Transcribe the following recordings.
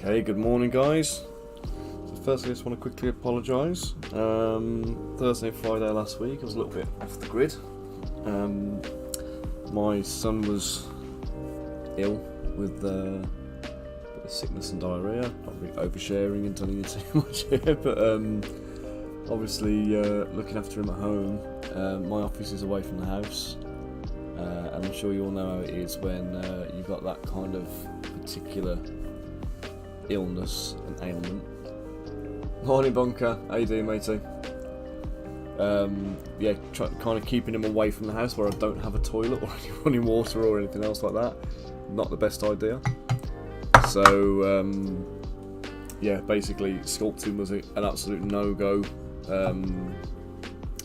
Okay, good morning guys. So firstly I just want to quickly apologise. Thursday and Friday last week I was a little bit off the grid. My son was ill with sickness and diarrhoea. Not really oversharing and telling you too much here, but obviously looking after him at home. My office is away from the house, and I'm sure you all know how it is when you've got that kind of particular illness and ailment. Morning Bunker, how you doing matey? Yeah, kind of keeping him away from the house where I don't have a toilet or any running water or anything else like that. Not the best idea. So yeah, basically sculpting was an absolute no-go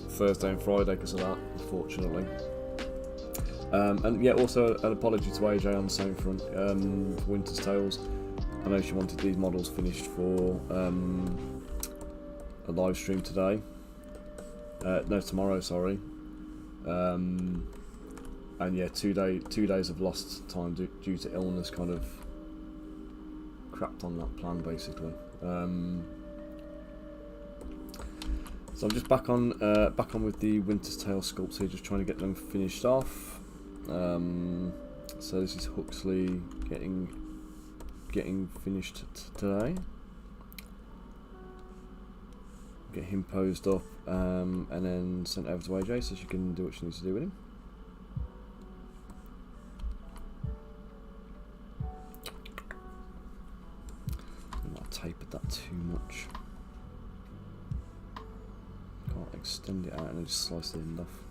Thursday and Friday because of that, unfortunately. And yeah, also an apology to AJ on the same front for Winter's Tales. I know she wanted these models finished for a live stream today. No, tomorrow, sorry. And yeah, 2 days of lost time due to illness kind of crapped on that plan basically. So I'm just back on with the Winter's Tale sculpts here, just trying to get them finished off. So this is Huxley getting finished today. Get him posed up and then sent over to AJ so she can do what she needs to do with him. I'm not tapered that too much. Can't extend it out and then just slice the end off.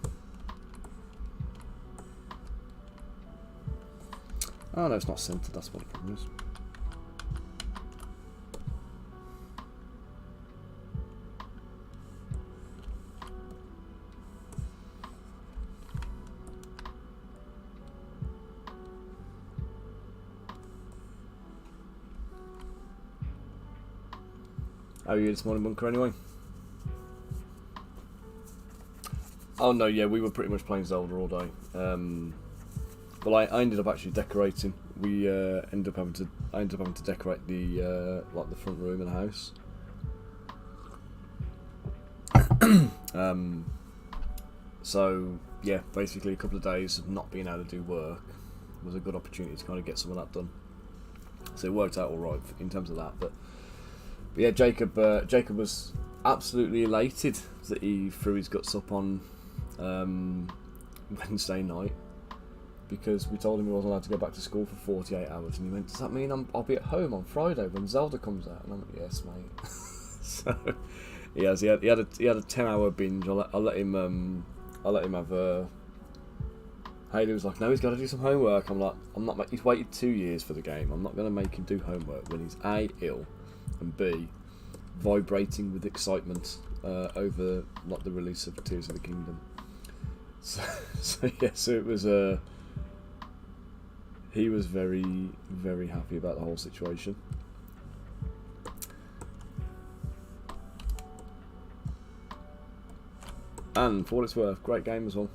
Oh no, it's not centered, that's what the problem is. How are you this morning, Bunker, anyway? Oh no, yeah, we were pretty much playing Zelda all day. Well, I ended up actually decorating. I ended up having to decorate the like the front room of the house. So yeah, basically a couple of days of not being able to do work was a good opportunity to kind of get some of that done. So it worked out all right in terms of that. But yeah, Jacob was absolutely elated that he threw his guts up on Wednesday night, because we told him he wasn't allowed to go back to school for 48 hours, and he went, "Does that mean I'll be at home on Friday when Zelda comes out?" And I'm like, "Yes, mate." So he had a 10-hour binge. I'll let him have a. Haley was like, "No, he's got to do some homework." I'm like, "I'm not. He's waited 2 years for the game. I'm not going to make him do homework when he's A, ill, and B, vibrating with excitement over not the release of Tears of the Kingdom." So yeah, so it was he was very, very happy about the whole situation. And for what it's worth, great game as well.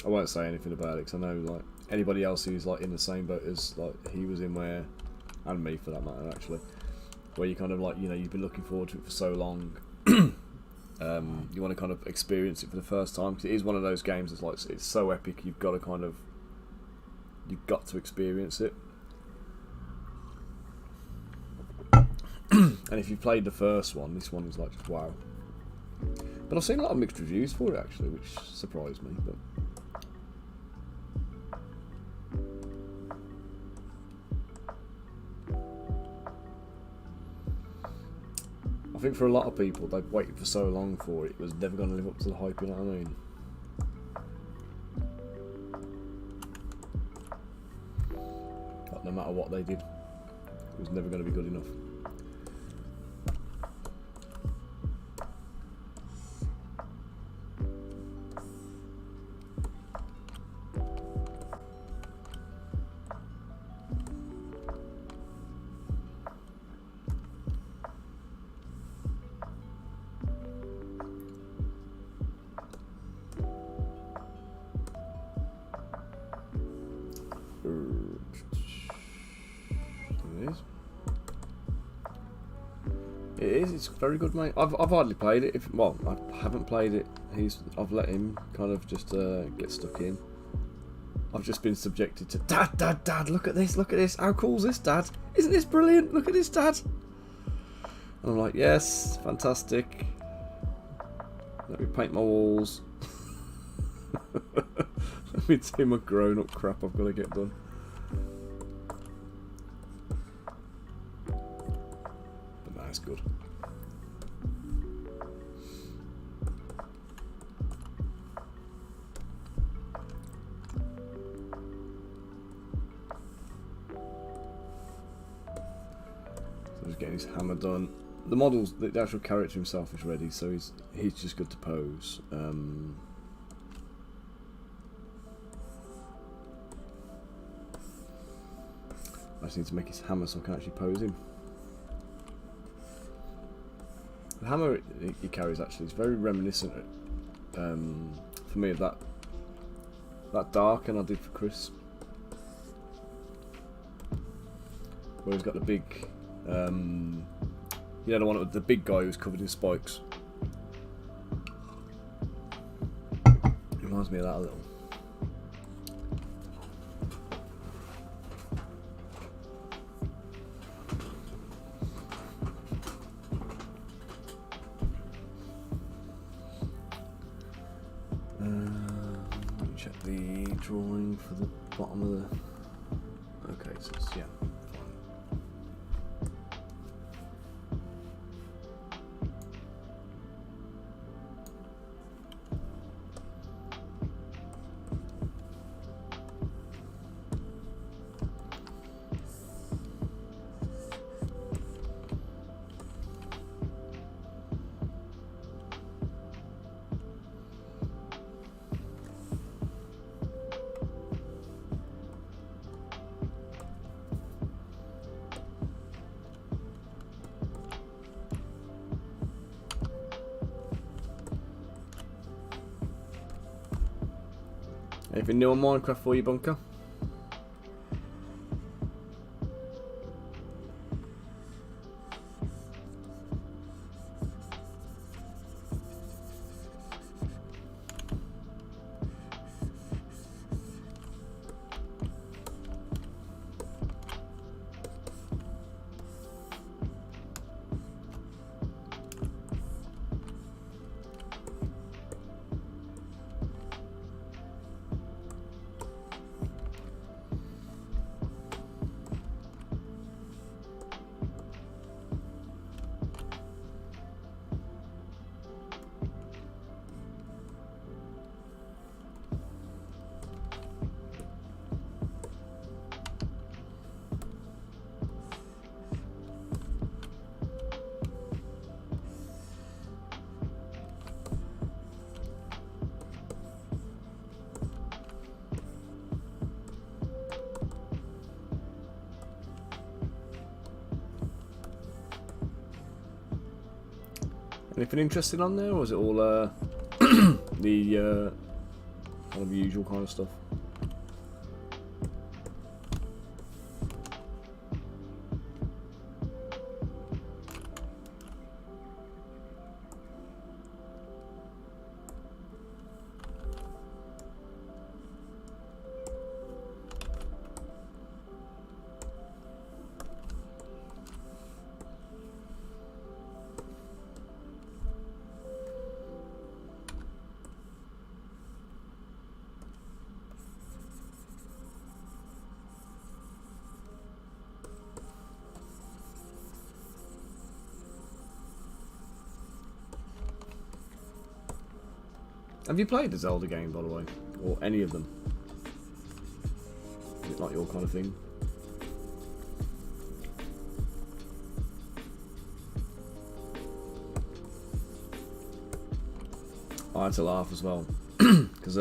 I won't say anything about it because I know like anybody else who's like in the same boat as like he was in, where, and me for that matter actually, where you kind of like, you know, you've been looking forward to it for so long. You want to kind of experience it for the first time, because it is one of those games that's like, it's so epic, you've got to experience it. And if you played the first one, this one is like just wow. But I've seen a lot of mixed reviews for it actually, which surprised me. But I think for a lot of people, they've waited for so long for it, it was never going to live up to the hype, you know what I mean? Like, no matter what they did, it was never going to be good enough. It is. It is. It's very good, mate. I've hardly played it. Well, I haven't played it. I've let him kind of just get stuck in. I've just been subjected to Dad. Look at this. Look at this. How cool is this, Dad? Isn't this brilliant? Look at this, Dad. And I'm like, yes, fantastic. Let me paint my walls. Let me do my grown-up crap I've got to get done. But no, it's good. So he's getting his hammer done. The models, the actual character himself is ready, so he's just good to pose. I just need to make his hammer so I can actually pose him. The hammer he carries actually is very reminiscent, for me, of that Darken I did for Chris, where he's got the big, you know, the one with the big guy who's covered in spikes. It reminds me of that a little. Let me check the drawing for the bottom of the. Okay, so it's, yeah. Anything new on Minecraft for you, Bunker? Anything interesting on there, or is it all the kind of usual kind of stuff? Have you played the Zelda game, by the way? Or any of them? Is it not your kind of thing? I had to laugh as well. Because,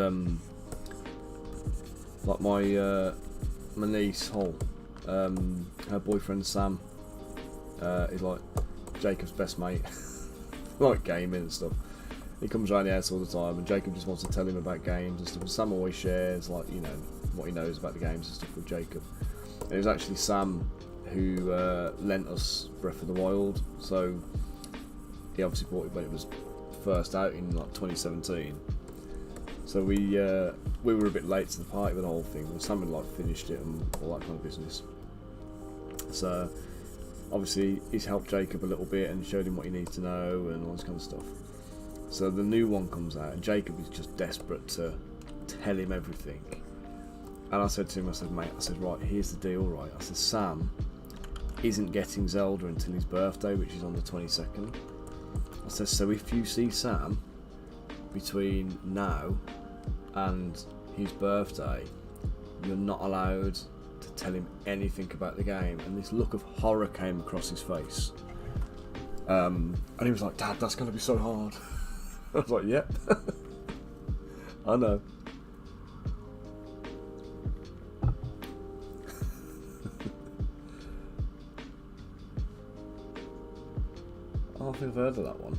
like my niece, her boyfriend Sam, is like Jacob's best mate. Like gaming and stuff. He comes around the house all the time, and Jacob just wants to tell him about games and stuff. And Sam always shares, like, you know, what he knows about the games and stuff with Jacob. And it was actually Sam who lent us Breath of the Wild. So he obviously bought it when it was first out in like 2017. So we were a bit late to the party with the whole thing. Sam had like finished it and all that kind of business. So obviously he's helped Jacob a little bit and showed him what he needs to know and all this kind of stuff. So the new one comes out and Jacob is just desperate to tell him everything. And I said to him, I said, mate, I said, right, here's the deal, right? I said, Sam isn't getting Zelda until his birthday, which is on the 22nd. I said, so if you see Sam between now and his birthday, you're not allowed to tell him anything about the game. And this look of horror came across his face. And he was like, Dad, that's going to be so hard. I was like, yep. I know. I think I've heard of that one.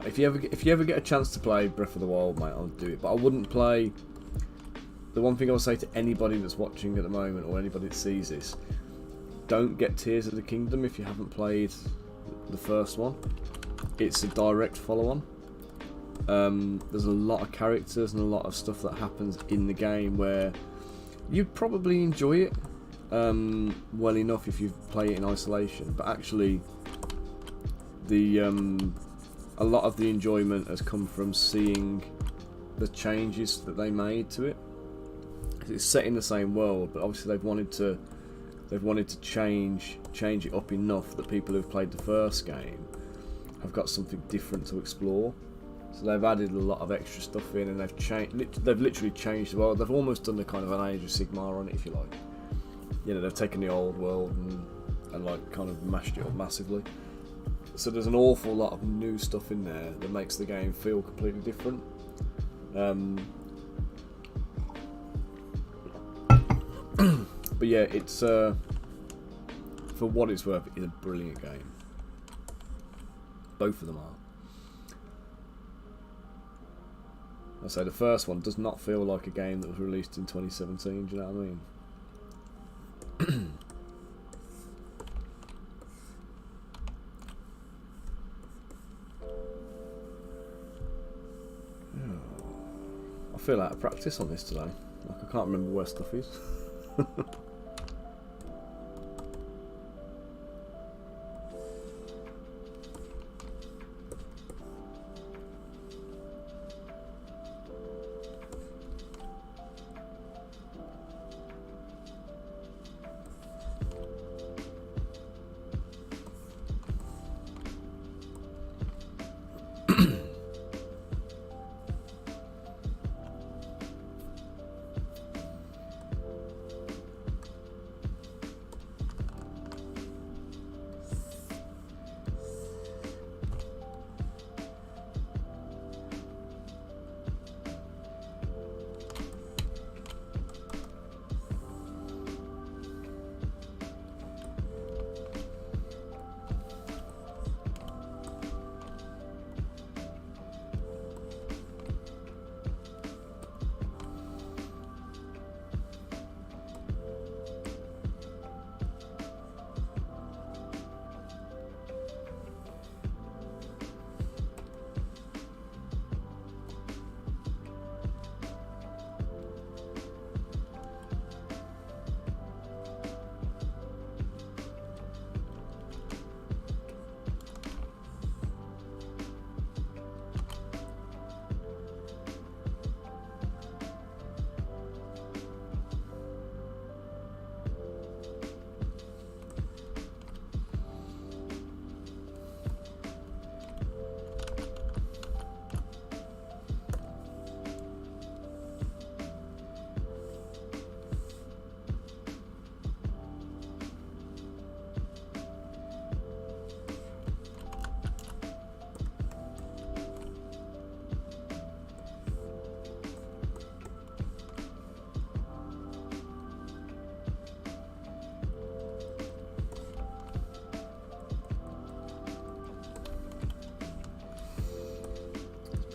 If you ever get a chance to play Breath of the Wild, mate, I'll do it. But I wouldn't play. The one thing I would say to anybody that's watching at the moment, or anybody that sees this, don't get Tears of the Kingdom if you haven't played the first one. It's a direct follow-on. There's a lot of characters and a lot of stuff that happens in the game where you'd probably enjoy it well enough if you play it in isolation, but actually a lot of the enjoyment has come from seeing the changes that they made to it. It's set in the same world, but obviously they've wanted to change it up enough that people who've played the first game have got something different to explore. So they've added a lot of extra stuff in, and they've literally changed the world. They've almost done the kind of an Age of Sigmar on it, if you like. You know, they've taken the old world and like kind of mashed it up massively. So there's an awful lot of new stuff in there that makes the game feel completely different. But yeah, it's for what it's worth, it's a brilliant game. Both of them are. I say the first one does not feel like a game that was released in 2017. Do you know what I mean? I feel out of practice on this today. Like I can't remember where stuff is.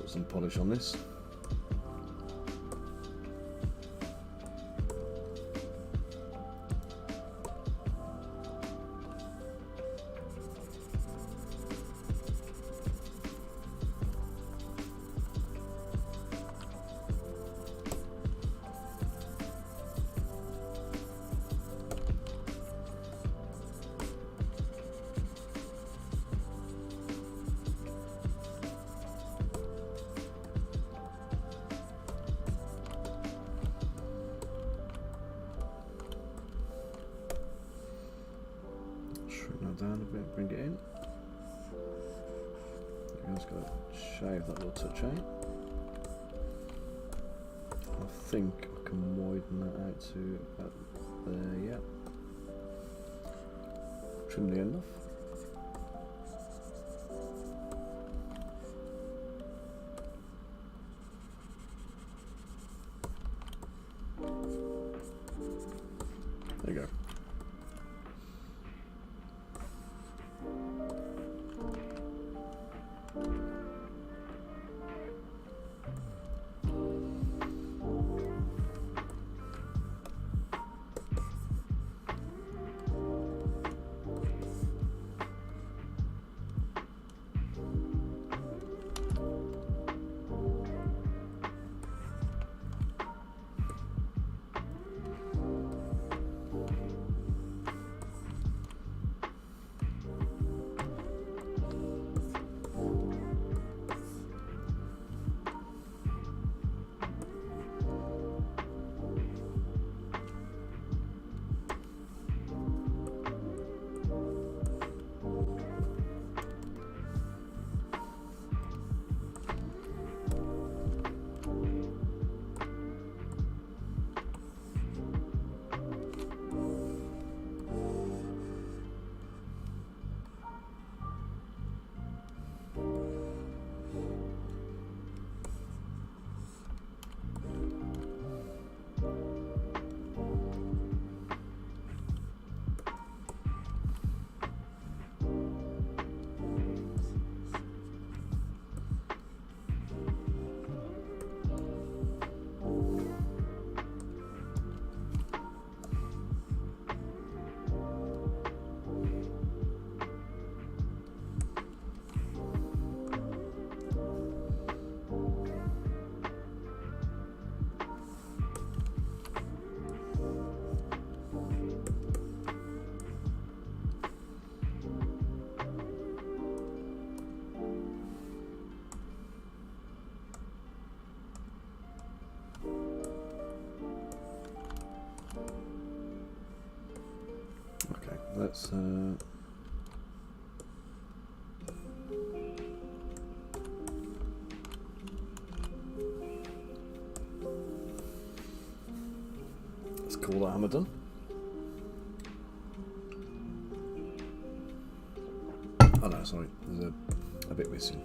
Some polish on this. down a bit, bring it in. I'm just going to shave that little touch out. I think I can widen that out to about there, yeah. Trim the end off. There you go. Let's call that hammer done. Oh no, sorry, there's a bit missing.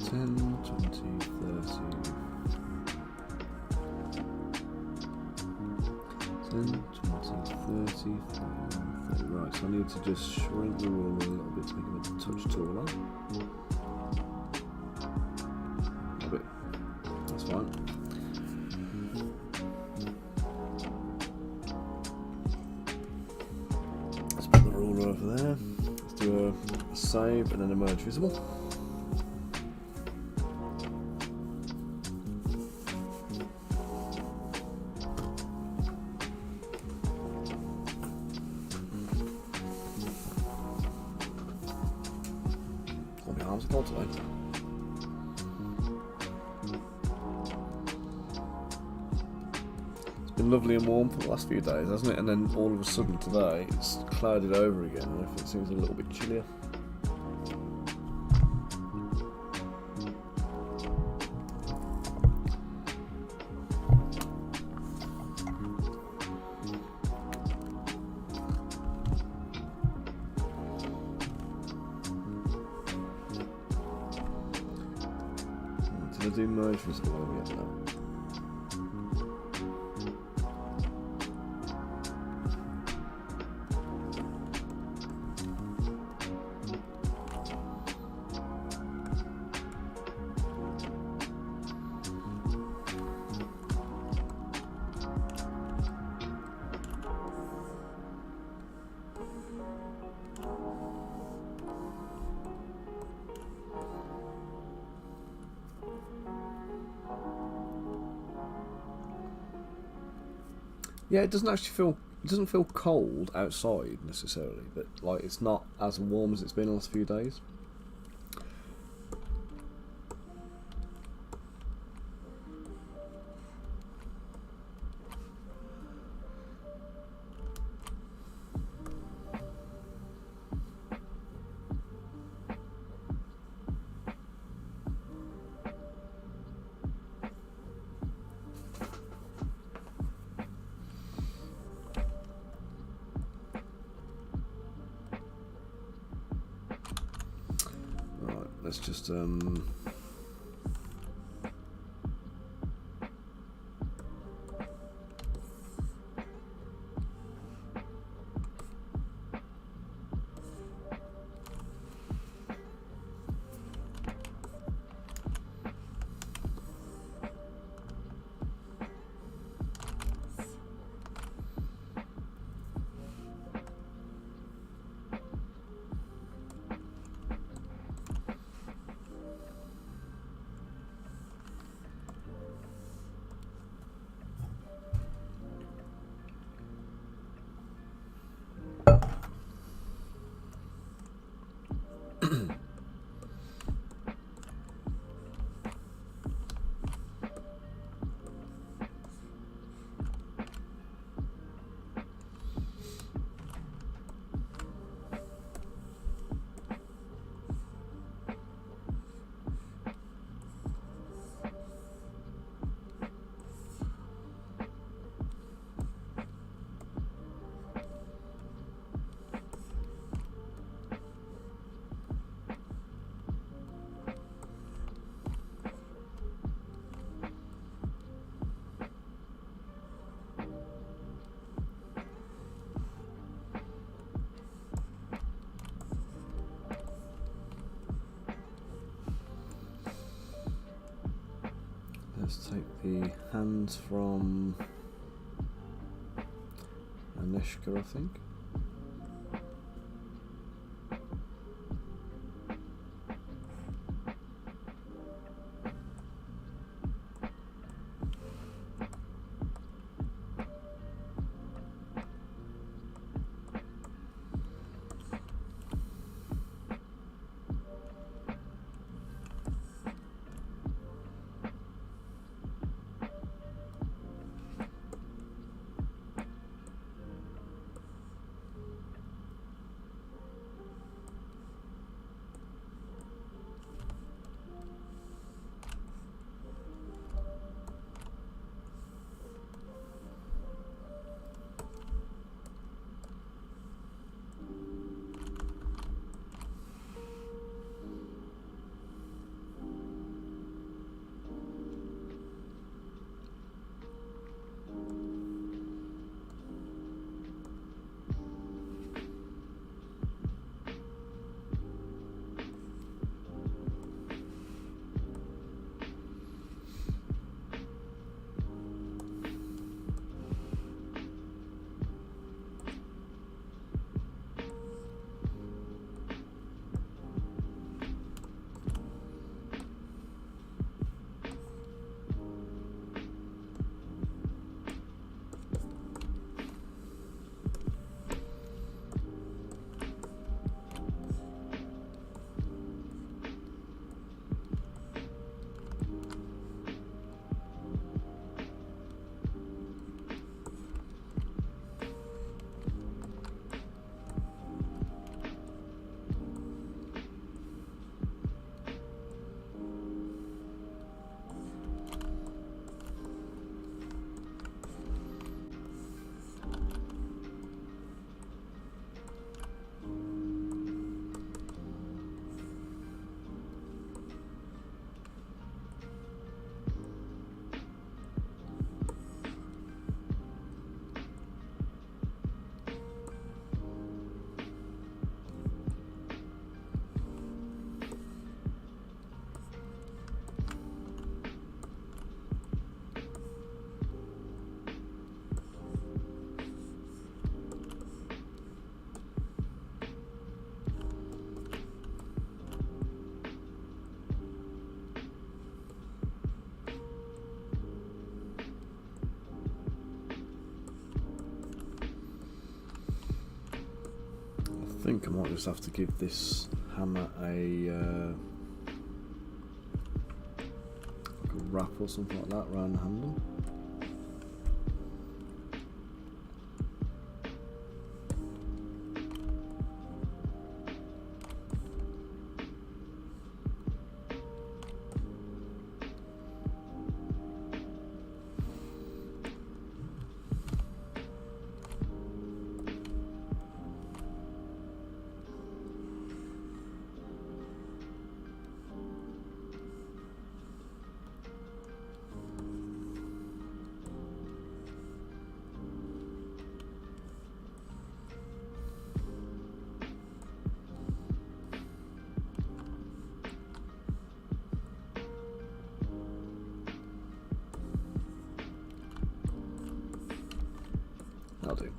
10, 20, 30. 10, 20, 30, 31, 30. Right, so I need to just shrink the ruler a little bit to make it a touch taller. A bit. That's fine. Let's put the ruler over there. Let's do a save and then a merge visible. Today. It's been lovely and warm for the last few days, hasn't it? And then all of a sudden today it's clouded over again, and it seems a little bit chillier. Did I do merge visible yet? No. Yeah, it doesn't actually feel. It doesn't feel cold outside necessarily, but like it's not as warm as it's been the last few days. Let's just let's take the hands from Anishka, I think. think I might just have to give this hammer a wrap or something like that around the handle. I'll do.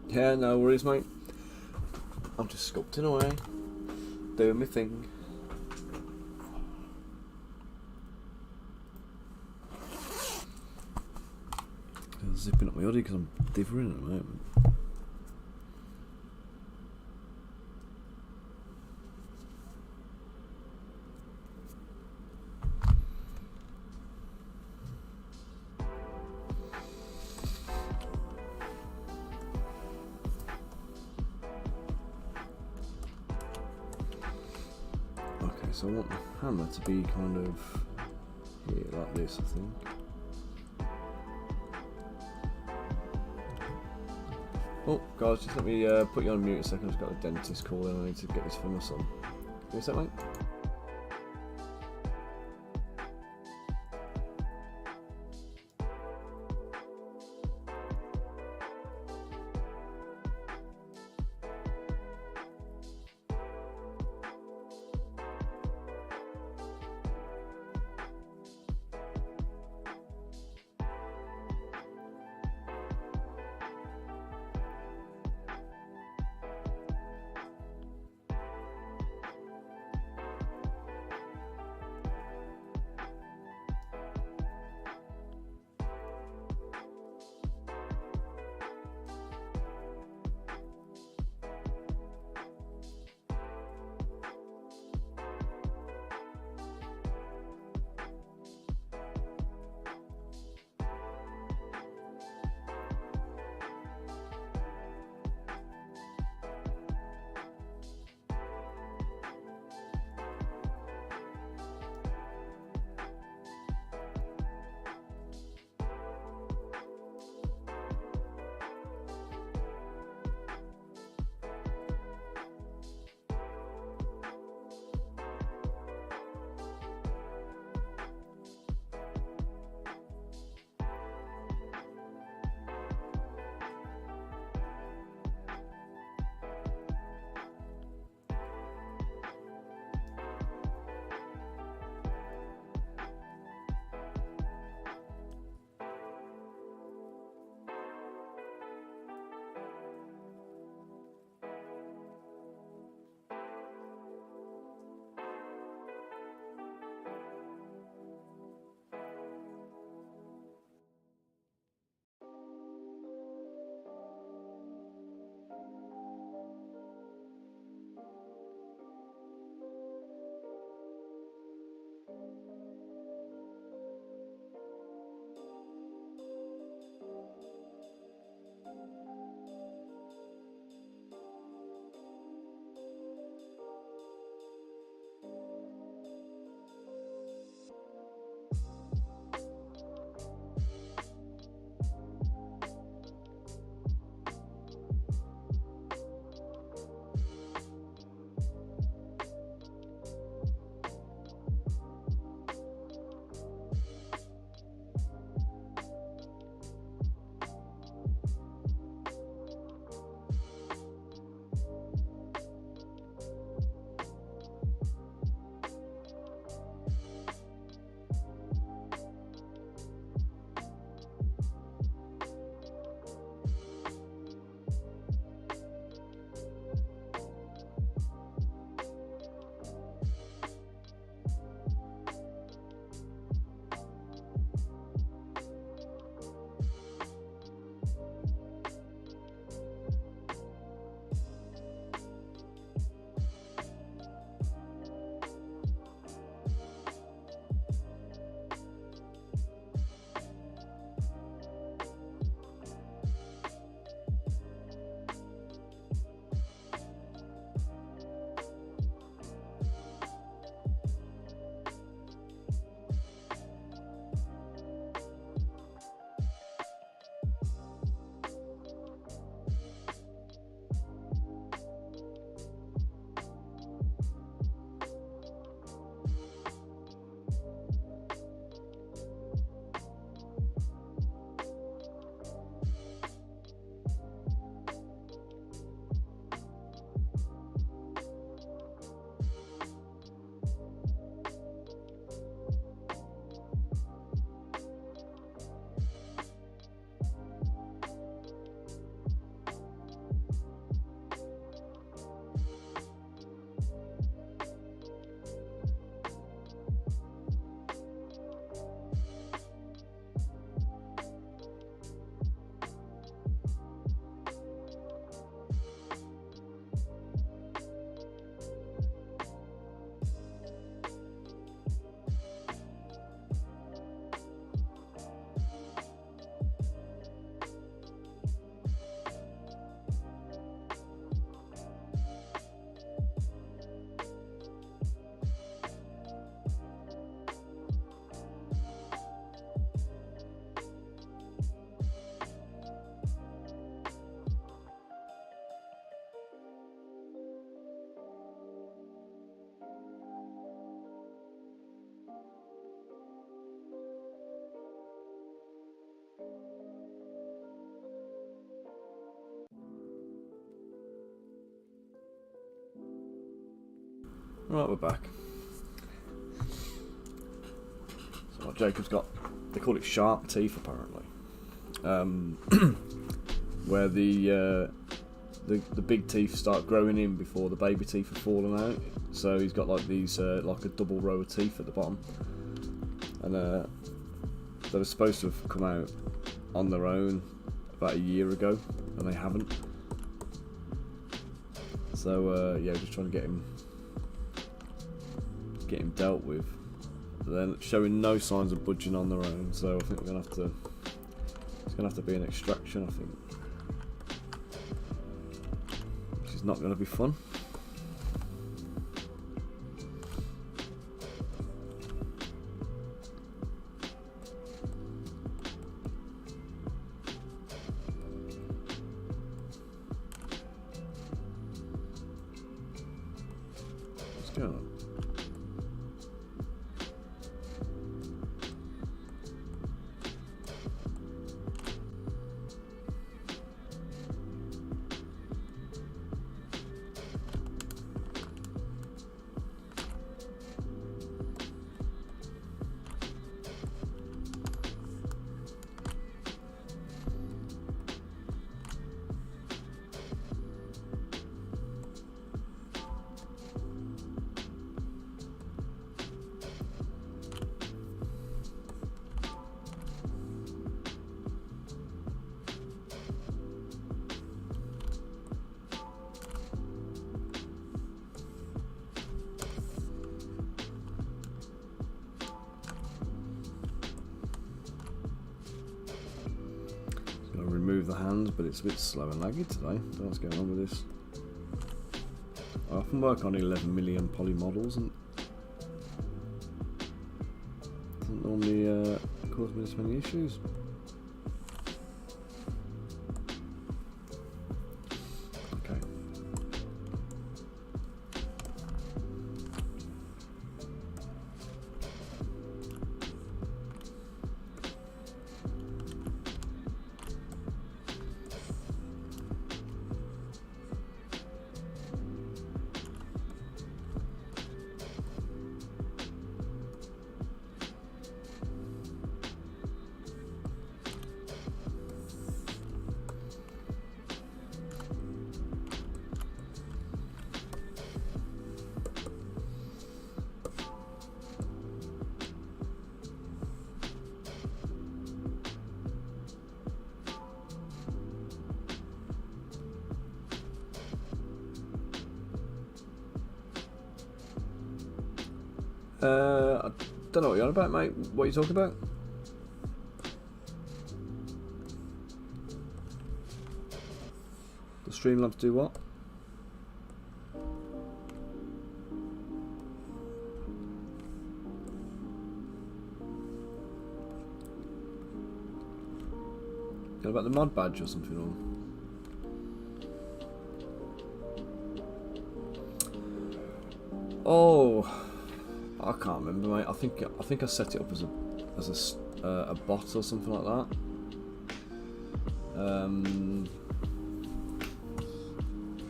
Yeah, no worries, mate. I'm just sculpting away, doing my thing. Zipping up my hoodie because I'm different at the moment. So I want the hammer to be kind of here, like this, I think. Oh, guys, just let me put you on mute a second. I've just got a dentist calling. I need to get this for my son. Give me a sec, mate. Right, we're back. So Jacob's got, they call it sharp teeth apparently, where the big teeth start growing in before the baby teeth are falling out. So he's got like these like a double row of teeth at the bottom, and they were supposed to have come out on their own about a year ago, and they haven't. So yeah, we're just trying to get him dealt with. But then showing no signs of budging on their own, so I think we're gonna have to. It's gonna have to be an extraction, I think, which is not gonna be fun. What's going on? Remove the hands, but it's a bit slow and laggy today. I don't know what's going on with this. I often work on 11 million poly models and it doesn't normally cause me this many issues. Okay. I don't know what you're on about, mate. What are you talking about? The Streamlabs do what? What about the mod badge or something? Or... Oh, I can't remember, mate. I think I set it up as a bot or something like that.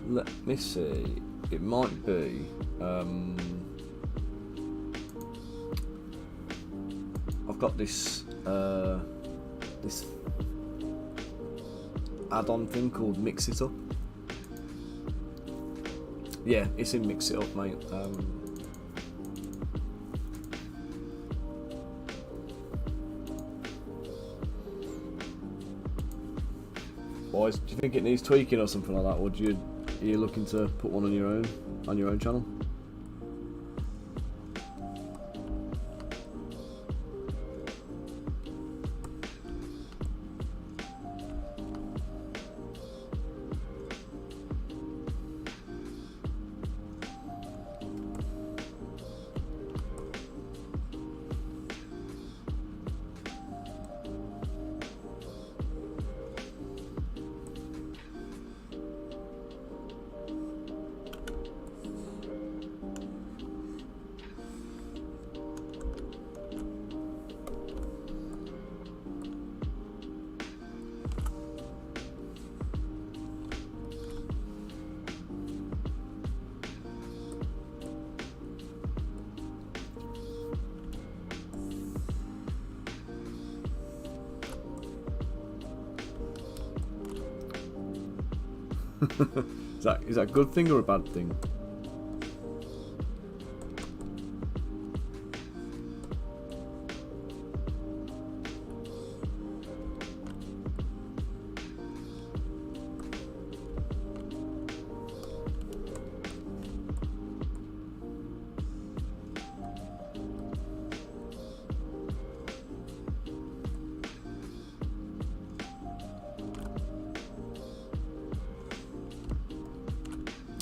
Let me see. It might be. I've got this this add-on thing called Mix It Up. Yeah, it's in Mix It Up, mate. Boys, do you think it needs tweaking or something like that, or are you looking to put one on your own channel? Is that a good thing or a bad thing?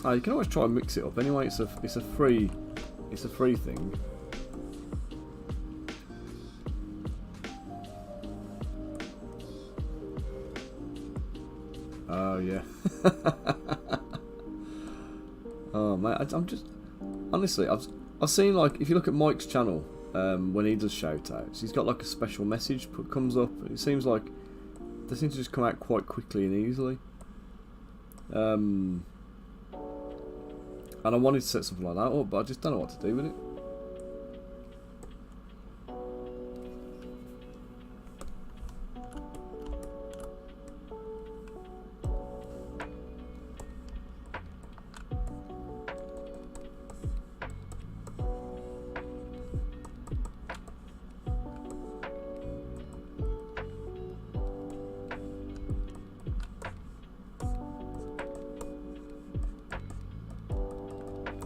You can always try and mix it up. Anyway, it's a free thing. Oh yeah. Oh mate, I'm just honestly, I've seen, like, if you look at Mike's channel, when he does shout outs, he's got like a special message comes up. It seems like they seem to just come out quite quickly and easily. And I wanted to set something like that up, but I just don't know what to do with it.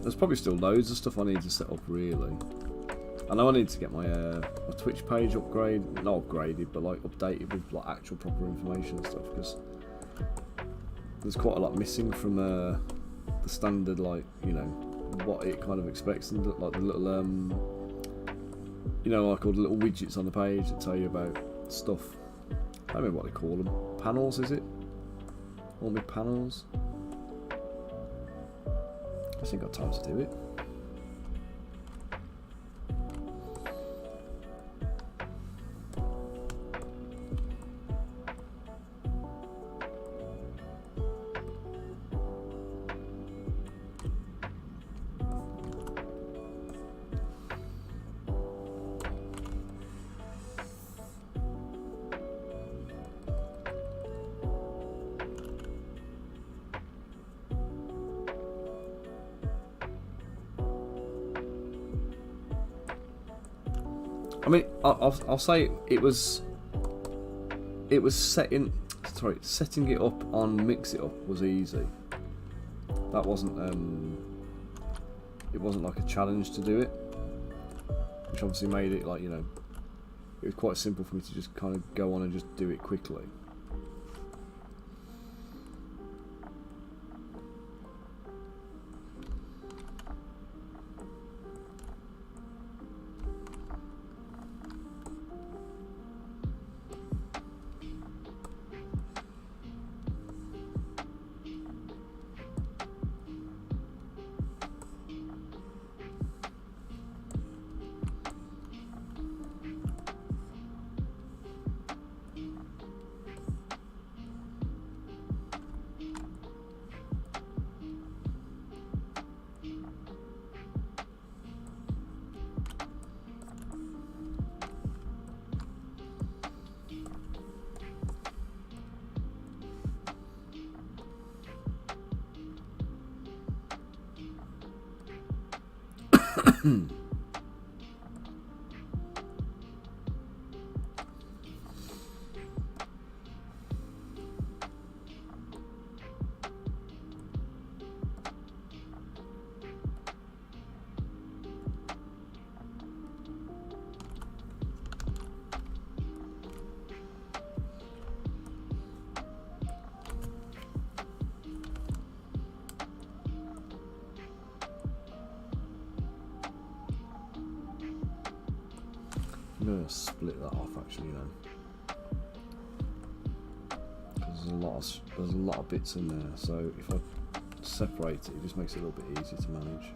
There's probably still loads of stuff I need to set up, really. I know I need to get my Twitch page not upgraded, but like updated with like actual proper information and stuff, because there's quite a lot missing from the standard, like, you know, what it kind of expects, and like the little you know, like all the little widgets on the page that tell you about stuff. I don't remember what they call them. Panels, is it? All my panels. I just ain't got time to do it. I mean, I'll say it was setting it up on Mix It Up was easy. That wasn't it wasn't like a challenge to do it, which obviously made it, like, you know, it was quite simple for me to just kind of go on and just do it quickly. I'm going to split that off, actually, you know, because there's a lot of bits in there. So if I separate it, it just makes it a little bit easier to manage.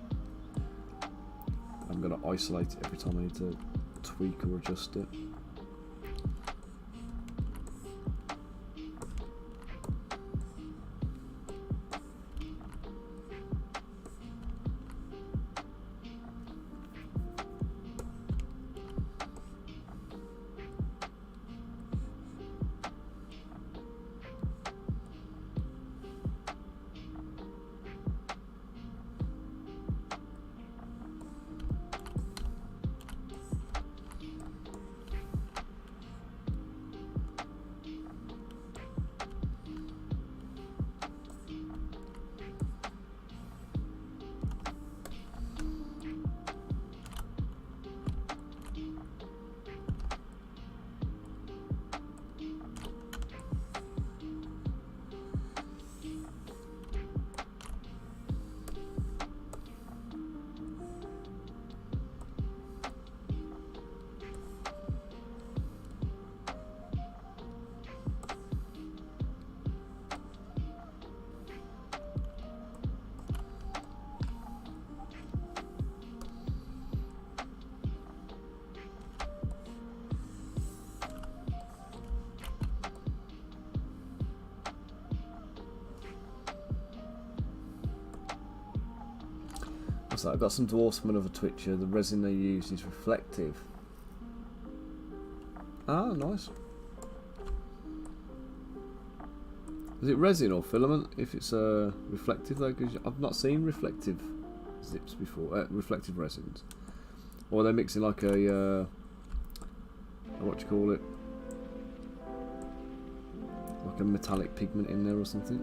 I'm going to isolate it every time I need to tweak or adjust it. So I've got some dwarfs from another Twitcher. The resin they use is reflective. Ah, nice. Is it resin or filament if it's reflective though? Because I've not seen reflective zips before, reflective resins. Or they're mixing like a, what do you call it? Like a metallic pigment in there or something.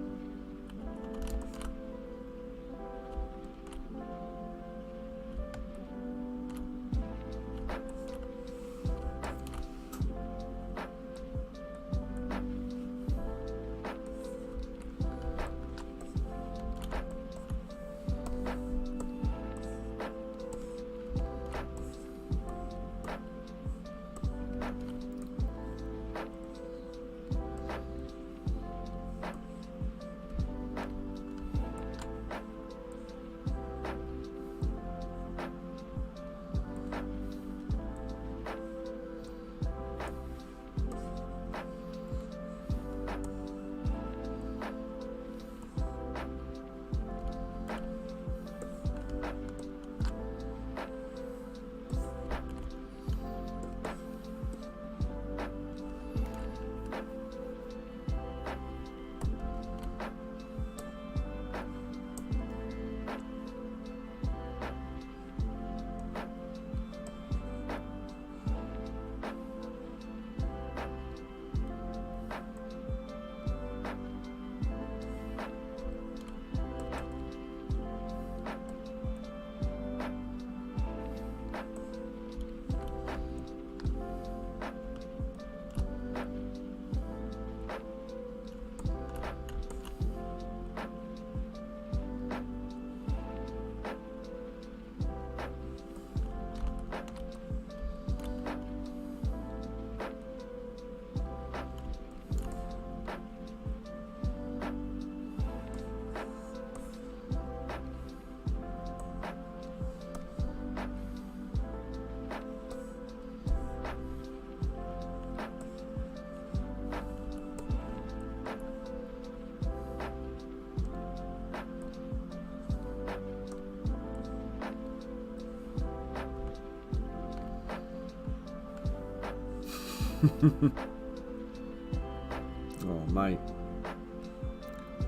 Oh mate,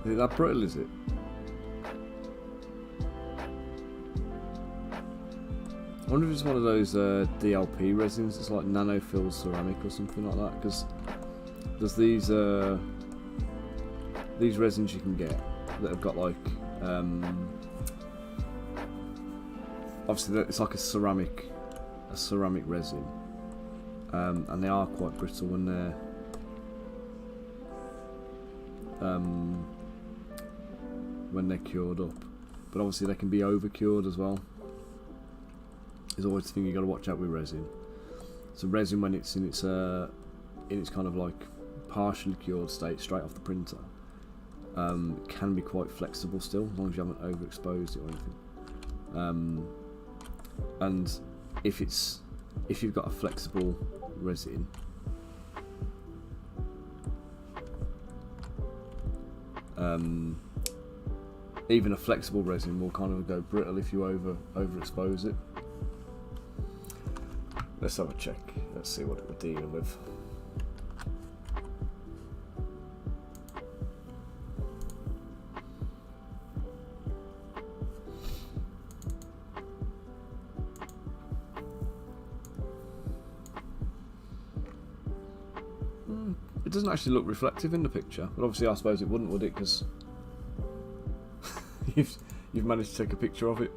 is it that brittle, is it? I wonder if it's one of those DLP resins. It's like nanofilled ceramic or something like that, because there's these resins you can get that have got like obviously it's like a ceramic resin, and they are quite brittle when they're cured up, but obviously they can be over cured as well. There's always the thing you got to watch out with resin. So resin, when it's in its kind of like partially cured state straight off the printer, can be quite flexible still, as long as you haven't overexposed it or anything. And if you've got a flexible resin, even a flexible resin will kind of go brittle if you overexpose it. Let's have a check. Let's see what we're dealing with. It doesn't actually look reflective in the picture, but obviously I suppose it wouldn't, would it? Because you've managed to take a picture of it.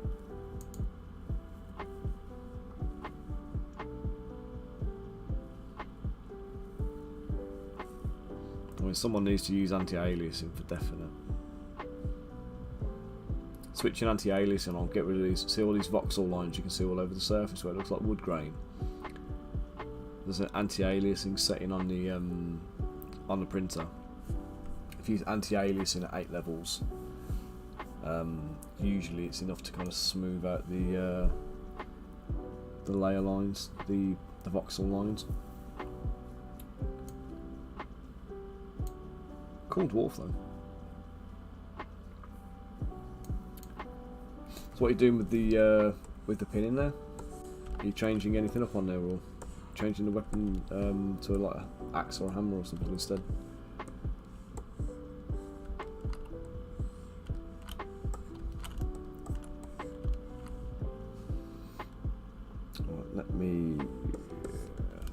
I mean, someone needs to use anti-aliasing for definite. Switching anti-aliasing on, get rid of these. See all these voxel lines you can see all over the surface where it looks like wood grain. There's an anti-aliasing setting on the printer. If you use anti-aliasing at 8 levels, usually it's enough to kind of smooth out the layer lines, the voxel lines. Cool dwarf though. So what are you doing with the pin in there? Are you changing anything up on there, or changing the weapon to like an axe or a hammer or something instead? Right,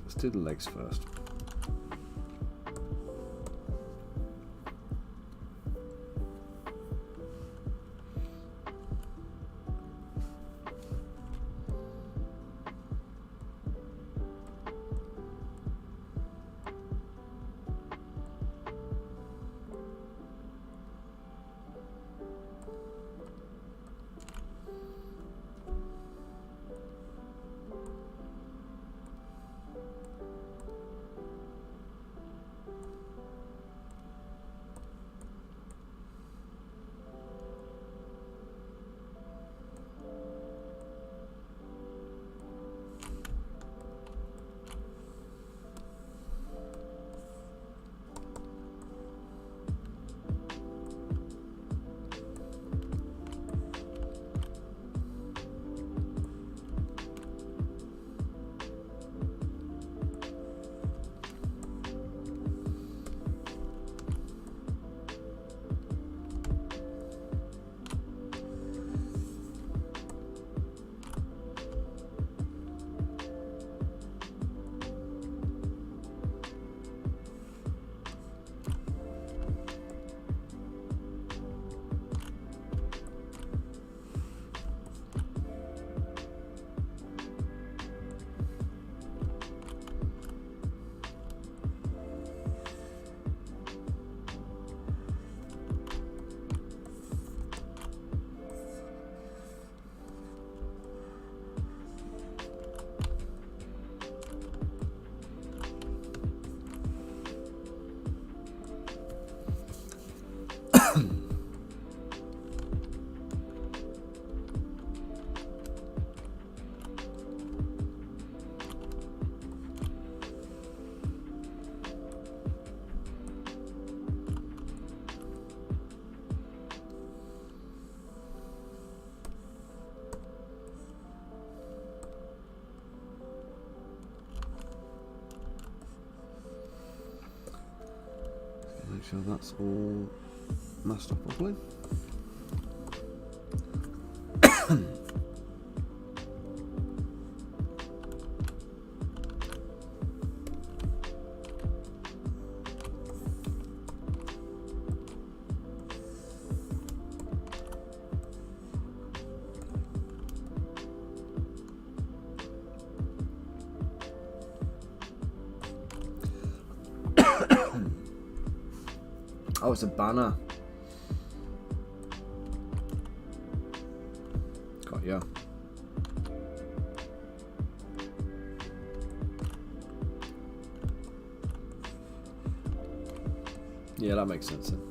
let's do the legs first. Make sure that's all masked up properly. Oh, it's a banner. Got ya. Yeah, that makes sense then.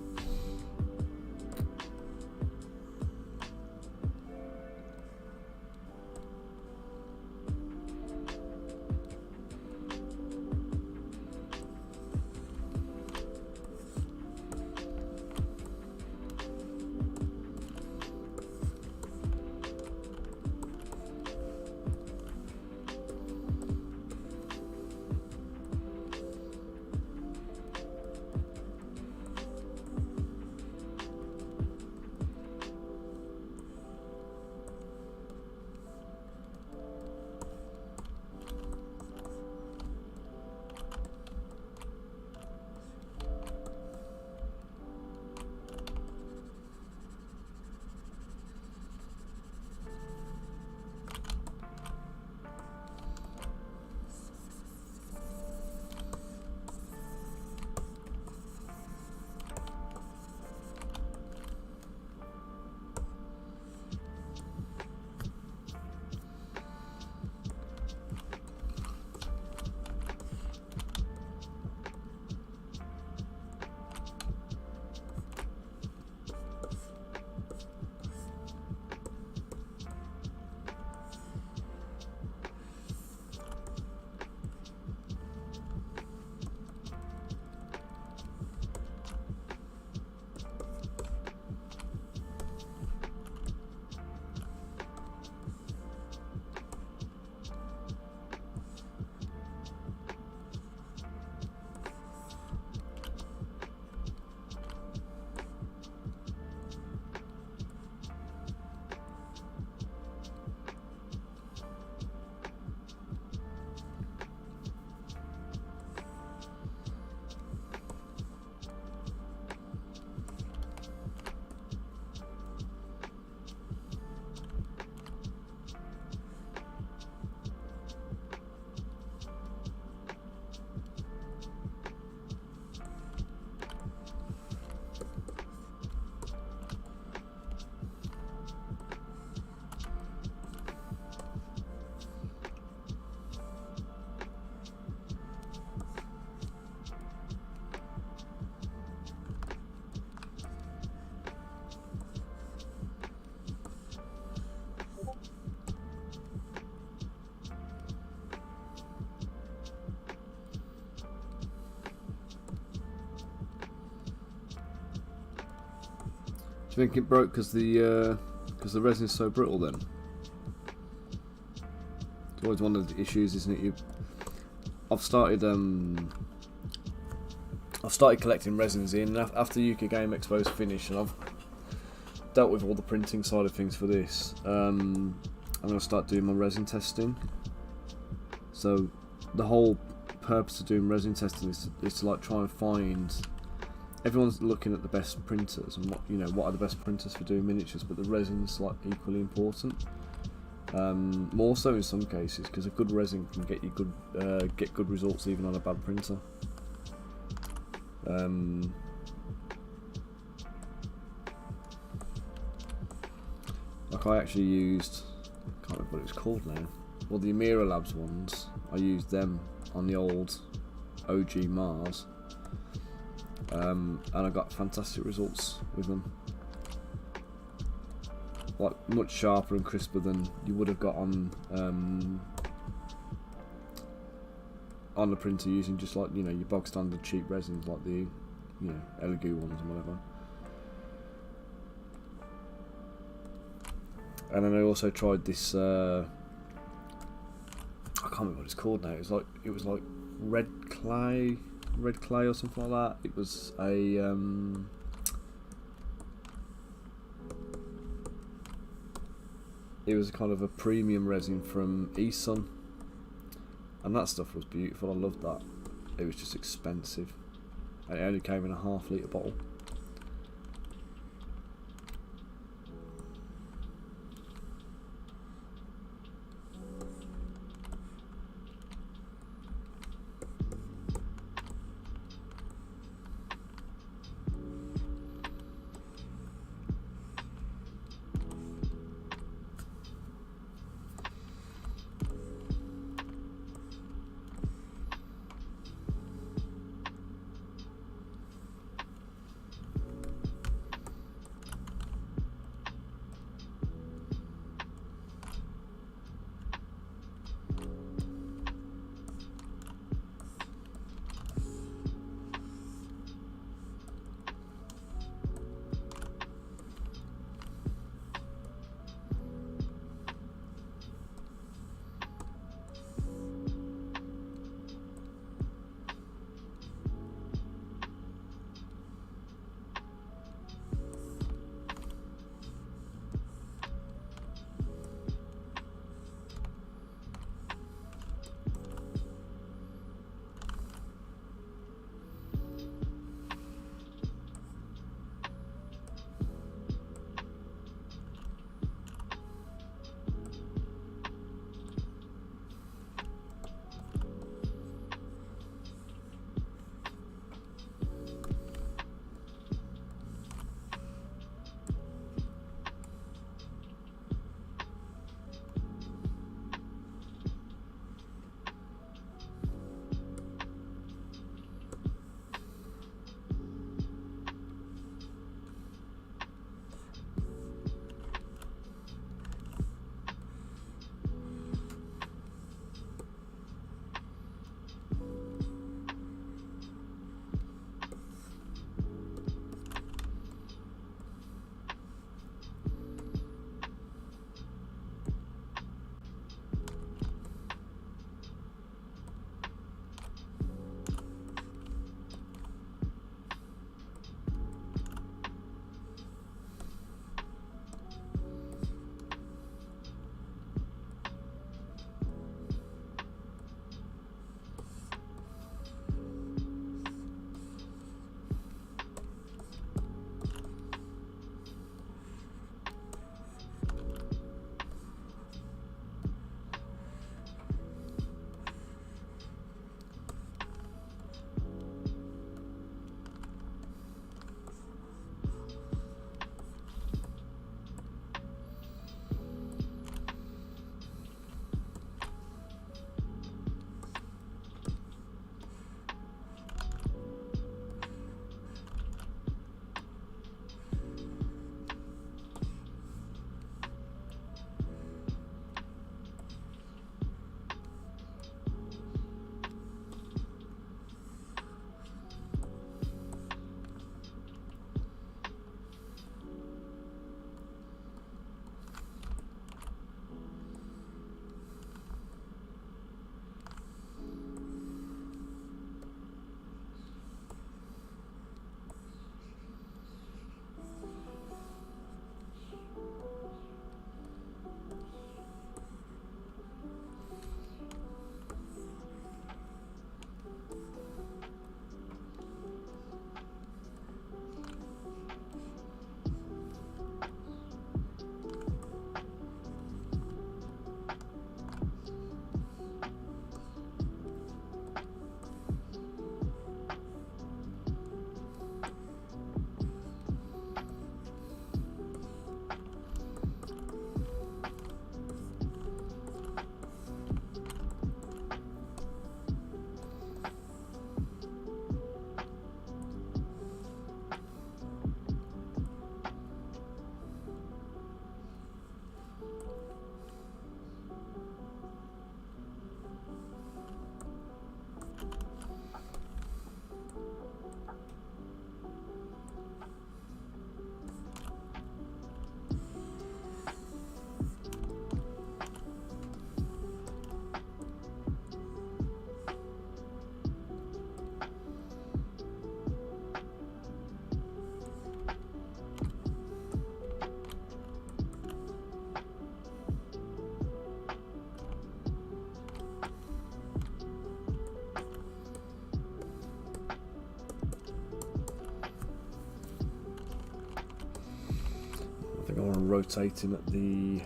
you think it broke because the resin is so brittle then? It's always one of the issues, isn't it? I've started collecting resins in after UK Game Expo's finished, and I've dealt with all the printing side of things for this. I'm going to start doing my resin testing. So the whole purpose of doing resin testing is to like try and find. Everyone's looking at the best printers and what are the best printers for doing miniatures, but the resin's like equally important. More so in some cases, because a good resin can get you good results even on a bad printer. Like I actually used, I can't remember what it was called now. Well, the Amira Labs ones, I used them on the old OG Mars, and I got fantastic results with them. Like much sharper and crisper than you would have got on the printer using just like your bog standard cheap resins like the Elegoo ones and whatever. And then I also tried this. I can't remember what it's called now. It was like red clay or something like that. It was a it was kind of a premium resin from Esun, and that stuff was beautiful. I loved that. It was just expensive, and it only came in a half-litre bottle. of rotating at the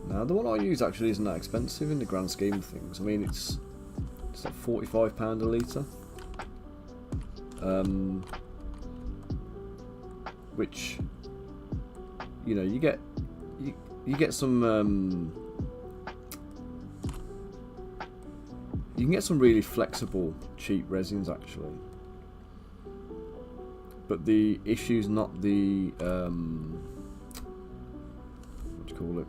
now the one I use actually isn't that expensive in the grand scheme of things. I mean it's like £45 a litre, which you know you get some you can get some really flexible cheap resins actually, but the issue's not the what do you call it,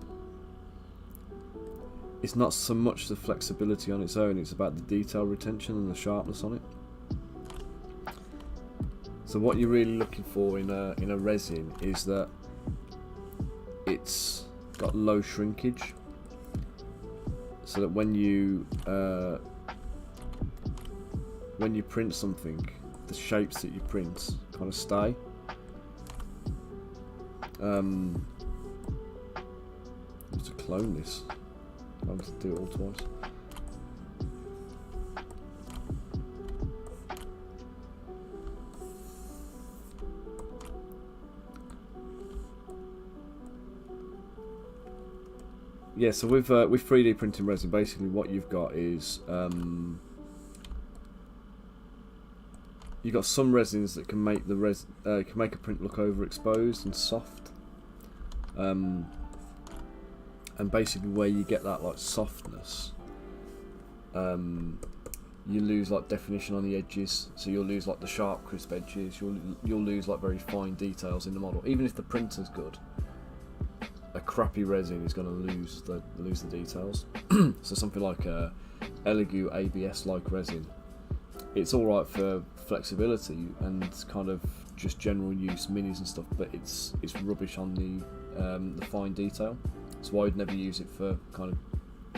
it's not so much the flexibility on its own, it's about the detail retention and the sharpness on it. So what you're really looking for in a resin is that it's got low shrinkage, so that when you print something, the shapes that you print kind of stay. Just to clone this, I'll just do it all twice. Yeah, so with 3D printing resin, basically what you've got is you've got some resins that can make the can make a print look overexposed and soft, and basically where you get that like softness, you lose like definition on the edges. So you'll lose like the sharp, crisp edges. You'll lose like very fine details in the model, even if the printer's good. A crappy resin is going to lose the details. So something like a Elegoo ABS like resin, it's all right for flexibility and kind of just general use minis and stuff, but it's rubbish on the fine detail. So I'd never use it for kind of,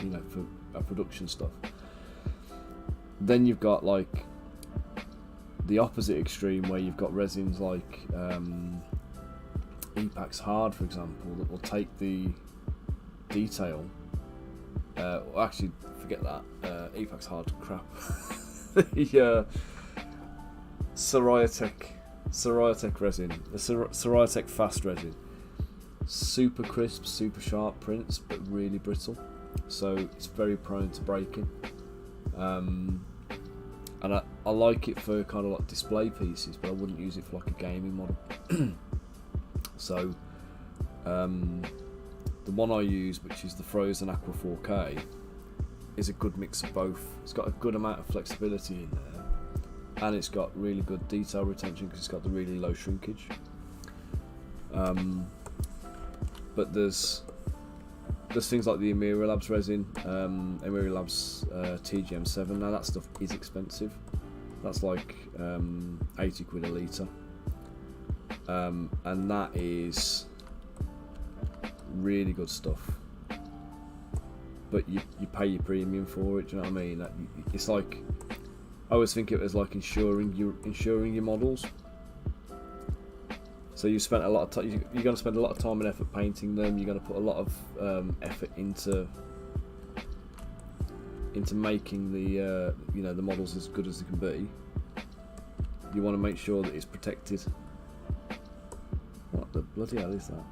you know, for production stuff. Then you've got like the opposite extreme where you've got resins like Epax Hard, for example, that will take the detail. Well, actually, forget that. Epax Hard, crap. The Soriatec resin, the Soriatec Fast resin, super crisp, super sharp prints, but really brittle. So it's very prone to breaking. And I like it for kind of like display pieces, but I wouldn't use it for like a gaming model. So the one I use, which is the Frozen Aqua 4K, is a good mix of both. It's got a good amount of flexibility in there, and it's got really good detail retention because it's got the really low shrinkage. But there's things like the Amira Labs resin, Amira Labs TGM7. Now that stuff is expensive. That's like 80 quid a litre. And that is really good stuff, but you pay your premium for it. Do you know what I mean? It's like, I always think it was like insuring your models. So you spent a lot of time. You're going to spend a lot of time and effort painting them. You're going to put a lot of effort into making the the models as good as they can be. You want to make sure that it's protected. What the bloody hell is that?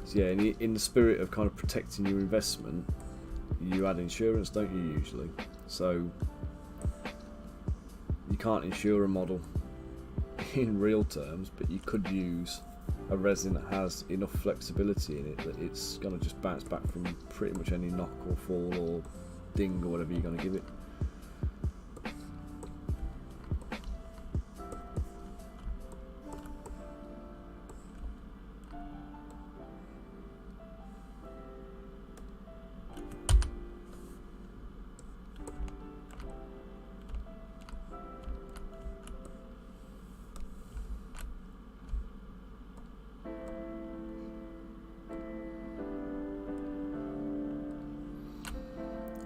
So yeah, in the spirit of kind of protecting your investment, you add insurance, don't you, usually? So you can't insure a model in real terms, but you could use a resin that has enough flexibility in it that it's going to just bounce back from pretty much any knock or fall or ding or whatever you're going to give it.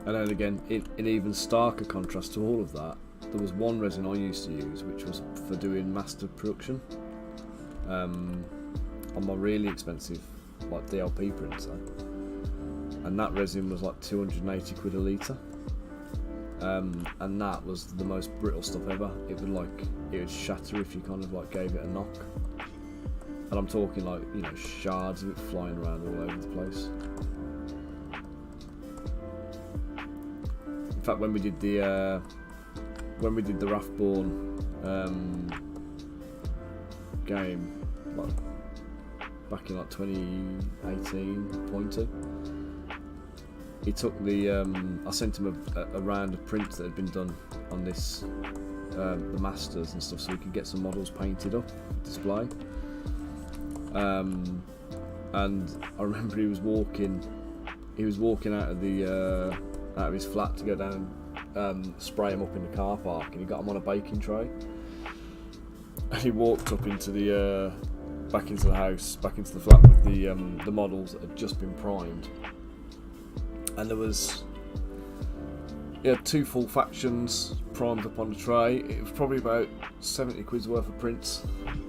And then again, in even starker contrast to all of that, there was one resin I used to use which was for doing master production. on my really expensive like DLP printer, and that resin was like 280 quid a litre, and that was the most brittle stuff ever. It would shatter if you kind of like gave it a knock, and I'm talking like, you know, shards of it flying around all over the place. In fact, when we did the Rathborn game, like back in like 2018 pointer, he took the I sent him a round of prints that had been done on this the masters and stuff, so we could get some models painted up for display. And I remember he was walking out of the out of his flat to go down and spray him up in the car park, and he got him on a baking tray, and he walked up into the back into the house, back into the flat with the models that had just been primed, and he had 2 full factions primed up on the tray. It was probably about 70 quid's worth of prints,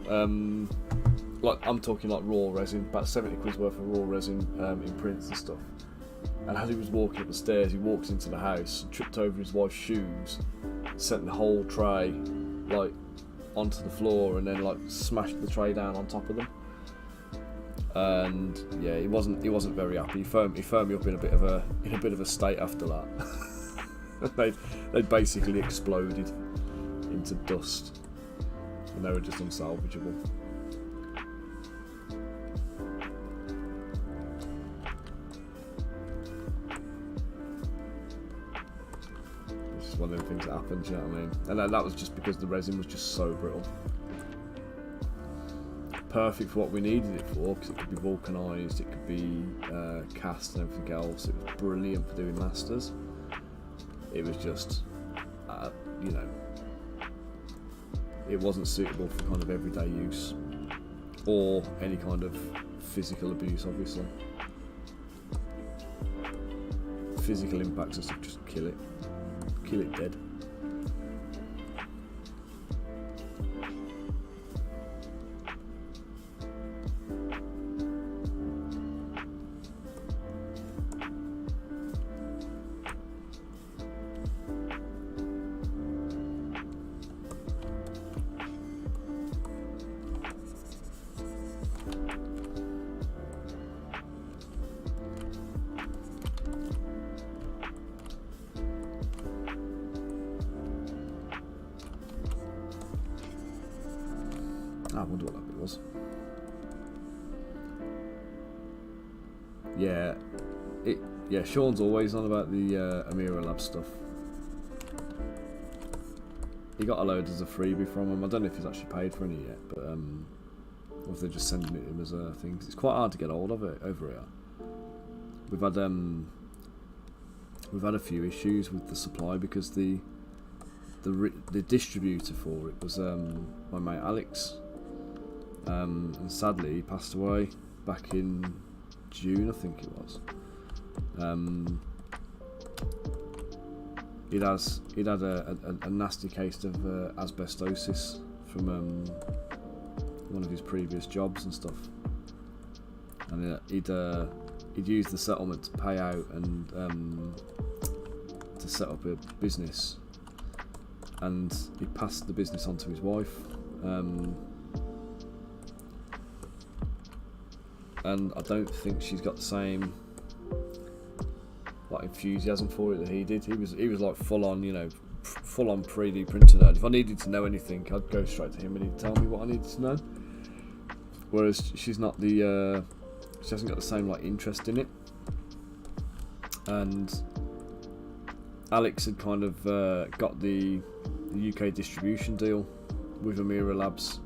like I'm talking like raw resin, about 70 quid's worth of raw resin in prints and stuff. And as he was walking up the stairs, he walked into the house, tripped over his wife's shoes, sent the whole tray like onto the floor, and then like smashed the tray down on top of them. And yeah, he wasn't very happy. He phoned me up in a bit of a state after that. they basically exploded into dust, and they were just unsalvageable. One of the things that happened, you know what I mean? And that was just because the resin was just so brittle. Perfect for what we needed it for, because it could be vulcanised, it could be cast and everything else. It was brilliant for doing masters. It was just, you know, it wasn't suitable for kind of everyday use or any kind of physical abuse, obviously. Physical impacts and stuff just kill it dead. I wonder what that bit was. Yeah, Sean's always on about the Amira Lab stuff. He got a load as a freebie from him. I don't know if he's actually paid for any yet, but or if they're just sending it to him as a thing. 'Cause it's quite hard to get hold of it over here. We've had a few issues with the supply because the distributor for it was my mate Alex. And sadly he passed away back in June, I think it was. He'd had a nasty case of asbestosis from one of his previous jobs and stuff, and he'd used the settlement to pay out and to set up a business, and he passed the business on to his wife. And I don't think she's got the same like enthusiasm for it that he did. He was like full on 3D printer nerd. If I needed to know anything, I'd go straight to him and he'd tell me what I needed to know. Whereas she's not she hasn't got the same like interest in it. And Alex had kind of got the UK distribution deal with Amira Labs.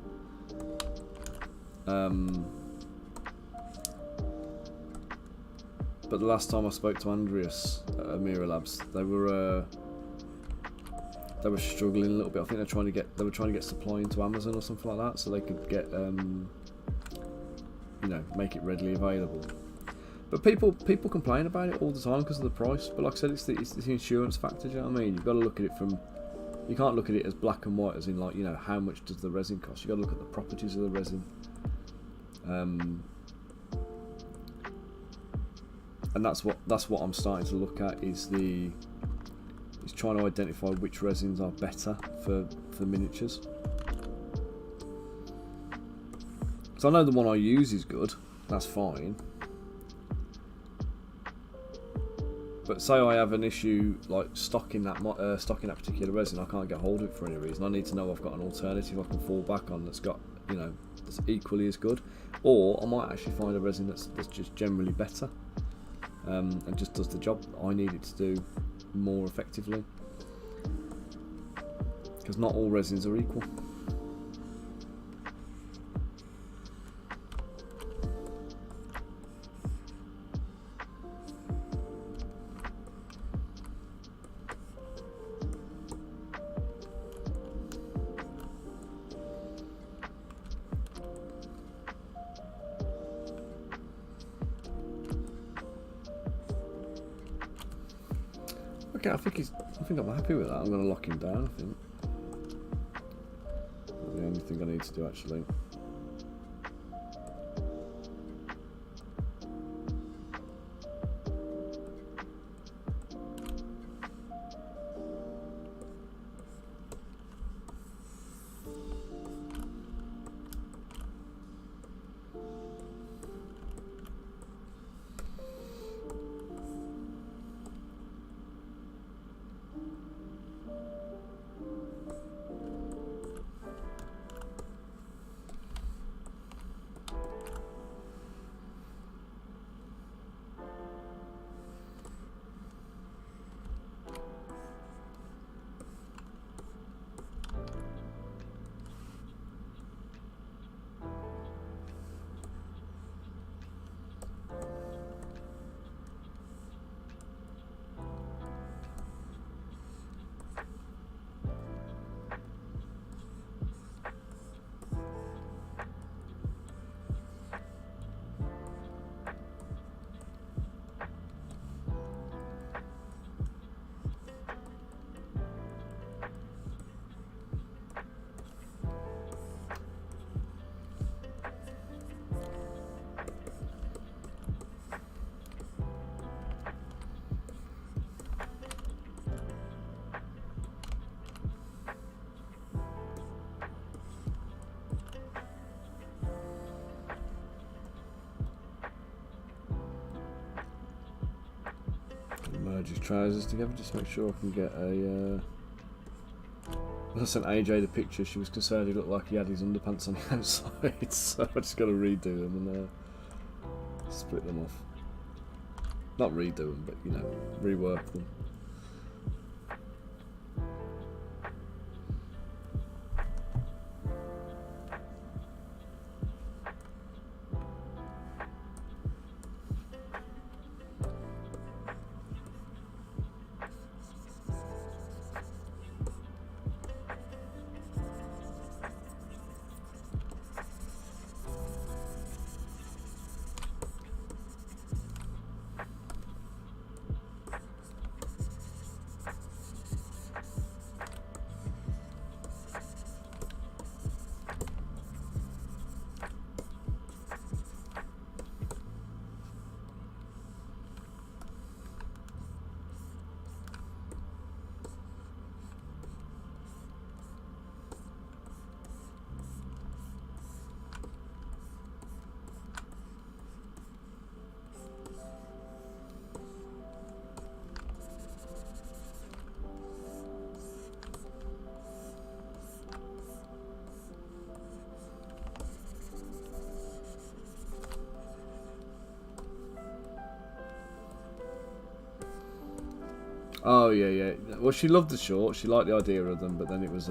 But the last time I spoke to Andreas at Amira Labs, they were struggling a little bit. I think they were trying to get supply into Amazon or something like that, so they could get make it readily available. But people complain about it all the time because of the price. But like I said, it's the insurance factor. Do you know what I mean? You've got to look at it you can't look at it as black and white, as in like how much does the resin cost. You've got to look at the properties of the resin. And that's what I'm starting to look at, is trying to identify which resins are better for miniatures. So I know the one I use is good, that's fine. But say I have an issue like stocking that particular resin, I can't get hold of it for any reason. I need to know I've got an alternative I can fall back on that's got, you know, that's equally as good, or I might actually find a resin that's just generally better, and just does the job I need it to do more effectively. Because not all resins are equal. Okay, I think I'm happy with that. I'm going to lock him down, I think. That's the only thing I need to do, actually. Merge his trousers together, just make sure I can get a. I sent AJ the picture. She was concerned he looked like he had his underpants on the outside, so I just got to redo them and split them off. Not redo them, but you know, rework them. Oh yeah. Well, she loved the shorts. She liked the idea of them, but then it was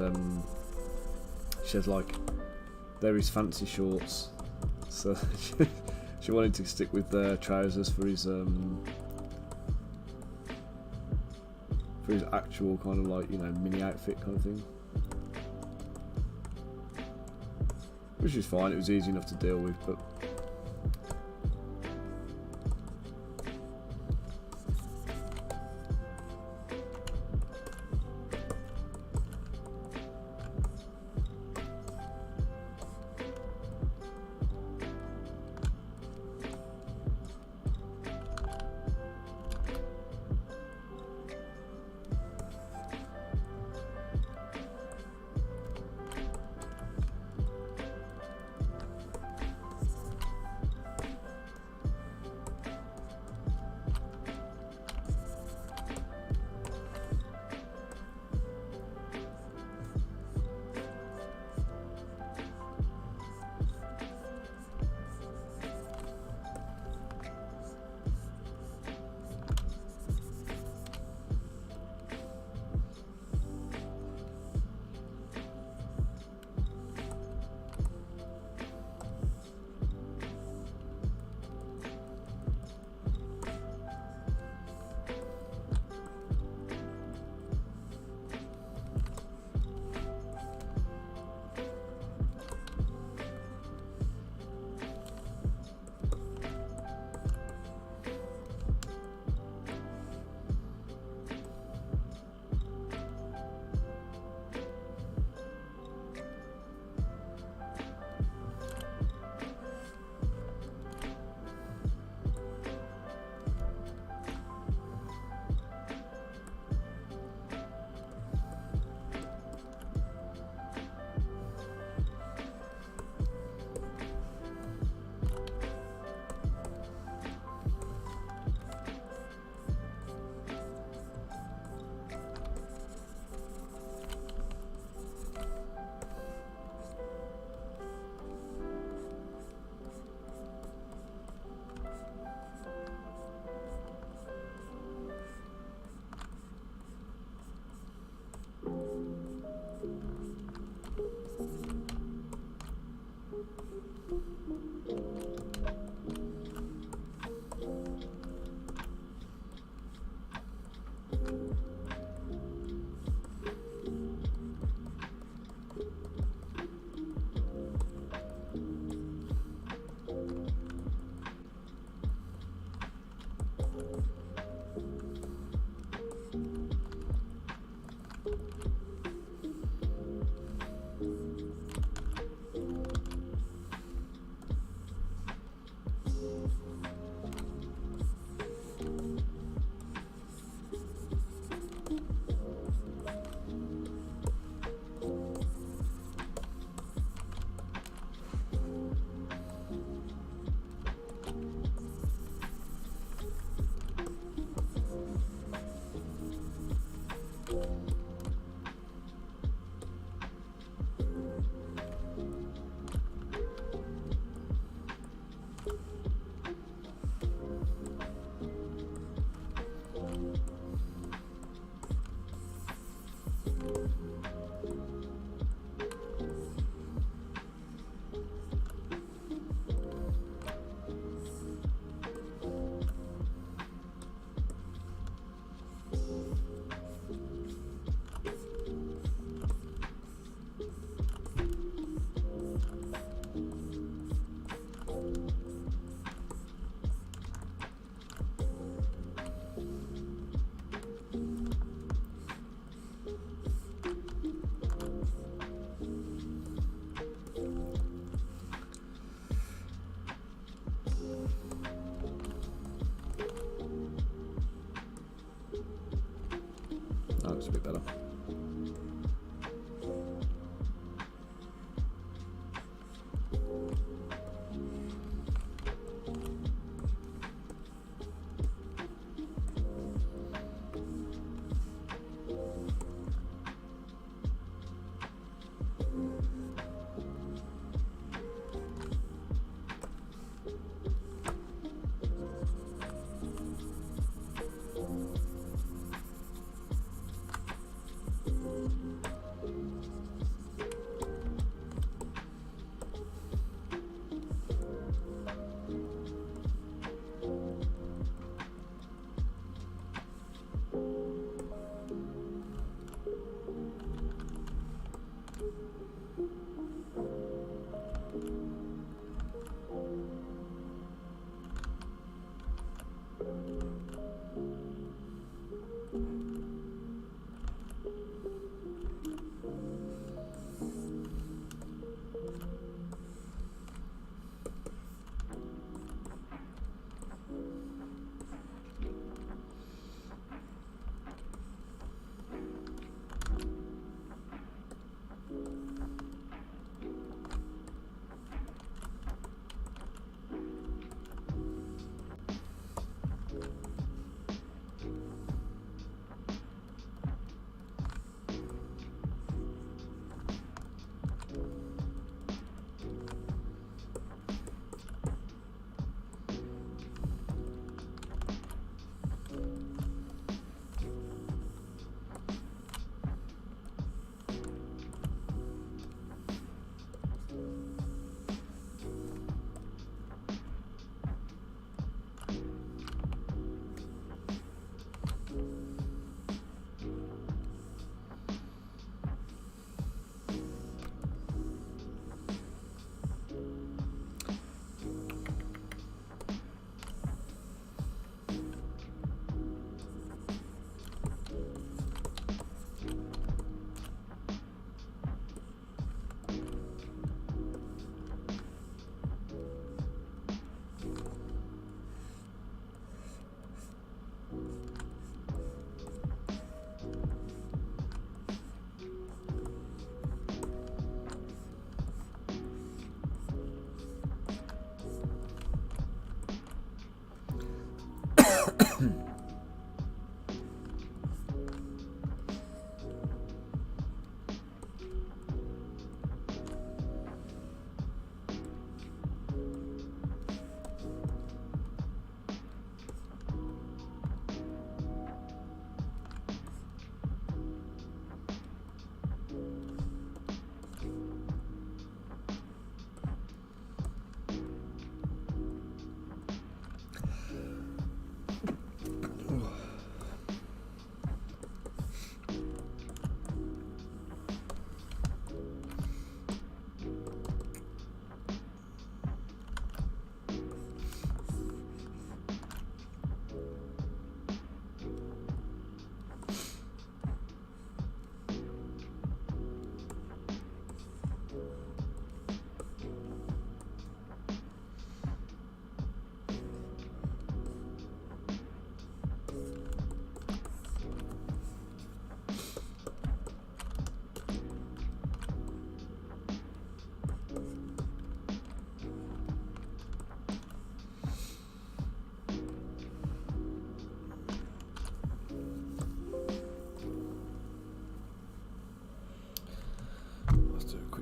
she said like they're his fancy shorts, so she wanted to stick with trousers for his actual kind of like, you know, mini outfit kind of thing, which is fine. It was easy enough to deal with, but. looks a bit better.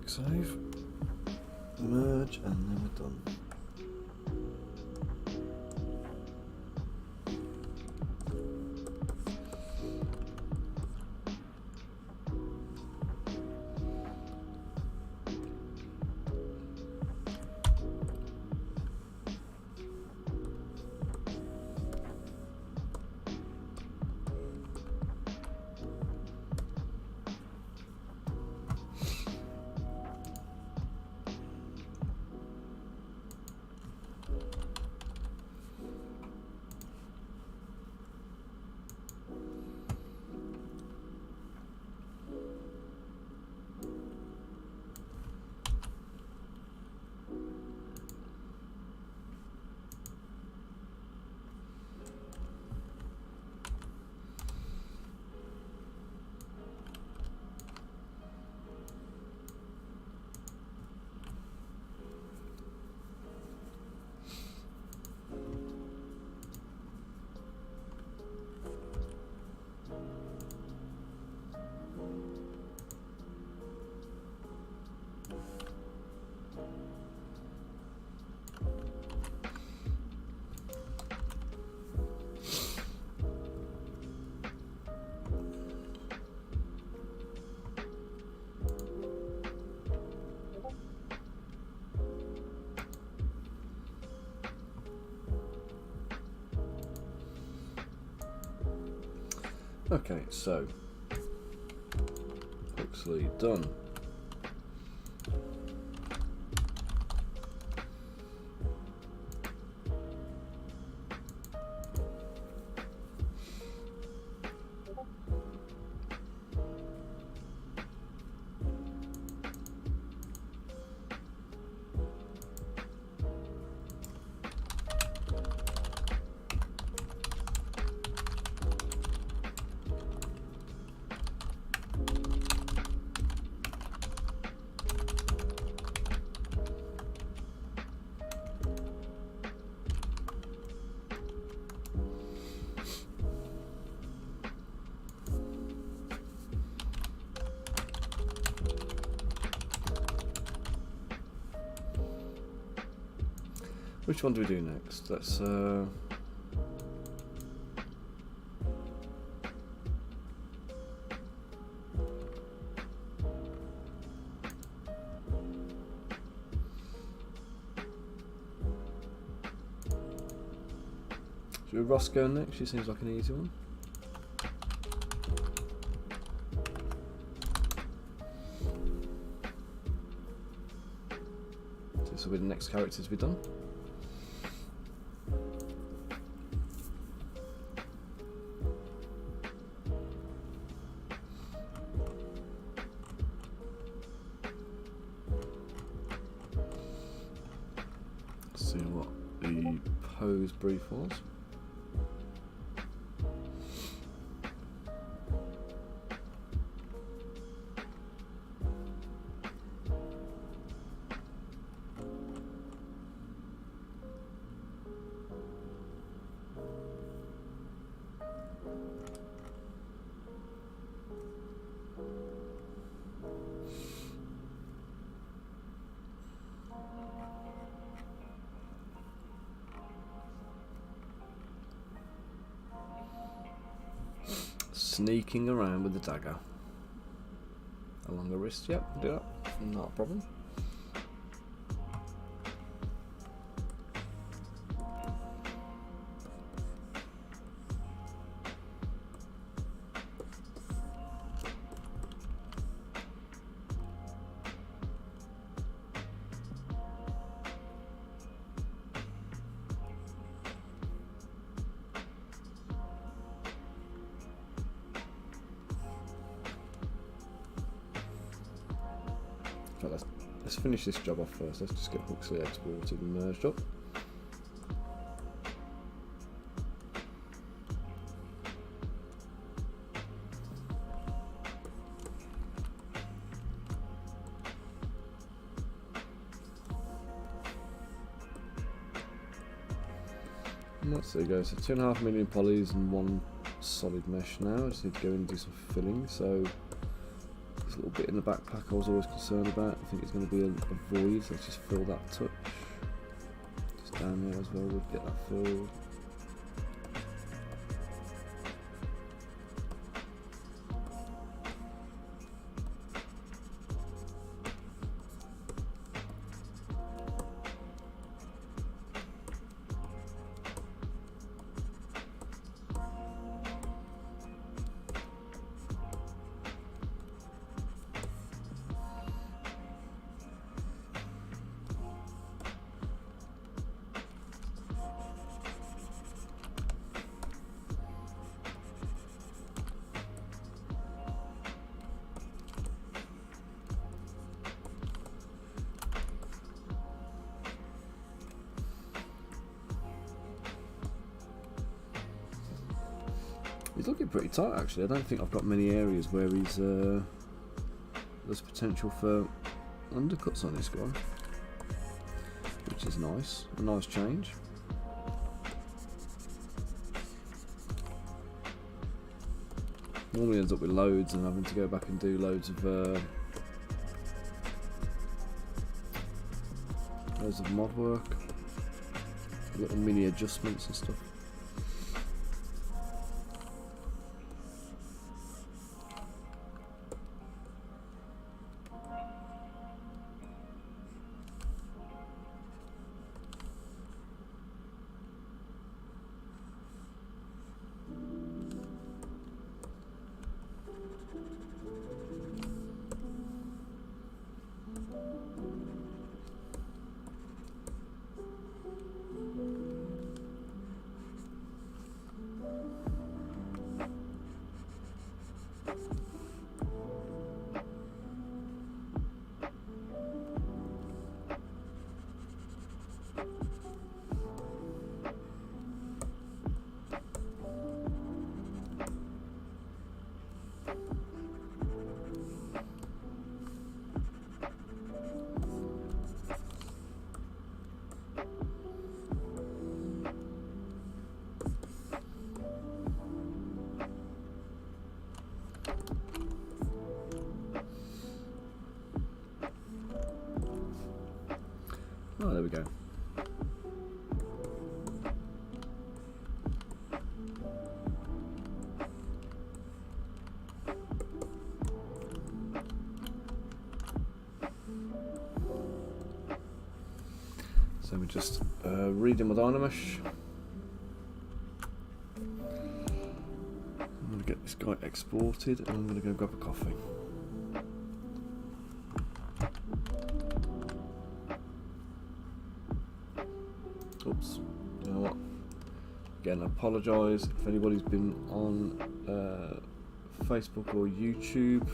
Save, merge, and then we're done. Okay, so Huxley done. Which one do we do next? Let's should we Ross go next? She seems like an easy one. This will be the next characters we've done. See what the pose brief was. Sneaking around with the dagger along the wrist. Yep, do that. Not a problem. Let's finish this job off first. Let's just get Huxley exported and merged up. And that's, there you go. So 2.5 million polys and 1 solid mesh now. I just need to go in and do some filling. So a little bit in the backpack I was always concerned about. I think it's going to be a void, so let's just fill that touch. Just down there as well, we'll get that filled. He's looking pretty tight actually. I don't think I've got many areas where he's there's potential for undercuts on this guy, which is nice. A nice change. Normally ends up with loads and having to go back and do loads of mod work, little mini adjustments and stuff. let me just read in my Dynamesh. I'm going to get this guy exported and I'm going to go grab a coffee. Oops, you know what? Again, I apologise if anybody's been on Facebook or YouTube.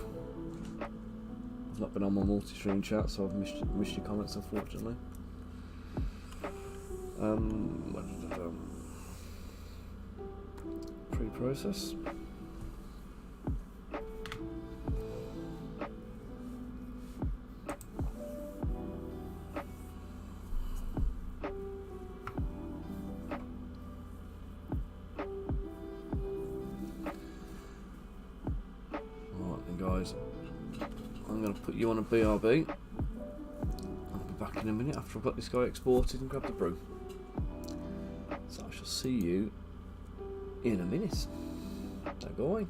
I've not been on my multi-stream chat, so I've missed your comments, unfortunately. Pre-process. Guys, I'm going to put you on a BRB. I'll be back in a minute after I've got this guy exported and grab the brew. So I shall see you in a minute. Don't go away.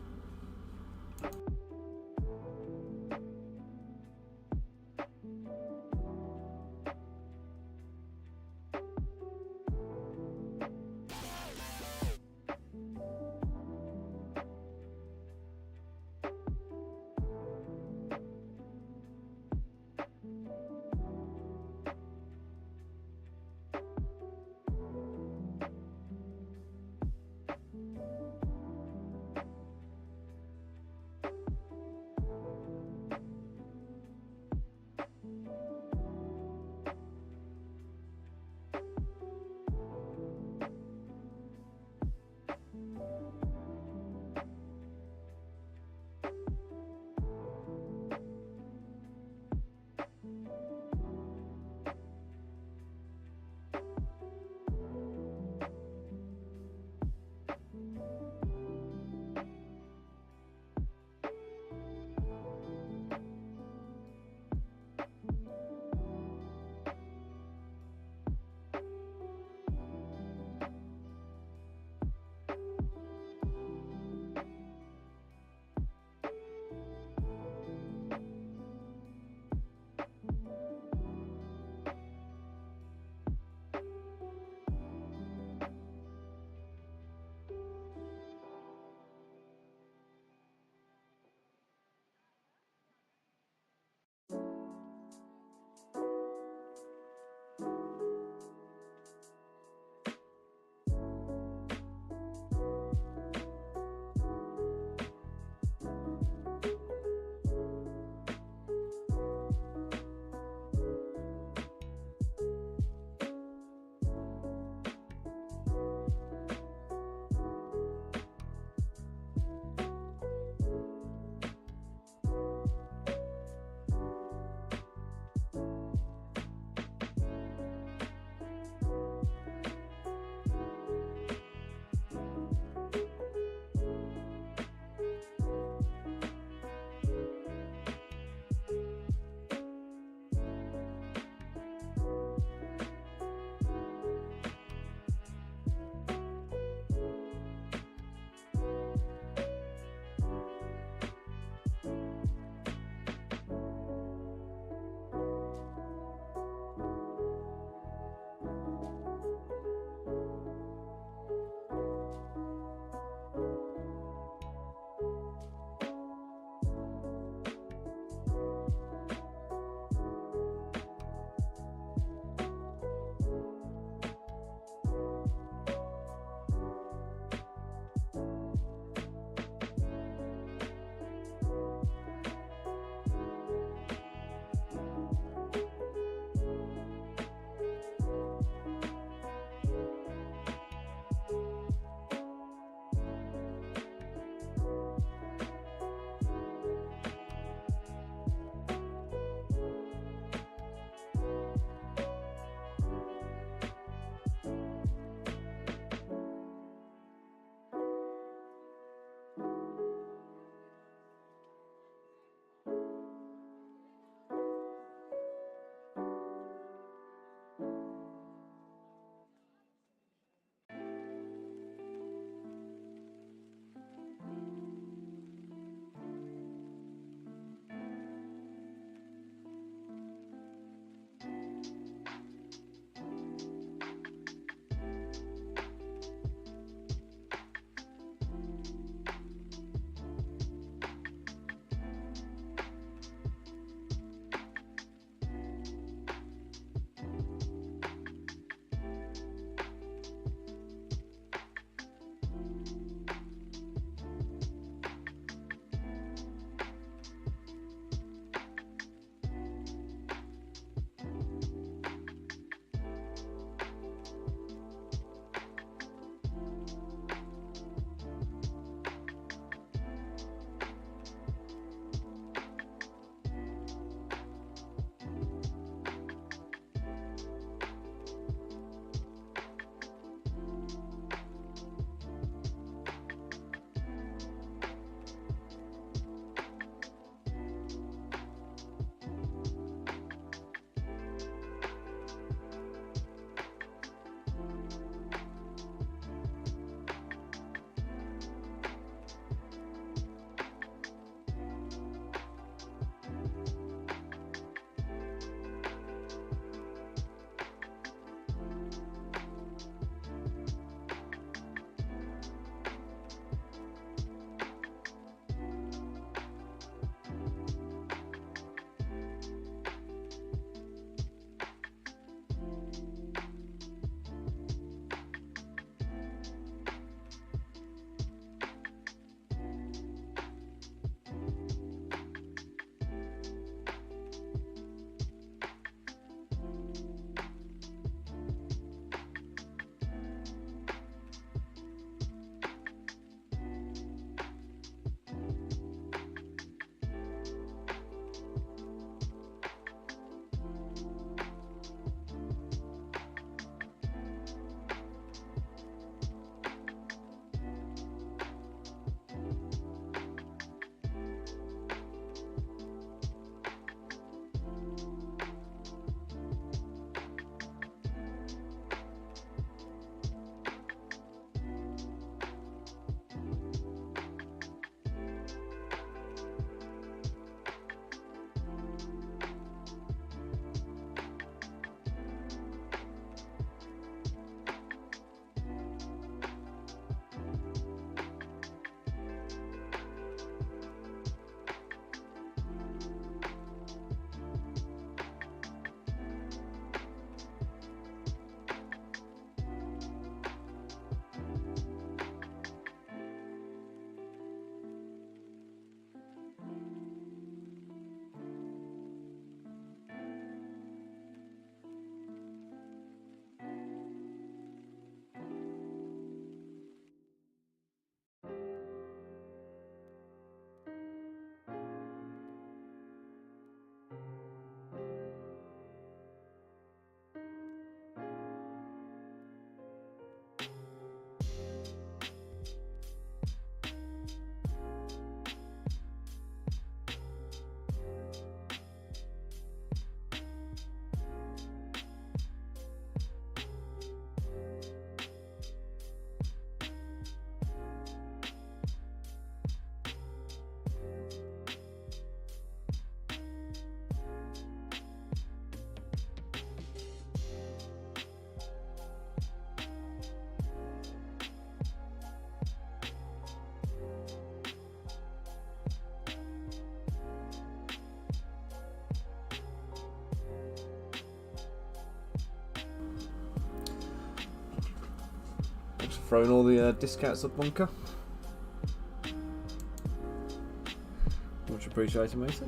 throwing all the discounts up, bunker. Much appreciated, matey.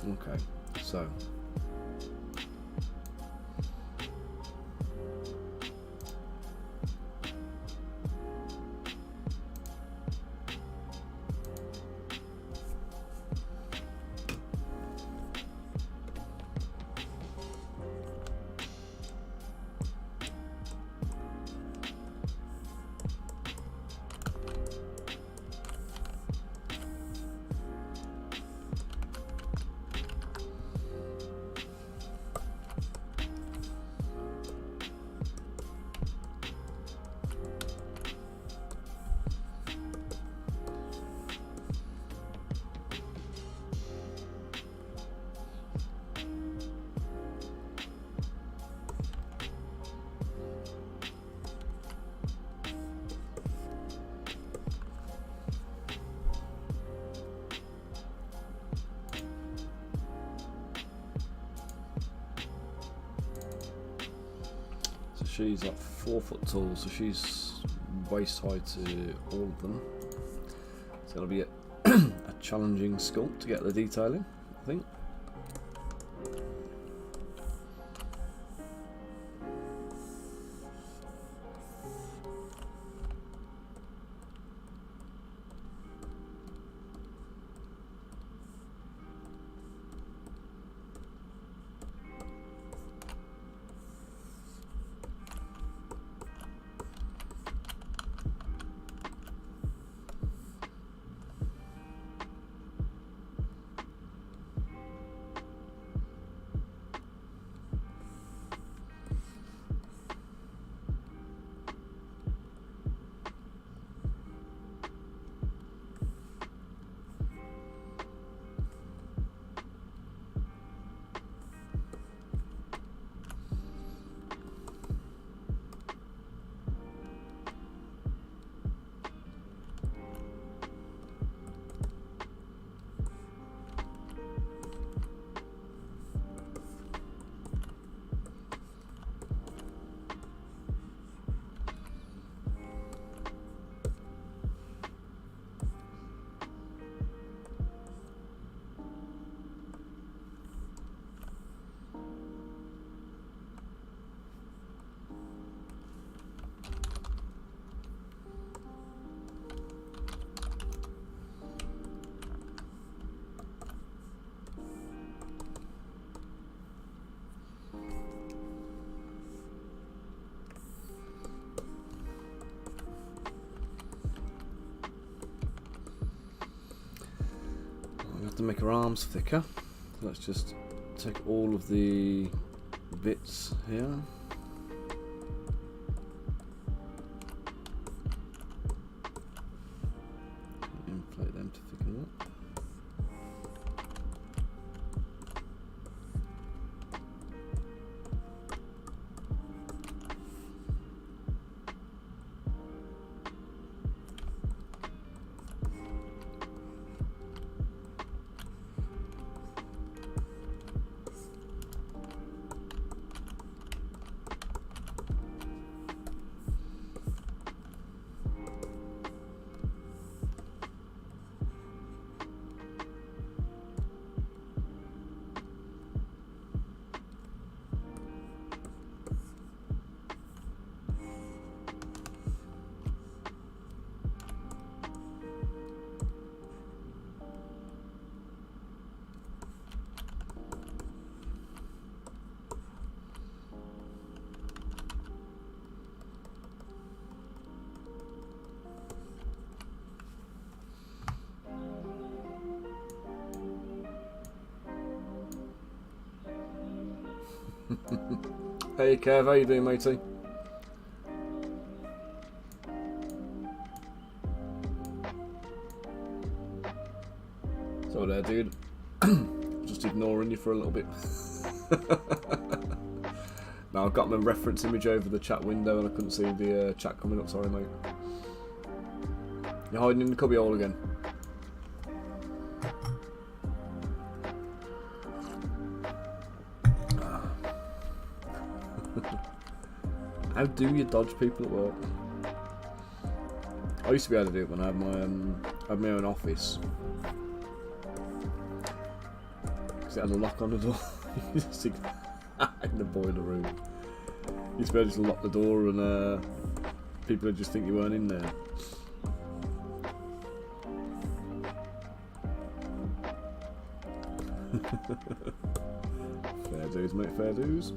Okay, so she's like 4 foot tall, so she's waist high to all of them. It's going to be a challenging sculpt to get the detailing, I think. To make her arms thicker, let's just take all of the bits here, inflate them to thicken up. Hey Kev, how you doing, matey? So there, dude. Just ignoring you for a little bit. Now I've got my reference image over the chat window and I couldn't see the chat coming up. Sorry, mate. You're hiding in the cubby hole again. How do you dodge people at work? I used to be able to do it when I had my own office. Because it had a lock on the door. Just in the boiler room. You used to be able to lock the door and people would just think you weren't in there. Fair dues, mate, fair dues.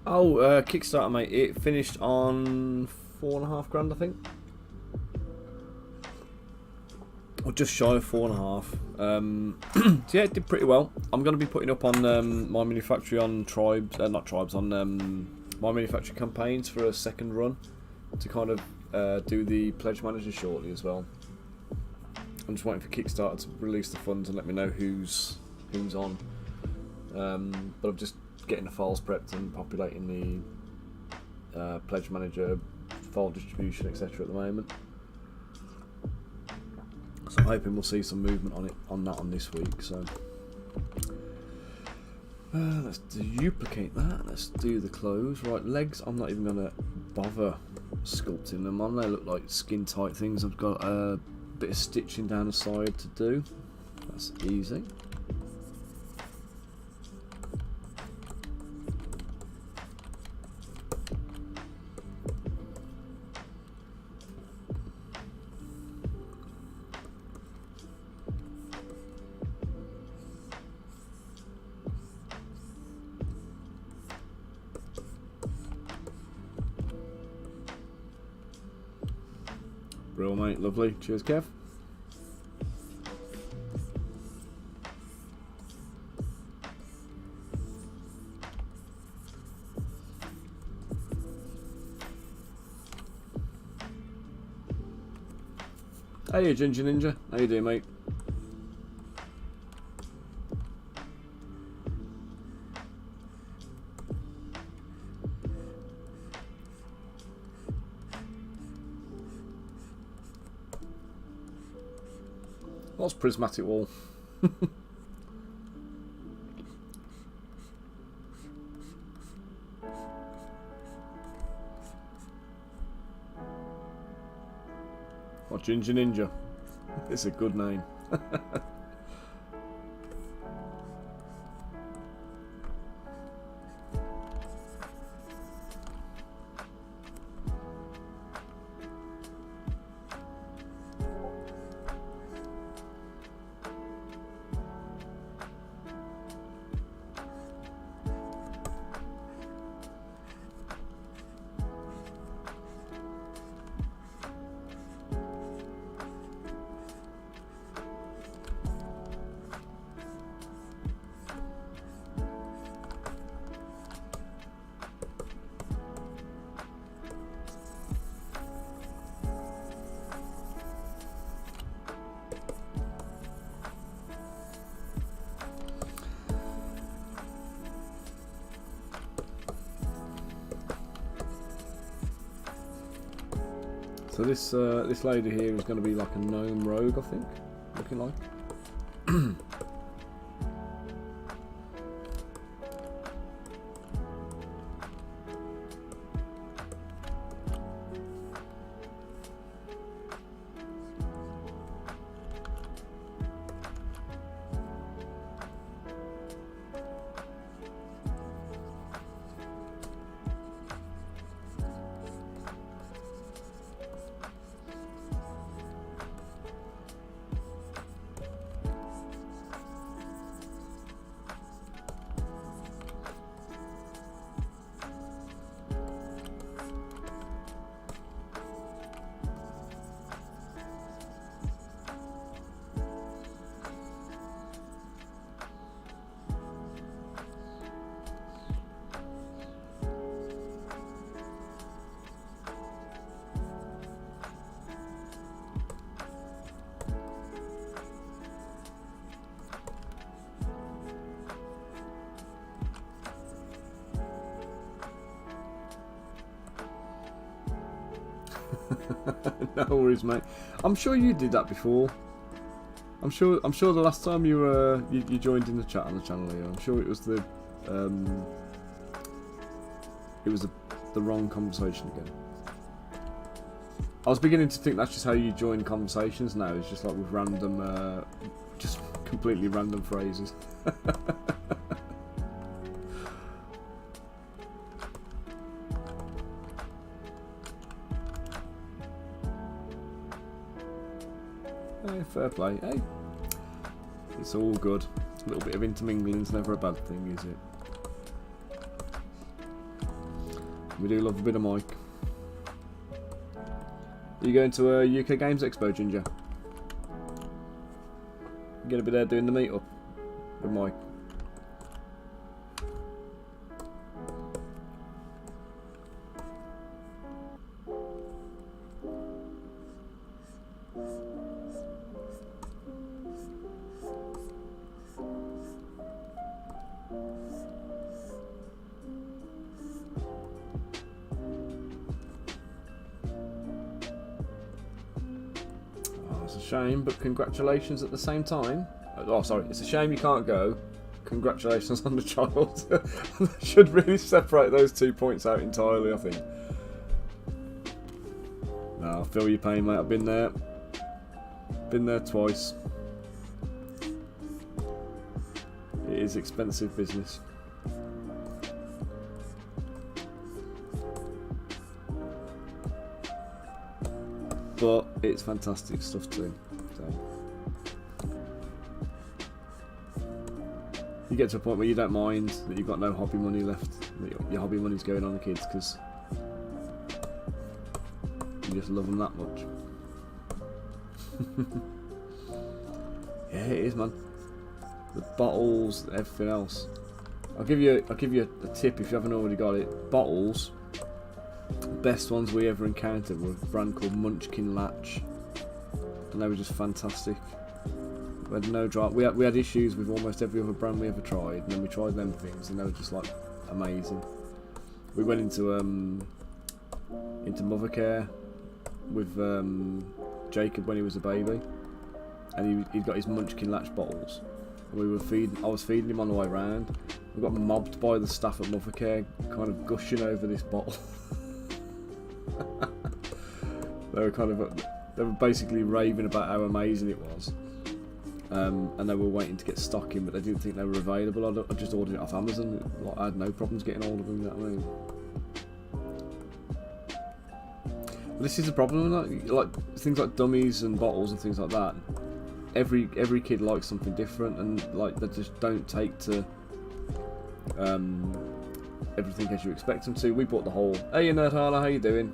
Oh, Kickstarter, mate. It finished on £4.5 I think. Or just shy of 4.5. So yeah, it did pretty well. I'm going to be putting up on my manufacturing on tribes, not tribes, on my manufacturing campaigns for a second run to kind of do the pledge manager shortly as well. I'm just waiting for Kickstarter to release the funds and let me know who's on. But I'm just getting the files prepped and populating the pledge manager file distribution, etc. at the moment. So I'm hoping we'll see some movement on that this week. So let's duplicate that. Let's do the clothes. Right, legs. I'm not even gonna bother sculpting them on. They look like skin tight things. I've got a bit of stitching down the side to do. That's easy. Real mate, lovely. Cheers, Kev. Hey, Ginger Ninja. How you doing, mate? What's prismatic wall? Or Ginger Ninja. It's a good name. So this lady here is going to be like a gnome rogue, I think, looking like. No worries, mate. I'm sure you did that before. I'm sure the last time you joined in the chat on the channel here, I'm sure it was the wrong conversation again. I was beginning to think that's just how you join conversations now. It's just like with random, just completely random phrases. Hey, fair play. Hey, it's all good. A little bit of intermingling's never a bad thing, is it? We do love a bit of Mike. Are you going to a UK Games Expo, Ginger? You're going to be there doing the meet-up with Mike. Shame, but congratulations at the same time. Oh, sorry, it's a shame you can't go. Congratulations on the child. That should really separate those 2 points out entirely, I think. No, I feel your pain, mate. I've been there. Been there twice. It is expensive business. But it's fantastic stuff too. So you get to a point where you don't mind that you've got no hobby money left. That your hobby money's going on the kids because you just love them that much. Yeah, it is, man. The bottles, everything else. I'll give you a tip if you haven't already got it. Bottles. Best ones we ever encountered were a brand called Munchkin Latch, and they were just fantastic. We had no dry. We had issues with almost every other brand we ever tried, and then we tried them things, and they were just like amazing. We went into Mothercare with Jacob when he was a baby, and he'd got his Munchkin latch bottles. And I was feeding him on the way round. We got mobbed by the staff at Mothercare, kind of gushing over this bottle. They were basically raving about how amazing it was. And they were waiting to get stock in, but they didn't think they were available. I just ordered it off Amazon. Like, I had no problems getting hold of them. You know what I mean? But this is the problem, like things like dummies and bottles and things like that. Every kid likes something different, and like they just don't take to everything as you expect them to. We bought the whole, "Hey, Nerd Harler, how you doing?"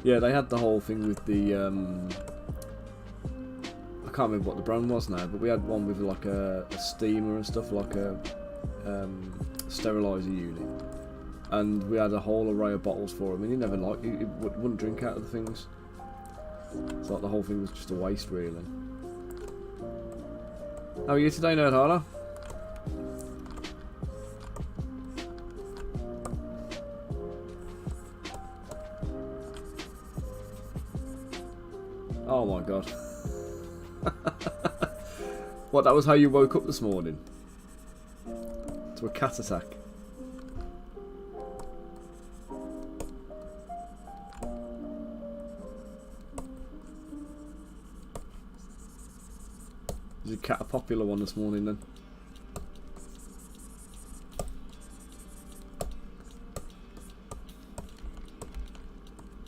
Yeah, they had the whole thing with the I can't remember what the brand was now, but we had one with like a steamer and stuff, like a steriliser unit, and we had a whole array of bottles for him, and he never liked it. He wouldn't drink out of the things. It's like the whole thing was just a waste, really. How are you today, Nerd Harler? Oh my god. What, that was how you woke up this morning? To a cat attack? Is your cat a popular one this morning then?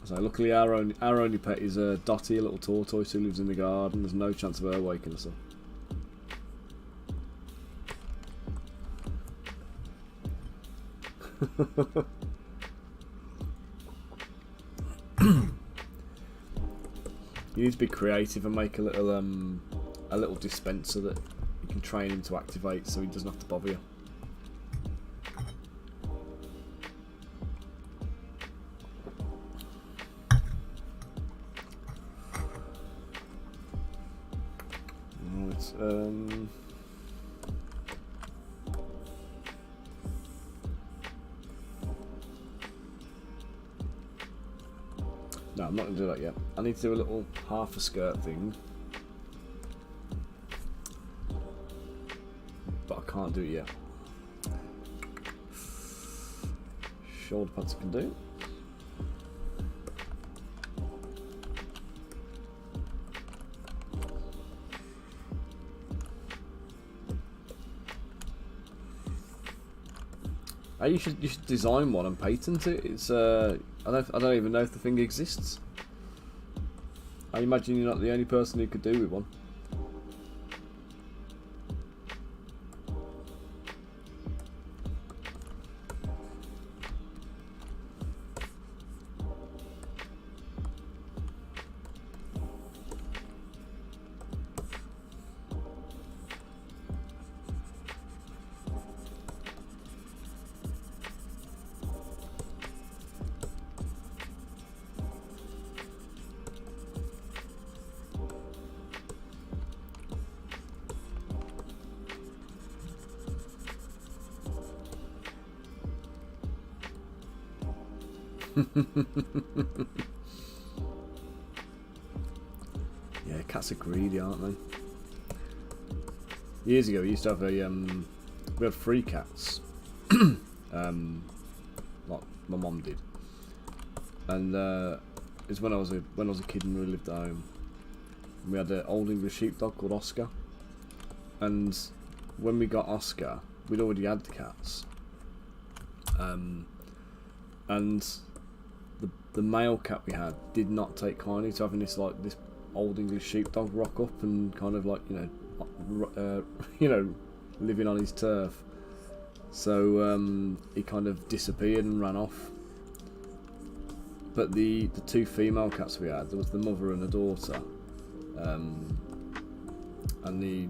So luckily our only pet is Dottie, a little tortoise who lives in the garden. There's no chance of her waking us up. You need to be creative and make a little dispenser that you can train him to activate, so he doesn't have to bother you. No, I'm not going to do that yet. I need to do a little half a skirt thing, but I can't do it yet. Shoulder pads I can do. You should design one and patent it. It's I don't even know if the thing exists. I imagine you're not the only person who could do with one. Yeah, cats are greedy, aren't they? Years ago, we used to have we had 3 cats. Like my mum did, and it's when I was a kid and we lived at home. We had an old English sheepdog called Oscar, and when we got Oscar, we'd already had the cats, and the male cat we had did not take kindly to having this old English sheepdog rock up and kind of like living on his turf. So he kind of disappeared and ran off. But the 2 female cats we had, there was the mother and a daughter, and the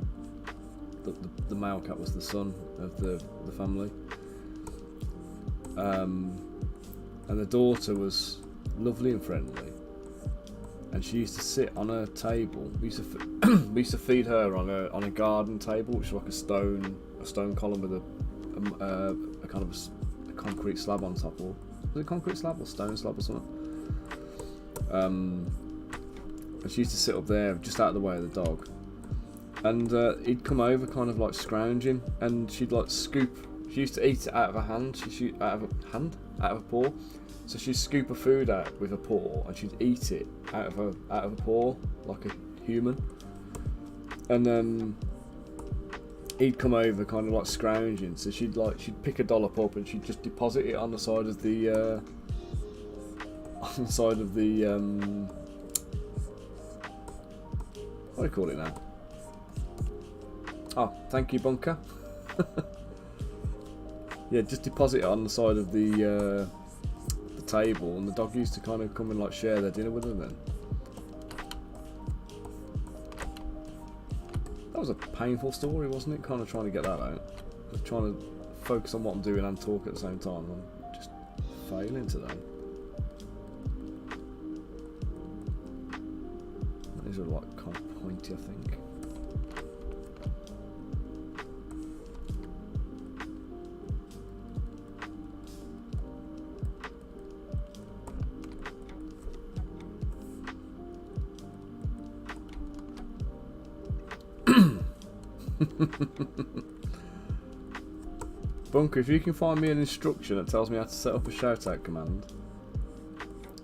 male cat was the son of the family. And the daughter was lovely and friendly, and she used to sit on a table. We used to feed her on a garden table, which was like a stone column with a kind of a concrete slab on top. Or was it a concrete slab or stone slab or something? And she used to sit up there, just out of the way of the dog. And he'd come over, kind of like scrounging, and she'd like scoop. She used to eat it out of her hand. Out of her paw. So she'd scoop her food out with her paw, and she'd eat it out of her paw like a human. And then he'd come over, kind of like scrounging. So she'd pick a dollop up, and she'd just deposit it on the side of the what do you call it now? Oh, thank you, Bunker. Yeah, just deposit it on the side of the table, and the dog used to kind of come and like share their dinner with her then. That was a painful story, wasn't it? Kind of trying to get that out. I was trying to focus on what I'm doing and talk at the same time. I'm just failing today. These are like kind of pointy, I think. Bunker, if you can find me an instruction that tells me how to set up a shout out command.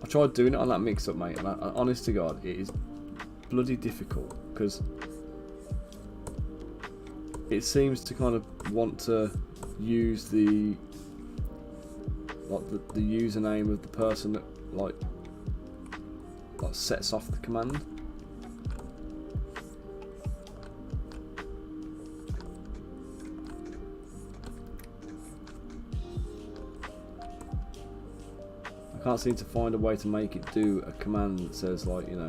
I tried doing it on that mix up, mate, and honest to God, it is bloody difficult, because it seems to kind of want to use the username of the person that like sets off the command. I can't seem to find a way to make it do a command that says, like, you know,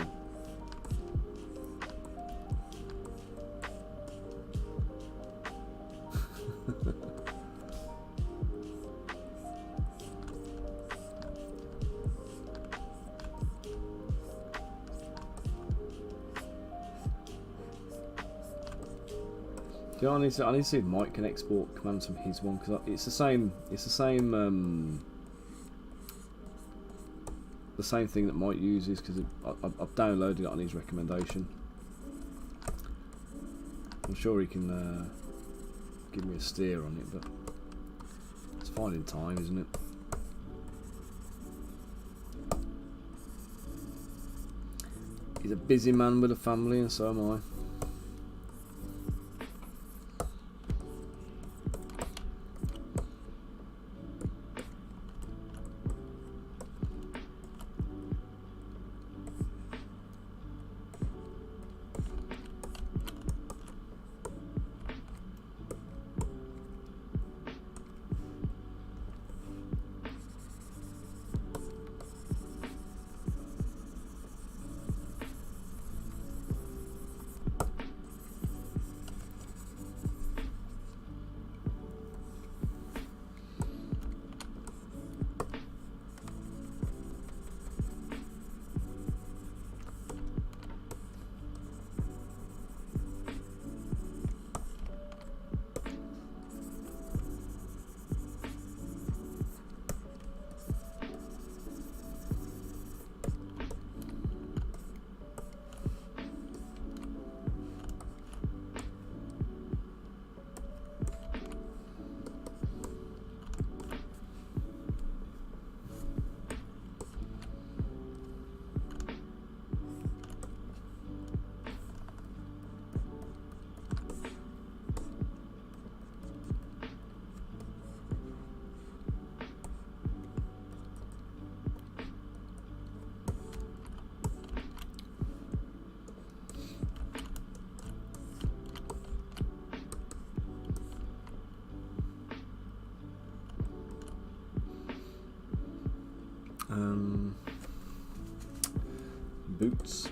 I need to see if Mike can export commands from his one, because it's the same thing that Mike uses, because I've downloaded it on his recommendation. I'm sure he can give me a steer on it, but it's finding time, isn't it? He's a busy man with a family, and so am I. Boots.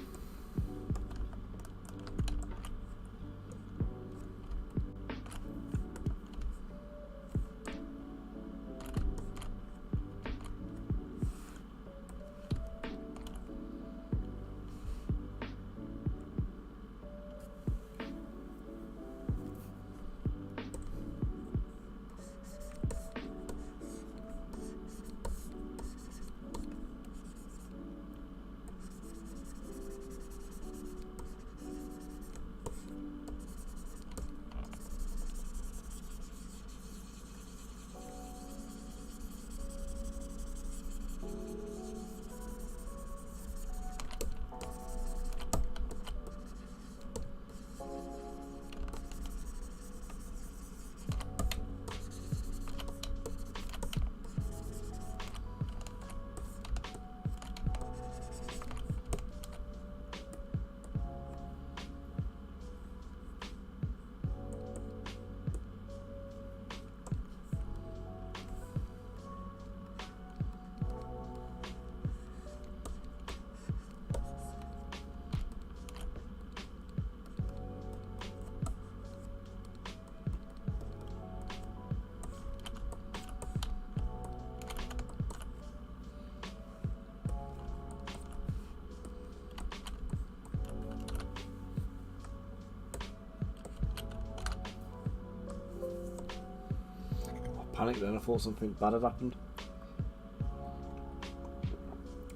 panicked then. I thought something bad had happened.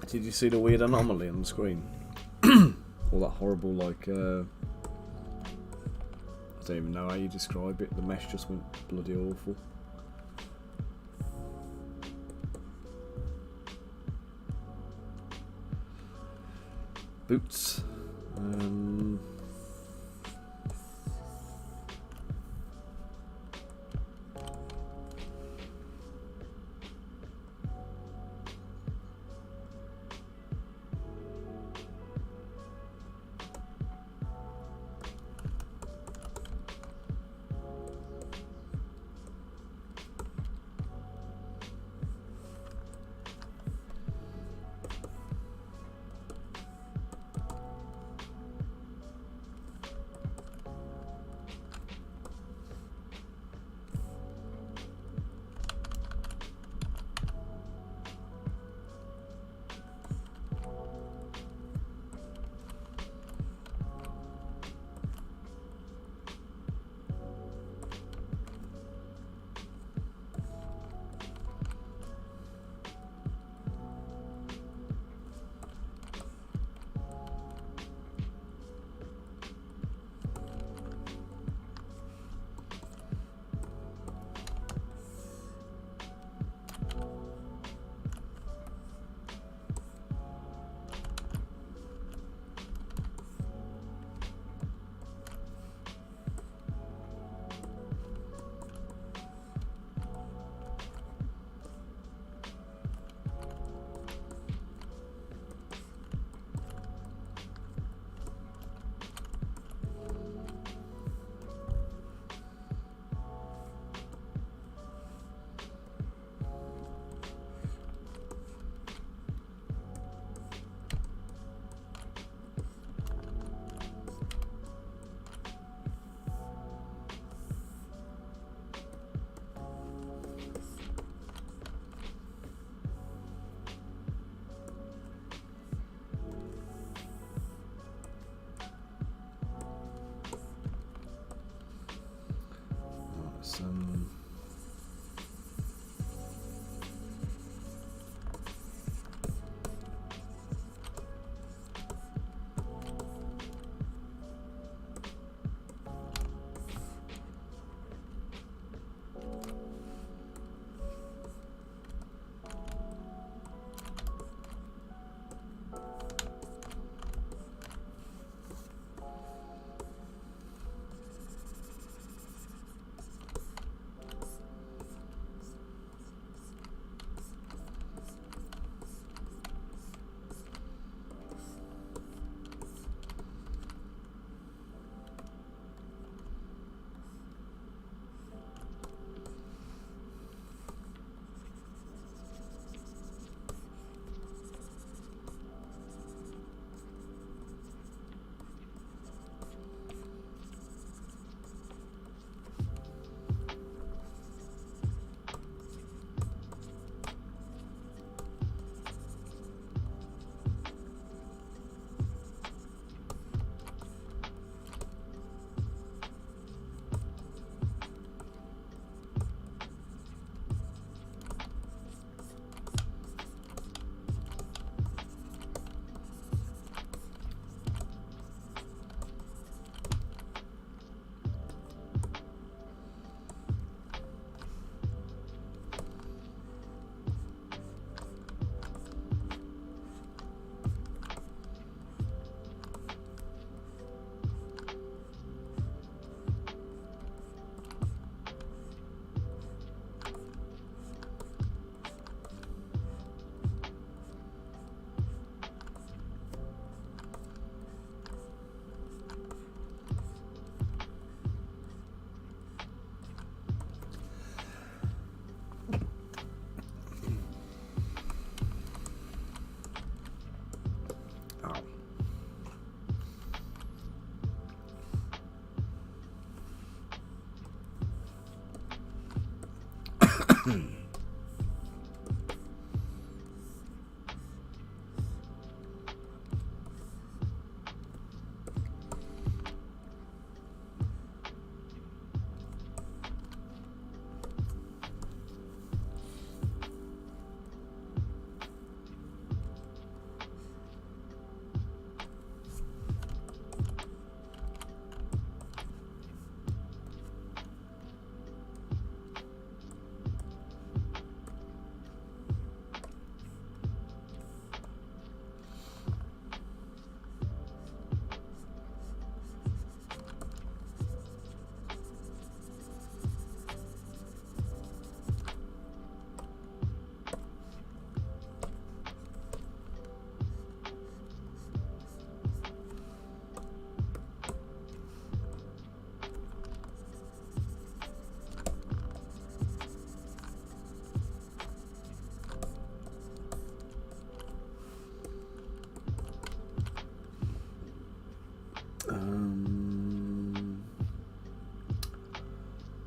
Did you see the weird anomaly on the screen? All that horrible, like, I don't even know how you describe it. The mesh just went bloody awful. Boots.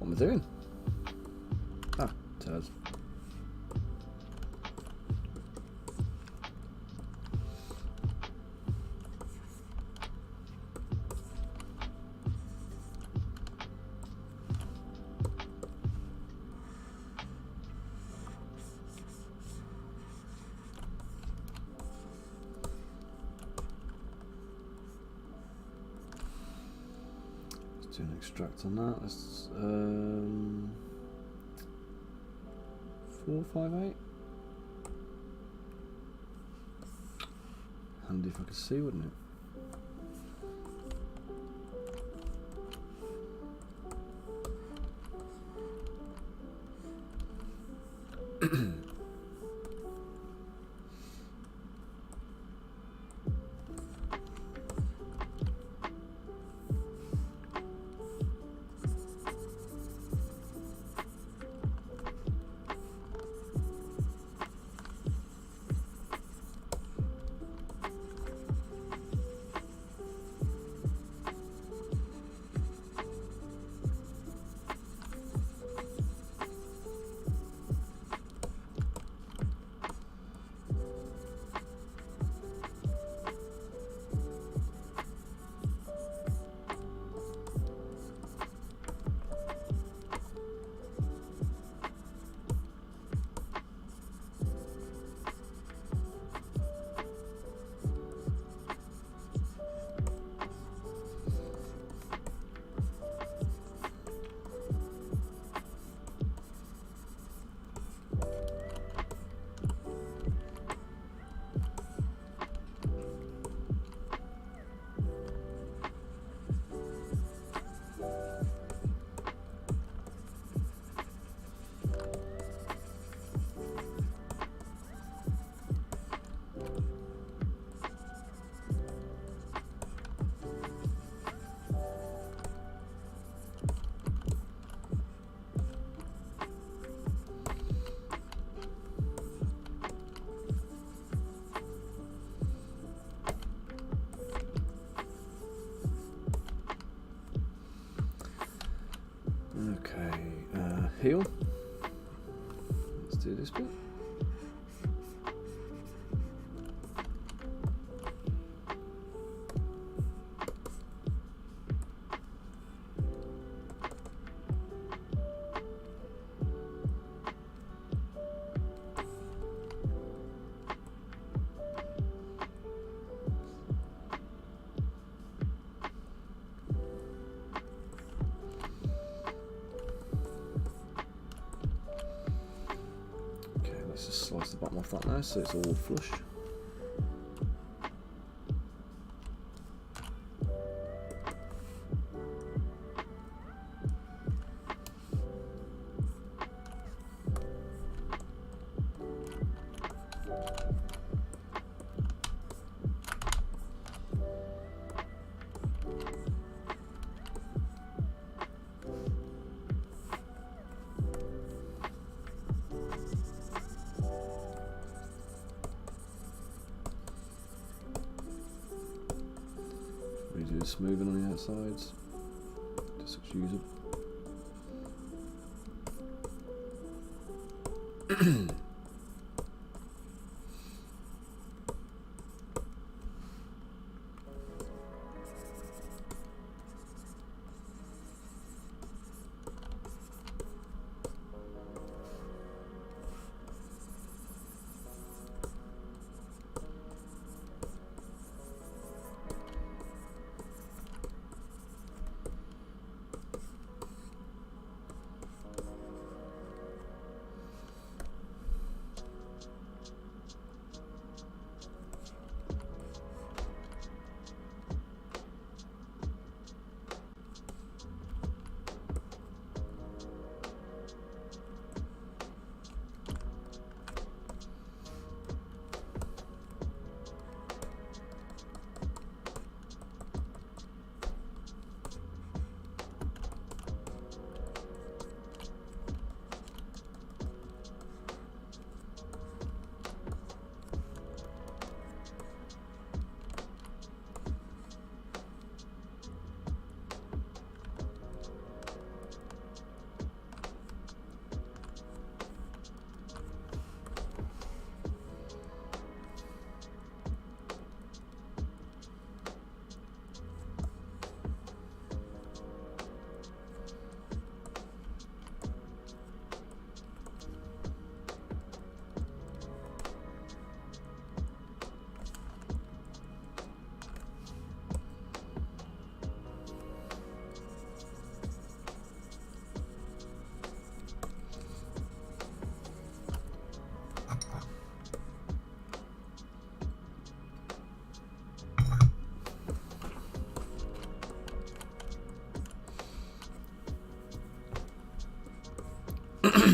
What am I doing? Ah, turds. Do an extract on that. That's 458. Handy if I could see, wouldn't it? Heal. Let's do this bit. Let's just slice the bottom off that now so it's all flush. Redo the smoothing on the outsides. Just looks usable. Oops.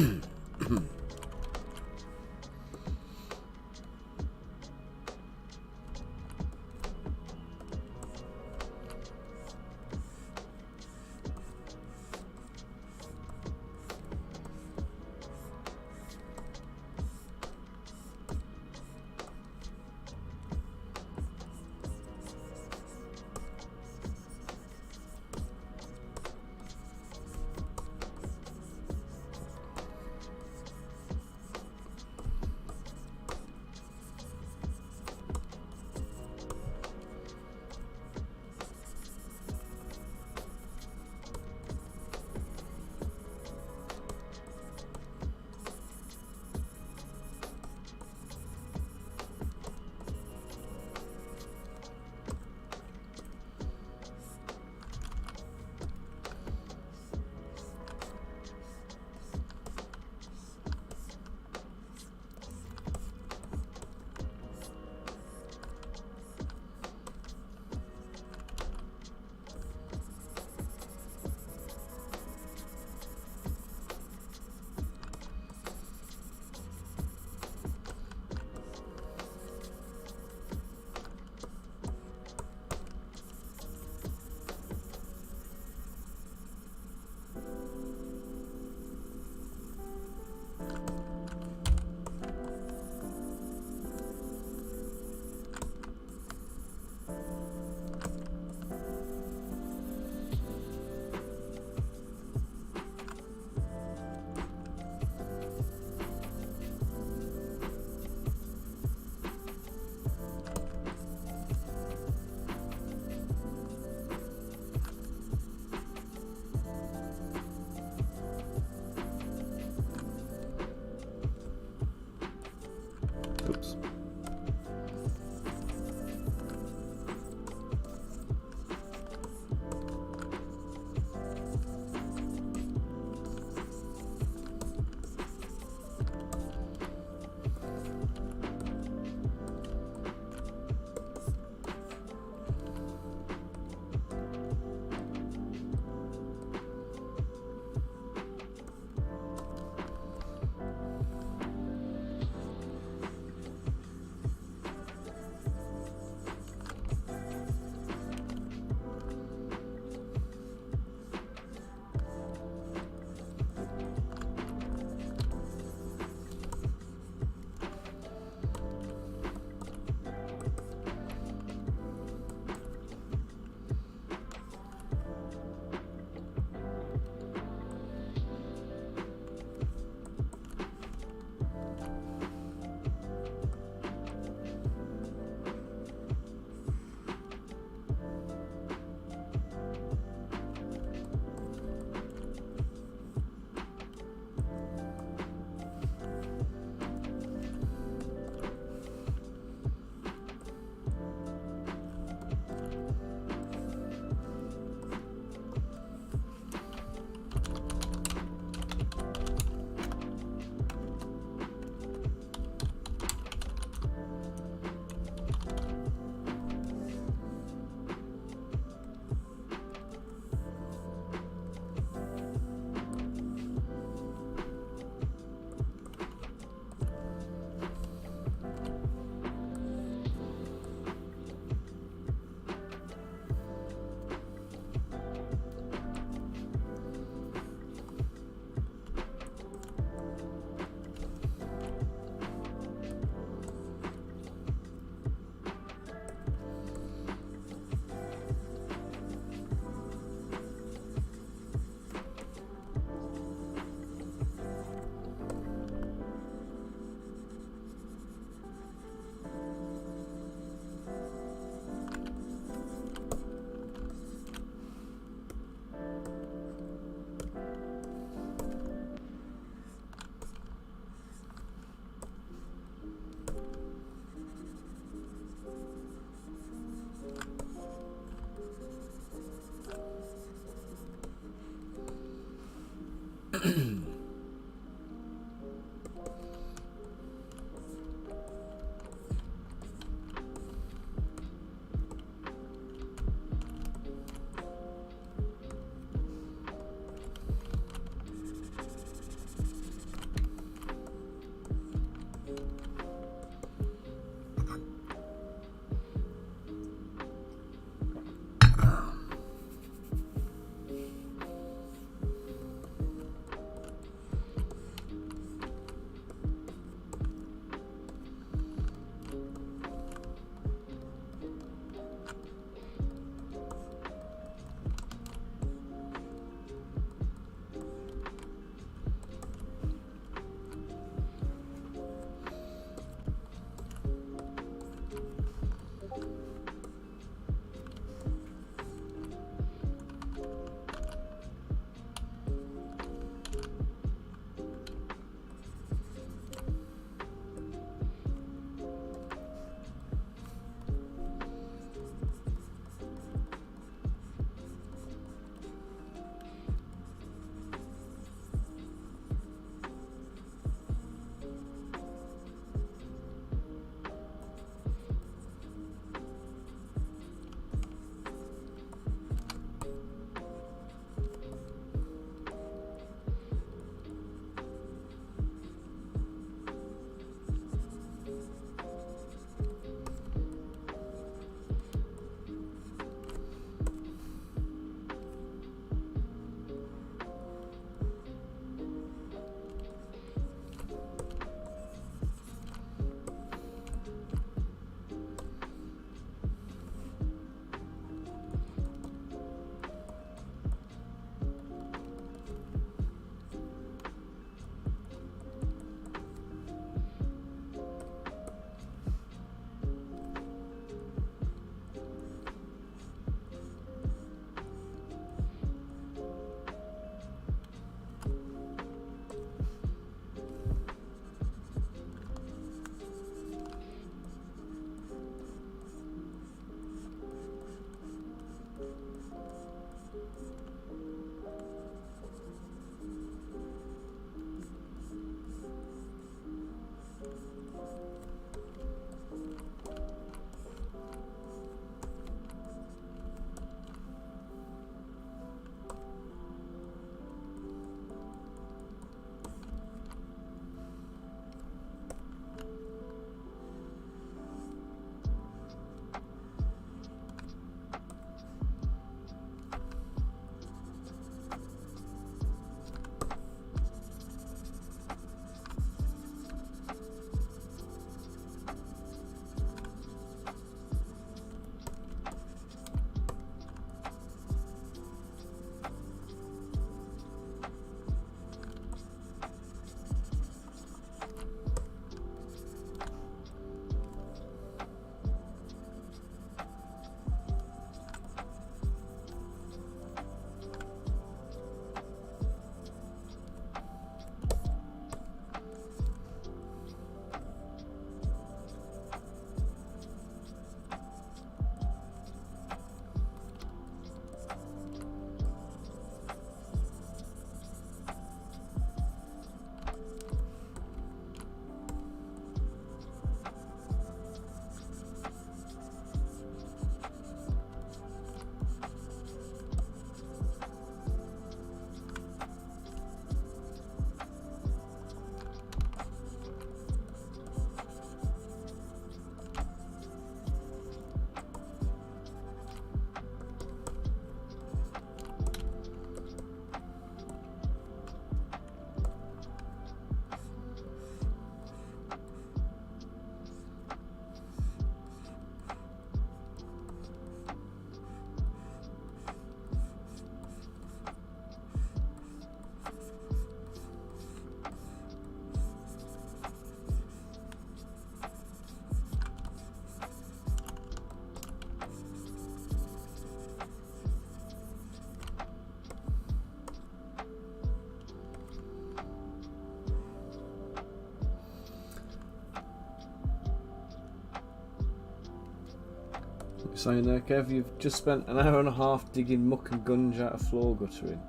Saying there, Kev, you've just spent an hour and a half digging muck and gunge out of floor guttering.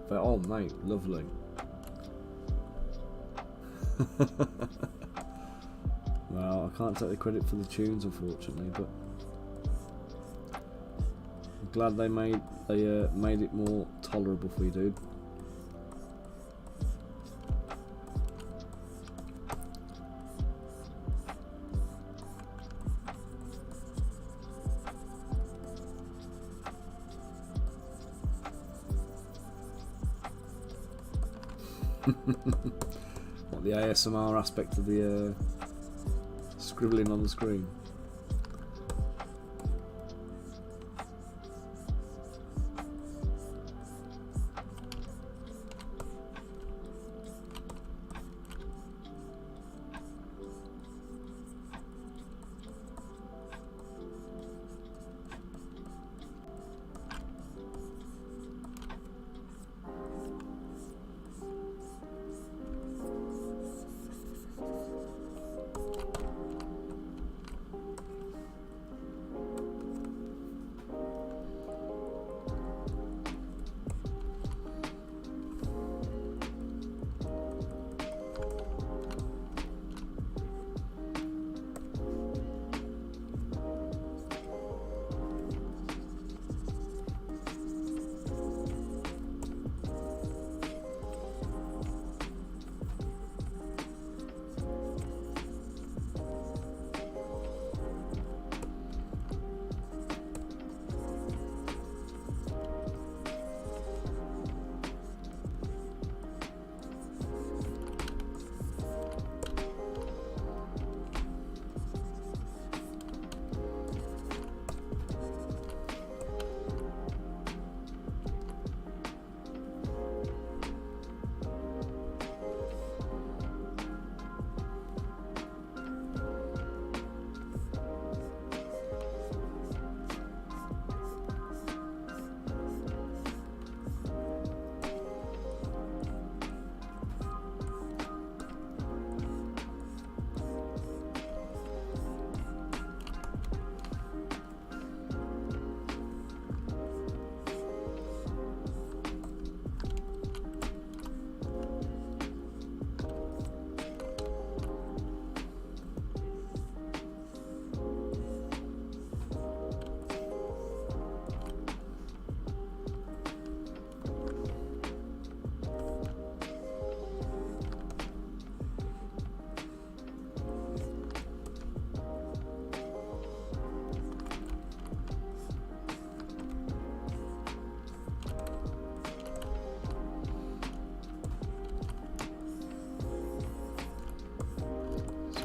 But, oh mate, lovely. Well, I can't take the credit for the tunes, unfortunately, but I'm glad they made it more tolerable for you, dude. What, the ASMR aspect of the scribbling on the screen?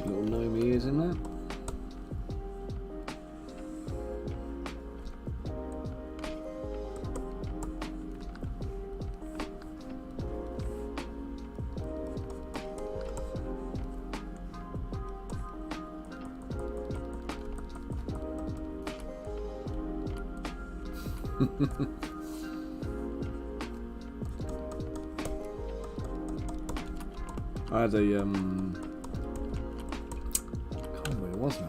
Little gnomey ears in there. I had a was now.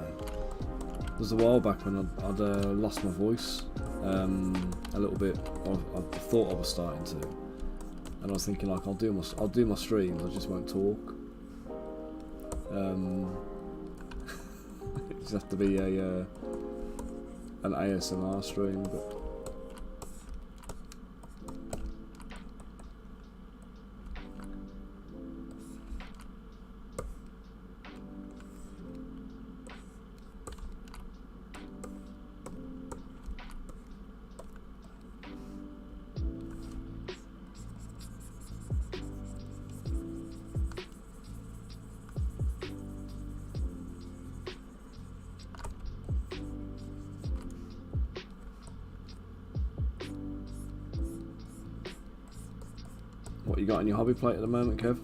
It was a while back when I'd lost my voice a little bit. I thought I was starting to, and I was thinking like I'll do my streams. I just won't talk. It just have to be an ASMR stream, but. What you got on your hobby plate at the moment, Kev?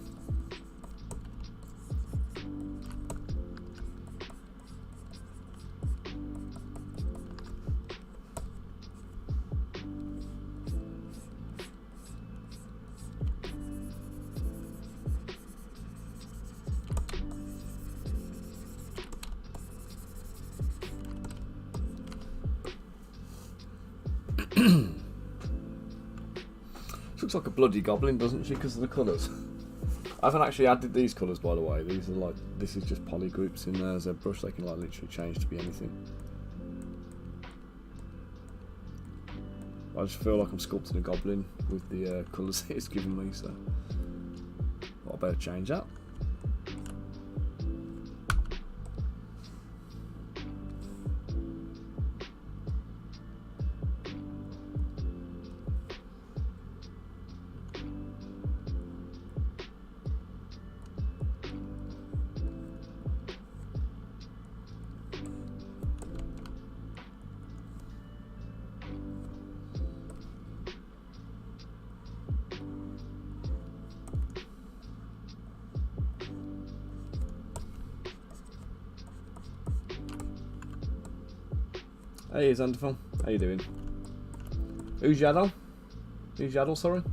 looks like a bloody goblin, doesn't she, because of the colours? I haven't actually added these colours, by the way. These are like, this is just poly groups in there. ZBrush, they can like literally change to be anything. I just feel like I'm sculpting a goblin with the colours it's given me, so I better change that. Hey, Xanderful. How you doing? Who's Yaddle? Who's Yaddle, sorry?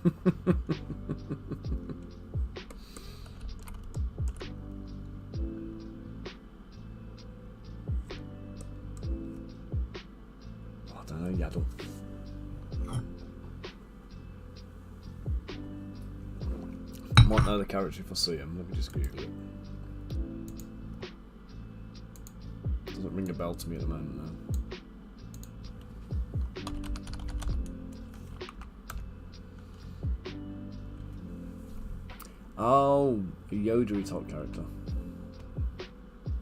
I don't know, Yaddle. Might know the character if I see him. Let me just Google it. Doesn't ring a bell to me at the moment, no. Oh, a Yoda-y type character. Is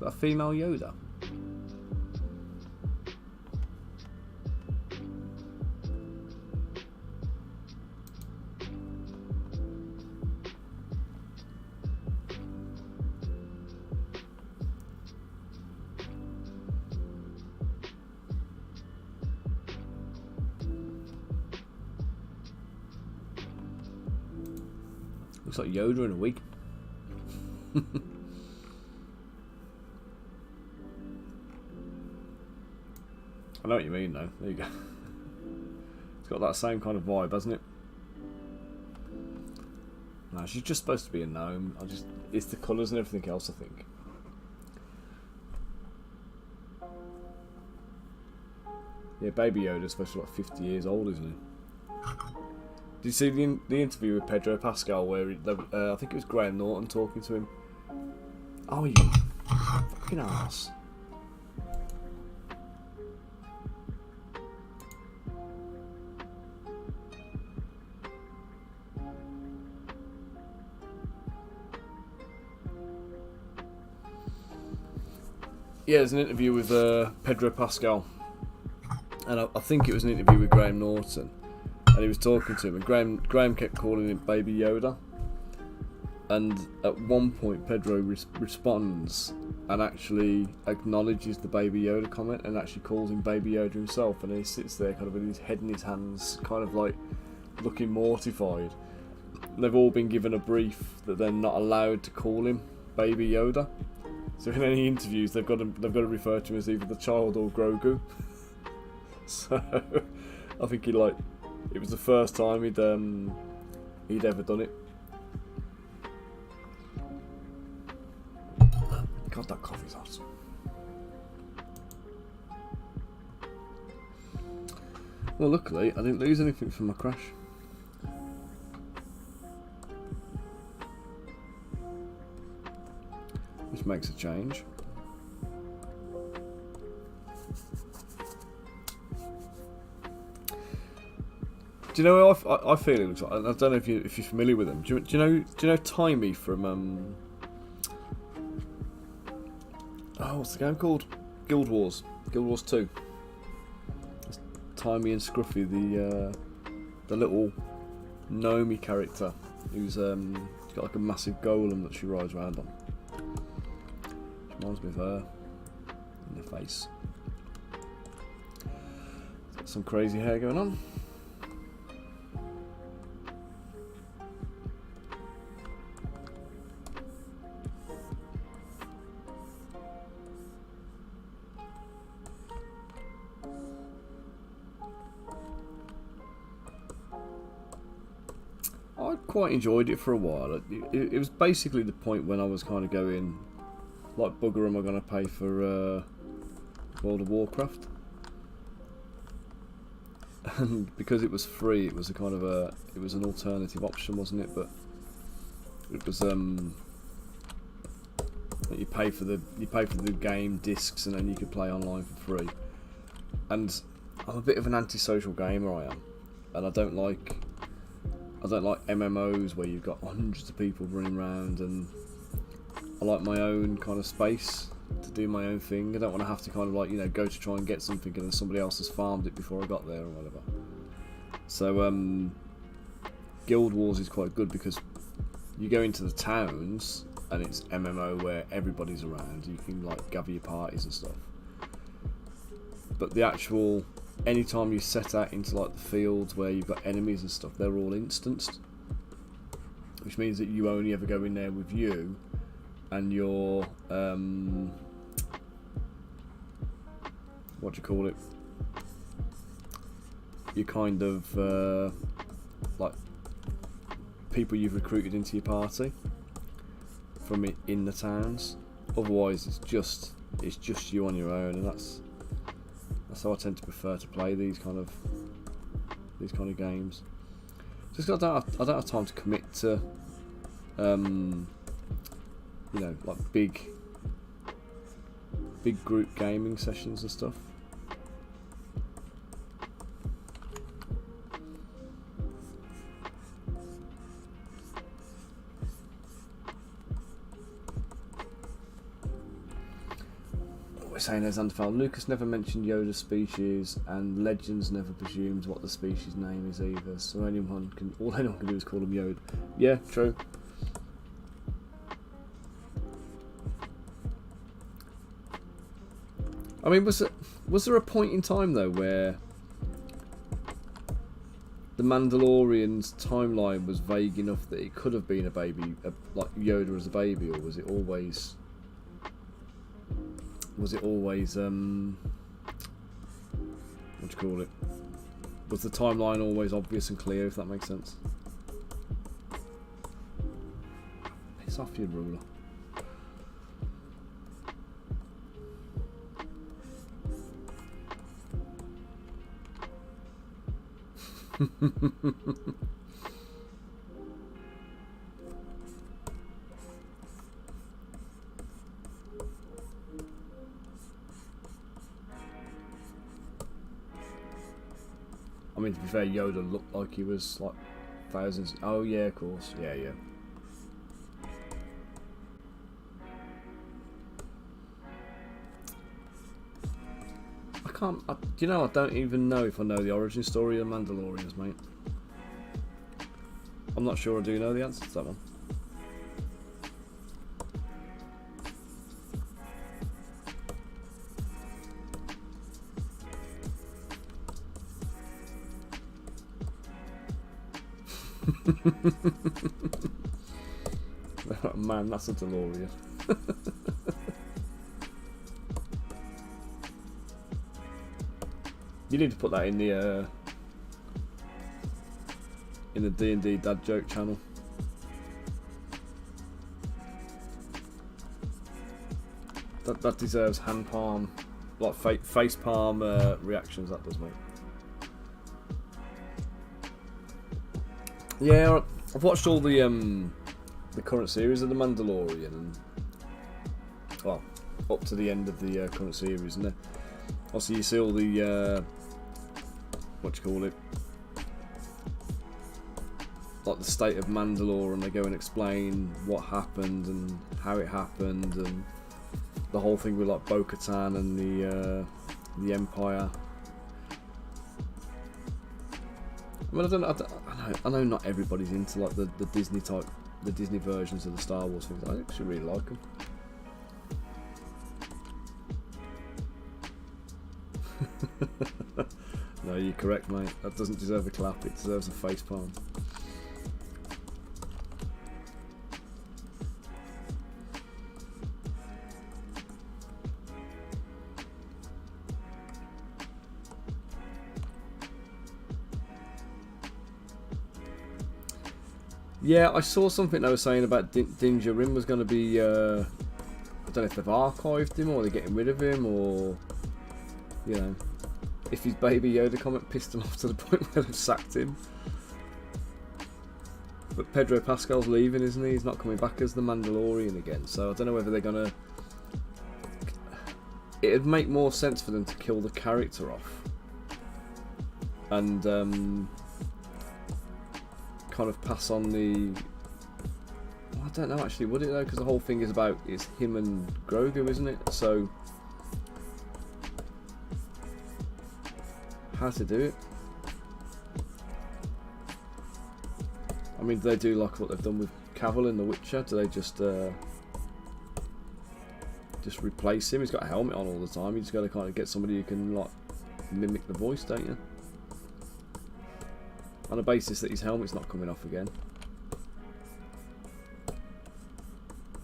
that a female Yoda? Looks like Yoda in a wig. I know what you mean though. There you go. It's got that same kind of vibe, hasn't it? No, she's just supposed to be a gnome. It's the colours and everything else, I think. Yeah, Baby Yoda's supposed to be like 50 years old, isn't he? Did you see the interview with Pedro Pascal where I think it was Graham Norton talking to him? Oh, you fucking ass. Yeah, there's an interview with Pedro Pascal, and I think it was an interview with Graham Norton. And he was talking to him, and Graham kept calling him Baby Yoda. And at one point, Pedro responds and actually acknowledges the Baby Yoda comment and actually calls him Baby Yoda himself. And then he sits there kind of with his head in his hands, kind of like looking mortified. And they've all been given a brief that they're not allowed to call him Baby Yoda. So in any interviews, they've got to refer to him as either the child or Grogu. So I think it was the first time he'd ever done it. God, that coffee's hot. Well, luckily, I didn't lose anything from my crash. Which makes a change. Do you know what I feel it looks like? I don't know if you're familiar with them. Do you know Timey from what's the game called? Guild Wars 2. It's Timey and Scruffy, the little gnomey character who's got like a massive golem that she rides around on. She reminds me of her in the face. Got some crazy hair going on. I quite enjoyed it for a while. It was basically the point when I was kind of going, like, bugger, am I going to pay for World of Warcraft. And because it was free, it was a kind of it was an alternative option, wasn't it? But it was you pay for the game discs, and then you could play online for free. And I'm a bit of an antisocial gamer, I am, and I don't like MMOs where you've got hundreds of people running around, and I like my own kind of space to do my own thing. I don't want to have to kind of like, you know, go to try and get something and then somebody else has farmed it before I got there or whatever. So Guild Wars is quite good because you go into the towns and it's MMO where everybody's around. You can like gather your parties and stuff. But the actual, anytime you set out into like the fields where you've got enemies and stuff, they're all instanced, which means that you only ever go in there with you and your what do you call it? You kind of like people you've recruited into your party from in the towns. Otherwise, it's just you on your own, and that's how I tend to prefer to play these kind of games. Just 'cause I don't have time to commit to you know, like big group gaming sessions and stuff. We're saying there's Underfell. Lucas never mentioned Yoda's species, and Legends never presumes what the species name is either. So all anyone can do is call him Yoda. Yeah, true. I mean, was there a point in time though where the Mandalorian's timeline was vague enough that it could have been a baby, like Yoda as a baby, or was it always what do you call it? Was the timeline always obvious and clear, if that makes sense? Piss off, you ruler. I mean, to be fair, Yoda looked like he was like thousands. Oh yeah, of course. Yeah. You know, I don't even know if I know the origin story of Mandalorians, mate. I'm not sure I do know the answer to that one. Man, that's a DeLorean. You need to put that in the D&D dad joke channel. That deserves hand palm, like face palm reactions. That does, mate. Yeah, I've watched all the current series of The Mandalorian, and well, up to the end of the current series, and also you see all the what do you call it, like the state of Mandalore, and they go and explain what happened and how it happened, and the whole thing with like Bo-Katan and the Empire. I mean, I know not everybody's into like the Disney versions of the Star Wars things. I actually really like them. No, you're correct, mate. That doesn't deserve a clap, it deserves a face palm. Yeah, I saw something they were saying about Din Djarin was going to be, I don't know if they've archived him or they're getting rid of him, or you know, if his Baby Yoda comment pissed him off to the point where they've sacked him. But Pedro Pascal's leaving, isn't he? He's not coming back as the Mandalorian again, so I don't know whether they're gonna... It'd make more sense for them to kill the character off and kind of pass on the... Well, I don't know actually, would it though? Because the whole thing is about it's him and Grogu, isn't it? So how to do it? I mean, do they do like what they've done with Cavill in The Witcher? Do they just replace him? He's got a helmet on all the time. You just got to kind of get somebody who can like mimic the voice, don't you? On the basis that his helmet's not coming off again.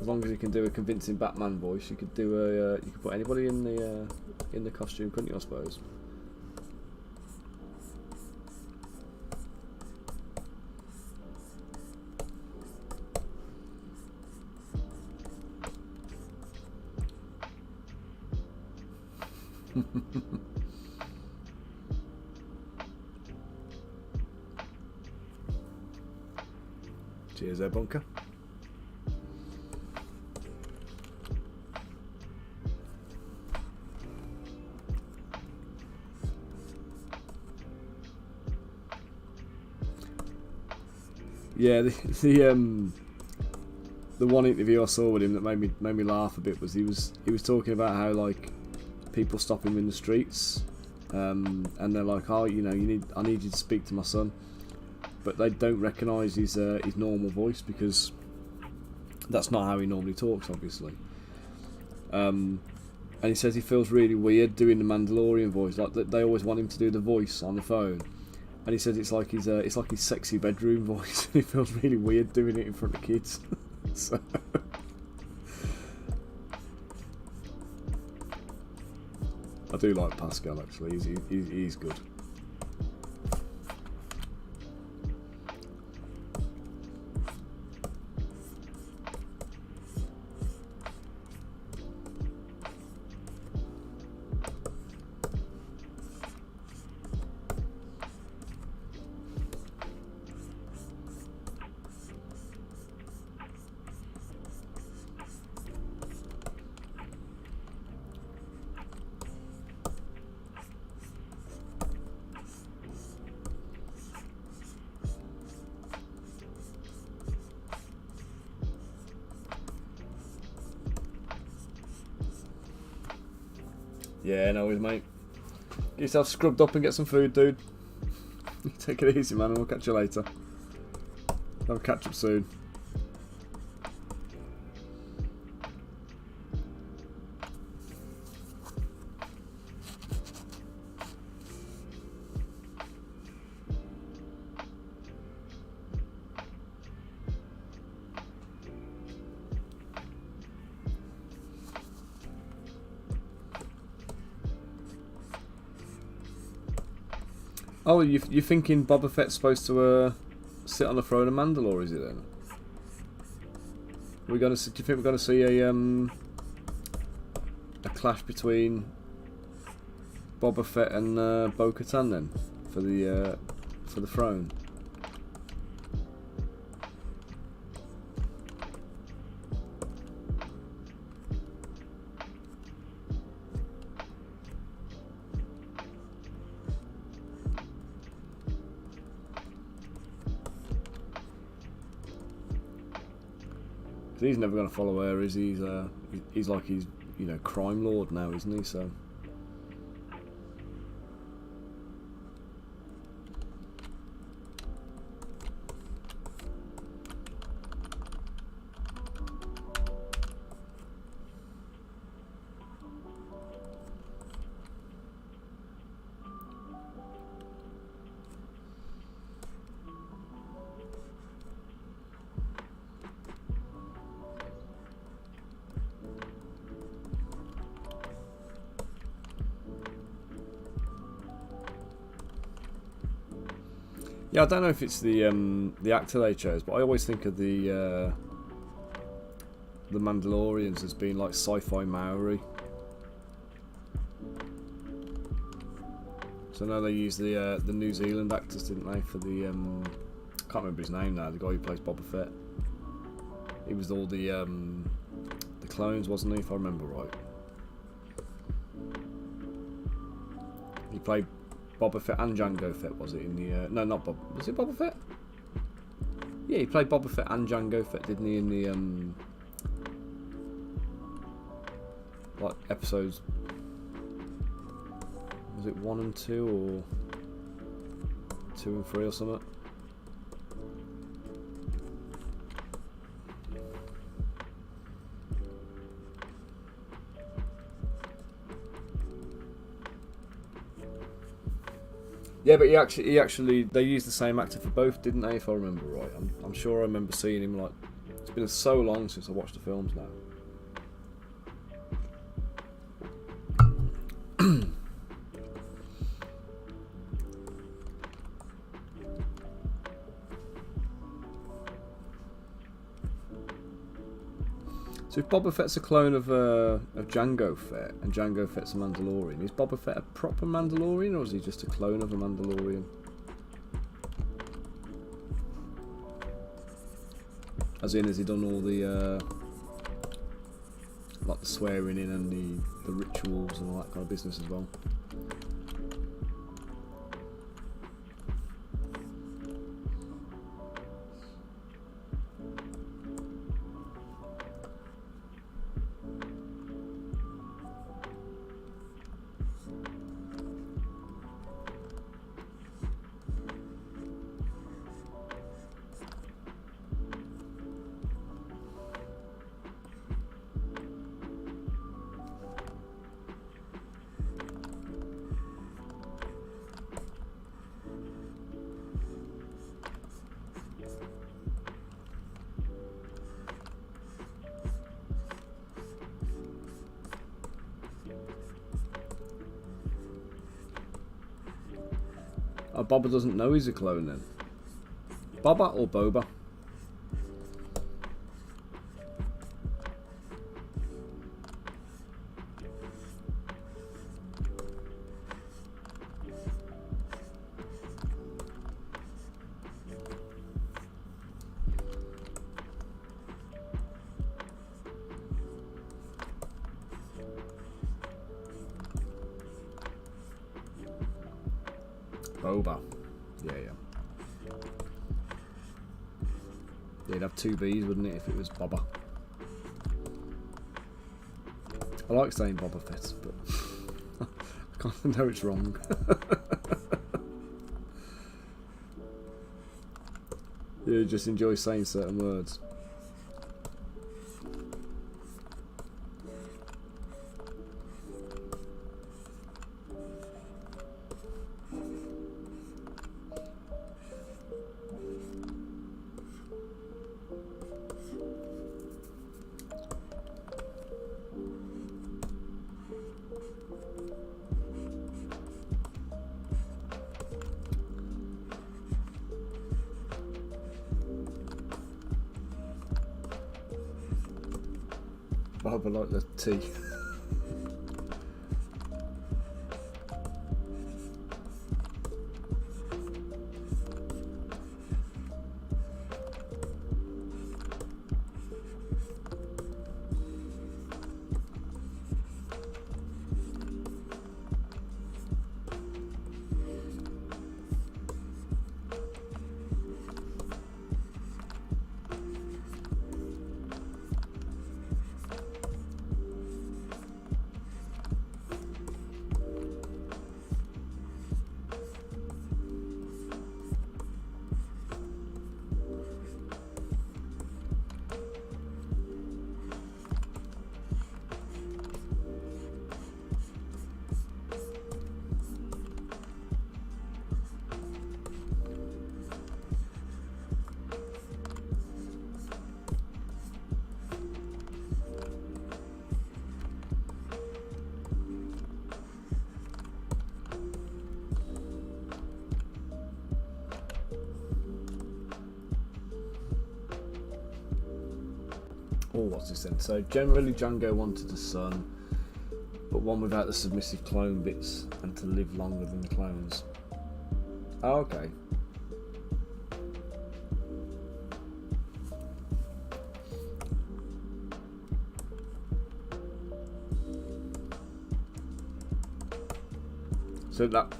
As long as you can do a convincing Batman voice, you could do a you could put anybody in the costume, couldn't you? I suppose. Cheers there, Bunker. Yeah, the one interview I saw with him that made me laugh a bit was he was talking about how like people stop him in the streets, and they're like, oh, you know, I need you to speak to my son, but they don't recognise his normal voice because that's not how he normally talks, obviously. And he says he feels really weird doing the Mandalorian voice, like they always want him to do the voice on the phone. And he says it's like his sexy bedroom voice. He feels really weird doing it in front of kids. So I do like Pascal actually. He's good. Yeah, no worries, mate. Get yourself scrubbed up and get some food, dude. Take it easy, man, and we'll catch you later. Have a catch up soon. Oh, you're thinking Boba Fett's supposed to sit on the throne of Mandalore, is it then? Do you think we're going to see a clash between Boba Fett and Bo-Katan then for the throne? He's never going to follow her, is he? He's like he's crime lord now, isn't he? So. Yeah, I don't know if it's the actor they chose, but I always think of the Mandalorians as being like sci-fi Maori. So now they used the New Zealand actors, didn't they, for the can't remember his name now. The guy who plays Boba Fett. He was all the clones, wasn't he? If I remember right. He played Boba Fett and Jango Fett, was it? In the no, not Bob. Was it Boba Fett? Yeah, he played Boba Fett and Jango Fett, didn't he? In the like episodes. Was it 1 and 2 or 2 and 3 or something? Yeah, but he actually they used the same actor for both, didn't they? If I remember right, I'm sure I remember seeing him. Like, it's been so long since I watched the films now. So if Boba Fett's a clone of Jango Fett, and Jango Fett's a Mandalorian, is Boba Fett a proper Mandalorian, or is he just a clone of a Mandalorian? As in, has he done all the like the swearing in and the rituals and all that kind of business as well? Oh, Boba doesn't know he's a clone then. Boba or Boba? Boba. Yeah. It'd have 2 B's, wouldn't it, if it was Boba? I like saying Boba Fett, but I can't know it's wrong. You just enjoy saying certain words. Boba like the tea. Oh, what's this then? So generally Django wanted a son. but one without the submissive clone bits and to live longer than the clones. Oh, okay. So that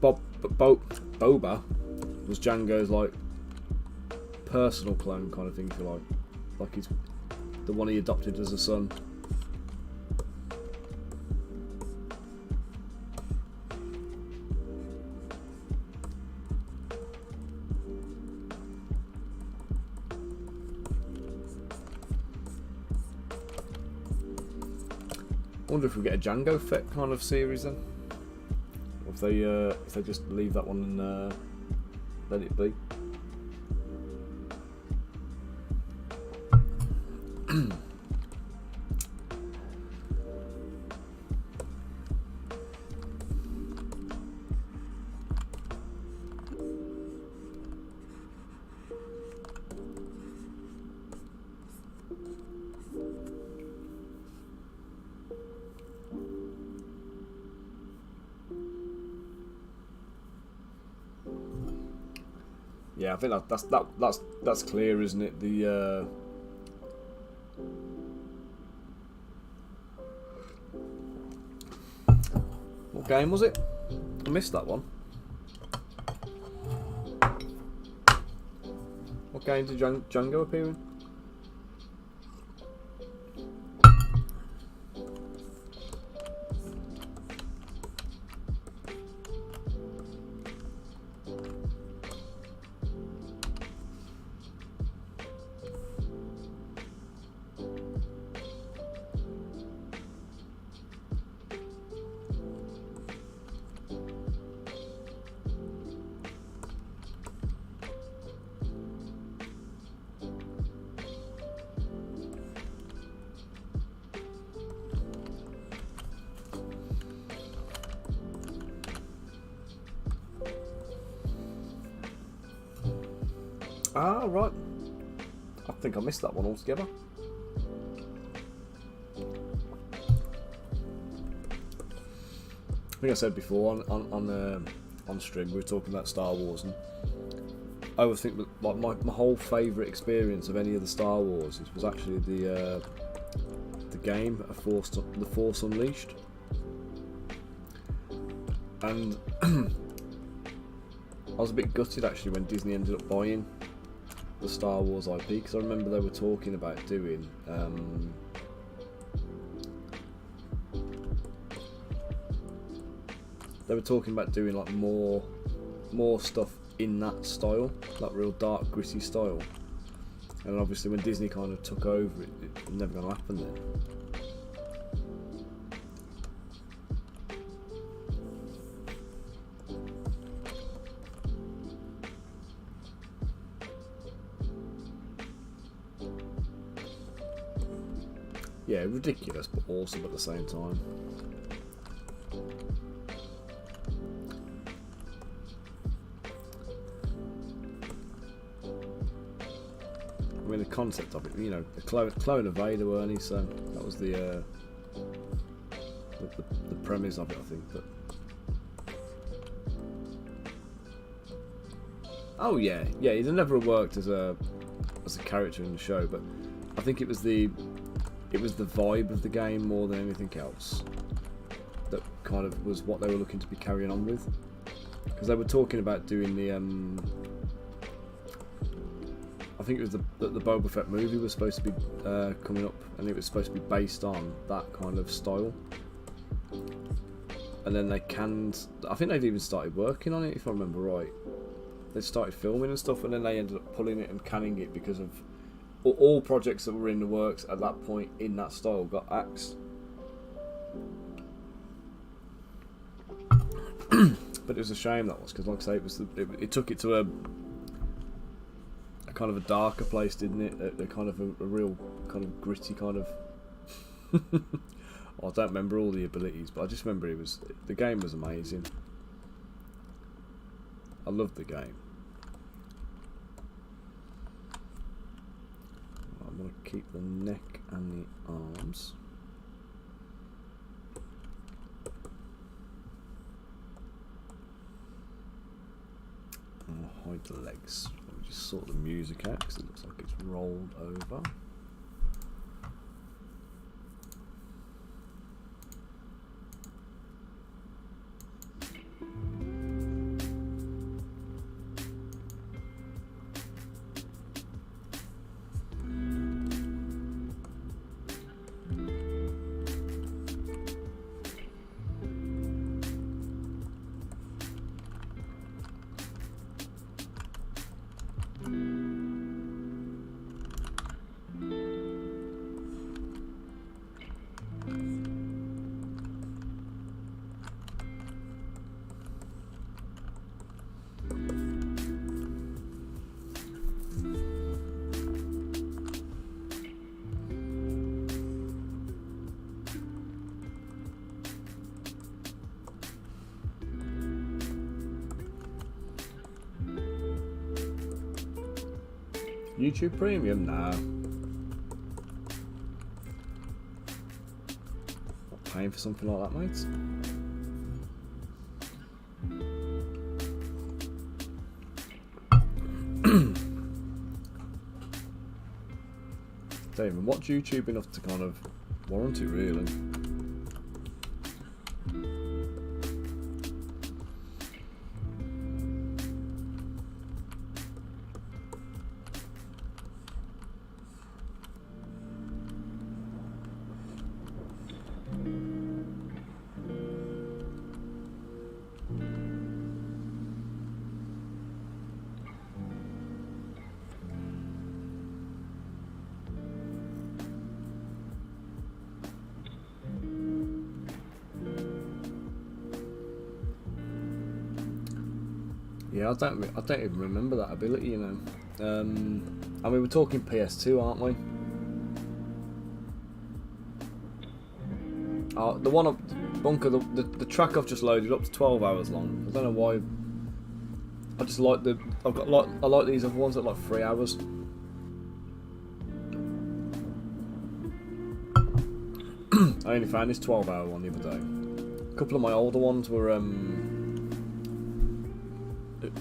Boba was Jango's like personal clone kind of thing, if you like he's the one he adopted as a son. I wonder if we get a Jango Fett kind of series then. Or if they just leave that one and let it be. Yeah, I think that's clear, isn't it? The what game was it? I missed that one. What game did Django appear in? Ah, right. I think I missed that one altogether. I think I said before on stream we were talking about Star Wars, and I would think that like my whole favourite experience of any of the Star Wars was actually the game The Force Unleashed, and I was a bit gutted actually when Disney ended up buying the Star Wars IP, because I remember they were talking about doing like more stuff in that style, that real dark gritty style, and obviously when Disney kind of took over it was never going to happen then. Yeah, ridiculous, but awesome at the same time. I mean, the concept of it, you know, the clone of Vader, weren't he? So that was the premise of it, I think. But oh yeah, he'd never worked as a character in the show, but I think it was the vibe of the game more than anything else that kind of was what they were looking to be carrying on with, because they were talking about doing the I think it was the Boba Fett movie was supposed to be coming up, and it was supposed to be based on that kind of style, and then I think they'd even started working on it, if I remember right. They started filming and stuff, and then they ended up pulling it and canning it because of all projects that were in the works at that point in that style got axed. But it was a shame that was, because like I say, it took it to a kind of a darker place, didn't it? A kind of a real kind of gritty kind of I don't remember all the abilities, but I just remember the game was amazing. I loved the game. I'm going to keep the neck and the arms. hide the legs. Let me just sort the music out because it looks like it's rolled over. YouTube Premium? Nah. Not paying for something like that, mate. Don't even watch YouTube enough to kind of warrant it, really. Yeah, I don't even remember that ability, you know. And we were talking PS2, aren't we? The one up Bunker, the track I've just loaded up to 12 hours long. I don't know why. I just like I like these other ones that are like 3 hours. I only found this 12-hour one the other day. A couple of my older ones were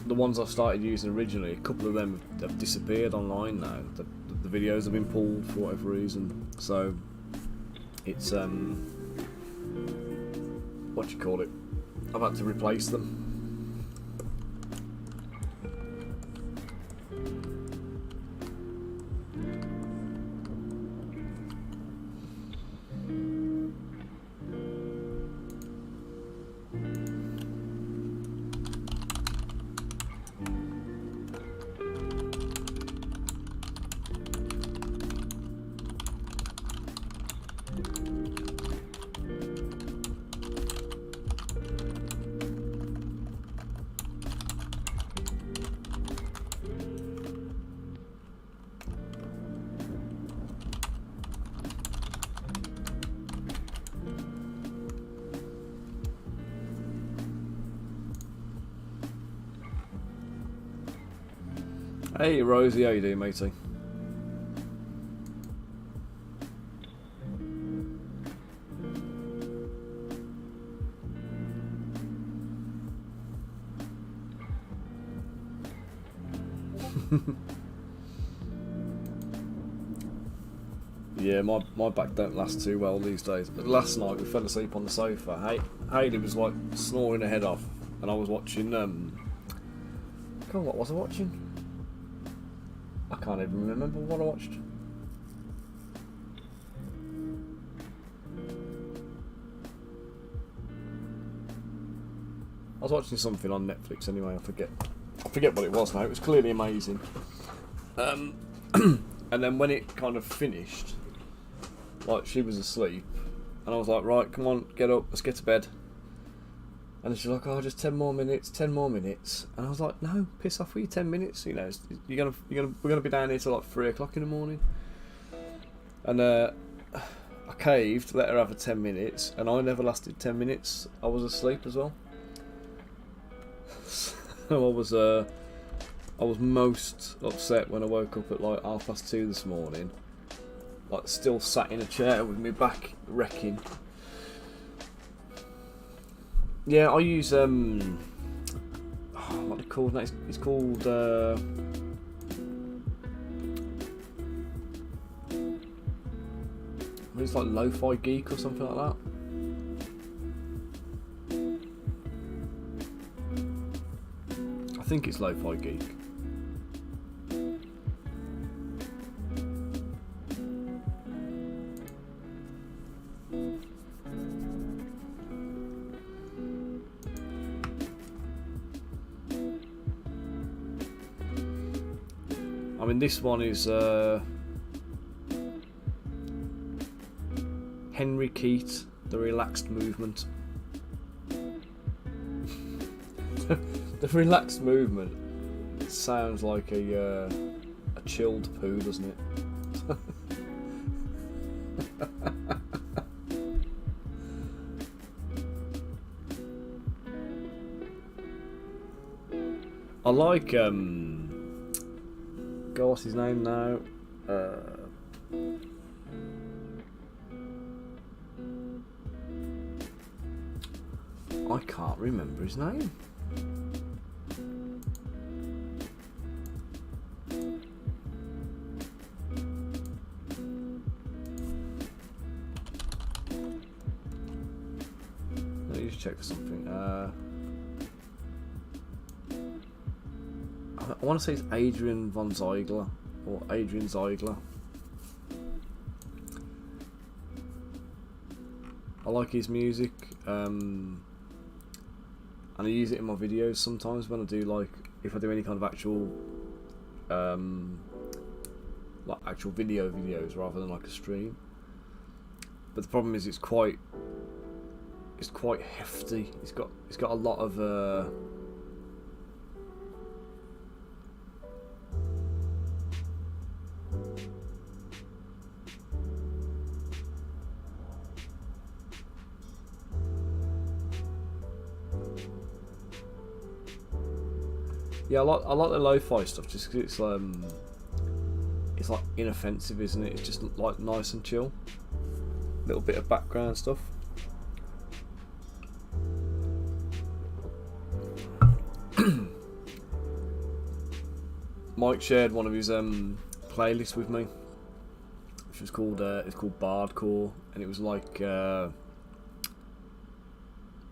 the ones I started using originally. A couple of them have disappeared online now. The videos have been pulled for whatever reason. So it's what do you call it? I've had to replace them. Hey Rosie, how you doing, matey? Yeah, my back don't last too well these days. But last night we fell asleep on the sofa. Hayley was like snoring her head off, and I was watching. God, what was I watching? I can't even remember what I watched. I was watching something on Netflix anyway. I forget what it was now. It was clearly amazing. And then when it kind of finished, like she was asleep, and I was like, right, come on, get up, let's get to bed. And she's like, oh, just 10 more minutes. And I was like, no, piss off with your 10 minutes. You know, we're gonna be down here till like 3 o'clock in the morning. And I caved, let her have a 10 minutes, and I never lasted 10 minutes. I was asleep as well. So I was most upset when I woke up at like 2:30 this morning, like still sat in a chair with my back wrecking. Yeah, I use what are they called now? It's called it's like Lo-Fi Geek or something like that. I think it's Lo-Fi Geek. I mean, this one is Henry Keat, The Relaxed Movement. The relaxed movement sounds like a chilled poo, doesn't it? I like God, what's his name now? I can't remember his name. Let me just check for something. I want to say it's Adrian von Ziegler or Adrian Ziegler. I like his music, and I use it in my videos sometimes when I do, like, if I do any kind of actual like actual videos rather than like a stream. But the problem is it's quite hefty. It's got a lot of yeah, I like the lo-fi stuff just because it's like inoffensive, isn't it? It's just like nice and chill. Little bit of background stuff. Mike shared one of his playlists with me, which was called it's called Bardcore, and it was like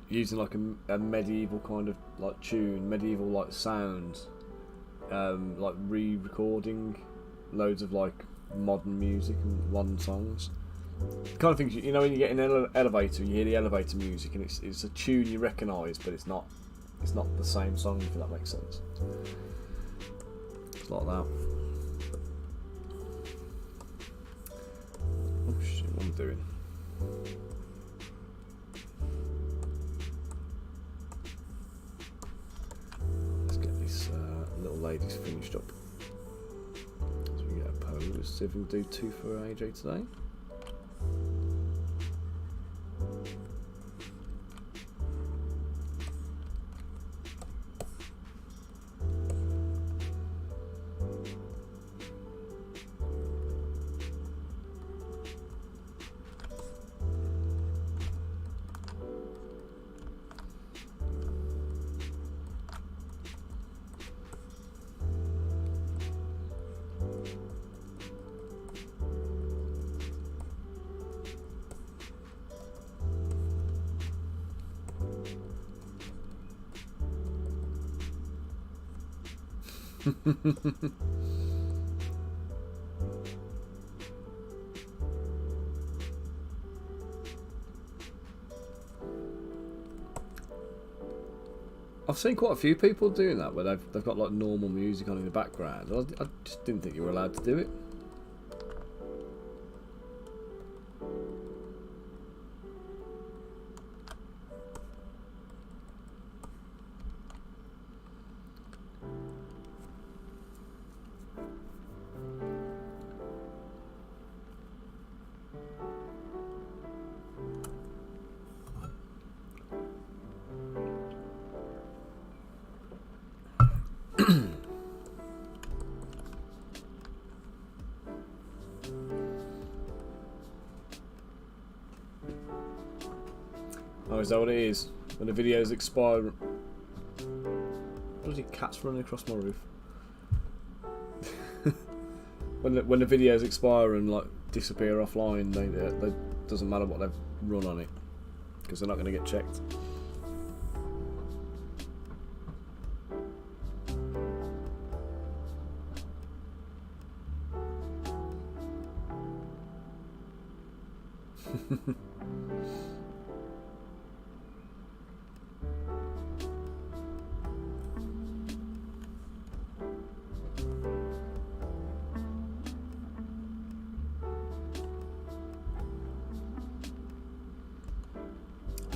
using like a medieval kind of like tune, medieval like sounds, like re-recording loads of like modern music and modern songs. The kind of things you know when you get in an elevator and you hear the elevator music and it's a tune you recognise, but it's not the same song, if that makes sense. It's like that. Oh shit, what am I doing? Let's get this little lady's finished up. So we get a pose. See if we can do 2 for AJ today. I've seen quite a few people doing that where they've got like normal music on in the background. I just didn't think you were allowed to do it. Oh, is that what it is? When the videos expire? What bloody cats running across my roof. when the videos expire and like disappear offline, they doesn't matter what they've run on it, because they're not going to get checked.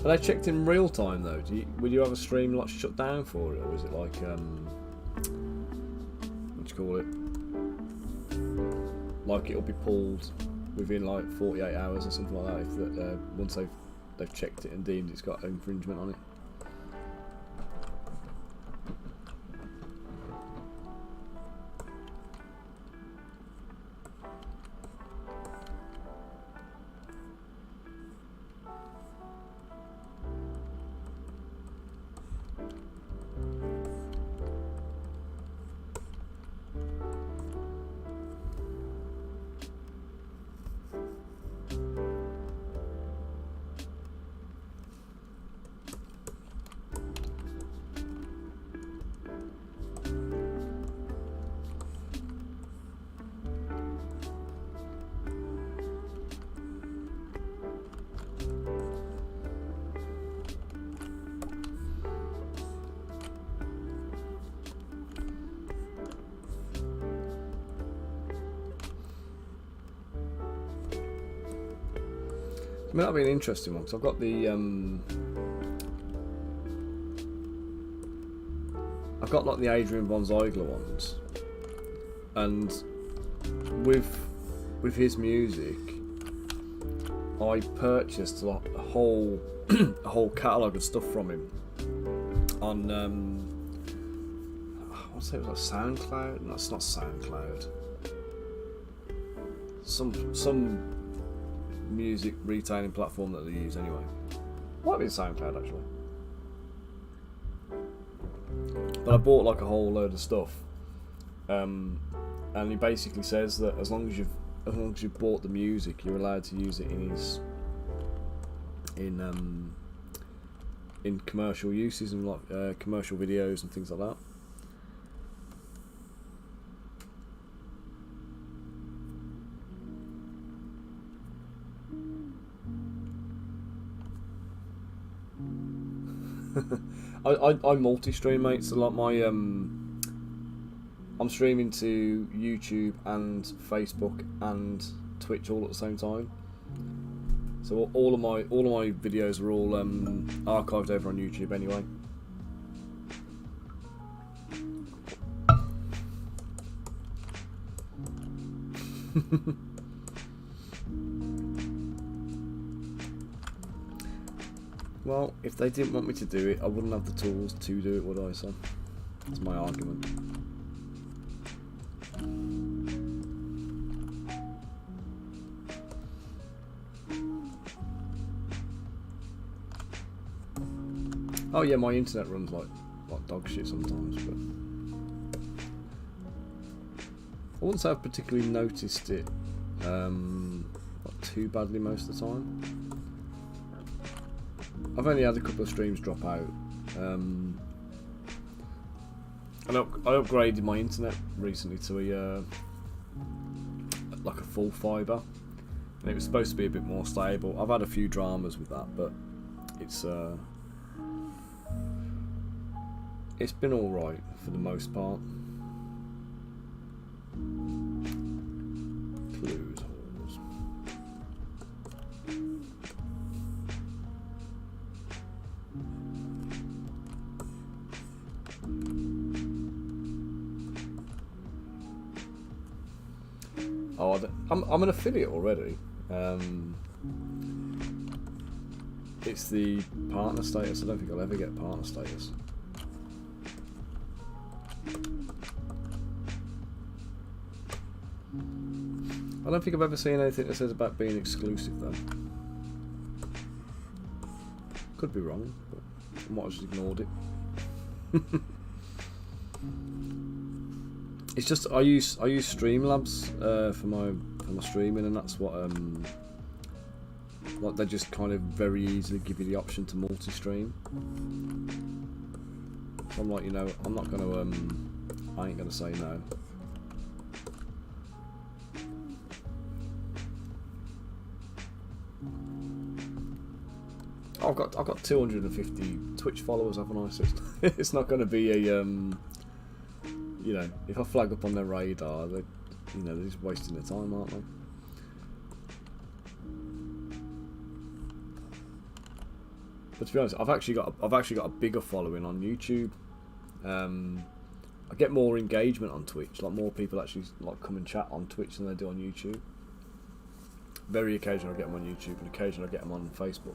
Are they checked in real time though? Will you have a stream like shut down for it, or is it like what do you call it? Like it'll be pulled within like 48 hours or something like that if once they've checked it and deemed it's got infringement on it. I mean, that'll be an interesting one, because I've got the I've got like the Adrian von Ziegler ones, and with his music, I purchased like a whole a whole catalogue of stuff from him on I want to say it was like SoundCloud. No, it's not SoundCloud. Some music retailing platform that they use anyway. Might be SoundCloud actually. But I bought like a whole load of stuff, and he basically says that as long as you've bought the music, you're allowed to use it in commercial uses and like commercial videos and things like that. I multi-stream, mate. So like my I'm streaming to YouTube and Facebook and Twitch all at the same time. So all of my videos are all archived over on YouTube anyway. Well, if they didn't want me to do it, I wouldn't have the tools to do it, would I, son? That's my argument. Oh yeah, my internet runs like dog shit sometimes, but I wouldn't say I've particularly noticed it not too badly most of the time. I've only had a couple of streams drop out. I upgraded my internet recently to like a full fibre, and it was supposed to be a bit more stable. I've had a few dramas with that, but it's been all right for the most part. Clues holes. Oh, I'm an affiliate already. It's the partner status. I don't think I'll ever get partner status. I don't think I've ever seen anything that says about being exclusive though. Could be wrong, but I might have just ignored it. It's just I use Streamlabs for my streaming, and that's what like they just kind of very easily give you the option to multi-stream. So I'm like, you know, I'm not gonna I ain't gonna say no. I've got 250 Twitch followers, haven't I? So it's not going to be a you know, if I flag up on their radar, they, you know, they're just wasting their time, aren't they? But to be honest, I've actually got a bigger following on YouTube. I get more engagement on Twitch, like more people actually like come and chat on Twitch than they do on YouTube. Very occasionally I get them on YouTube, and occasionally I get them on Facebook.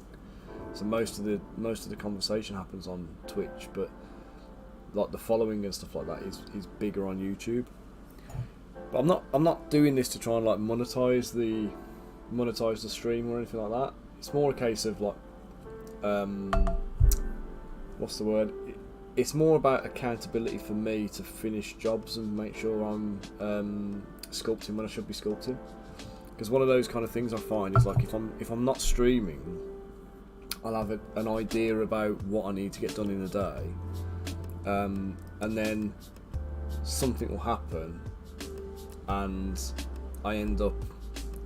So most of the conversation happens on Twitch, but like the following and stuff like that is bigger on YouTube. But I'm not doing this to try and like monetize the stream or anything like that. It's more a case of like what's the word? It's more about accountability for me to finish jobs and make sure I'm sculpting when I should be sculpting. Because one of those kind of things I find is like if I'm not streaming, I'll have an idea about what I need to get done in a day, and then something will happen, and I end up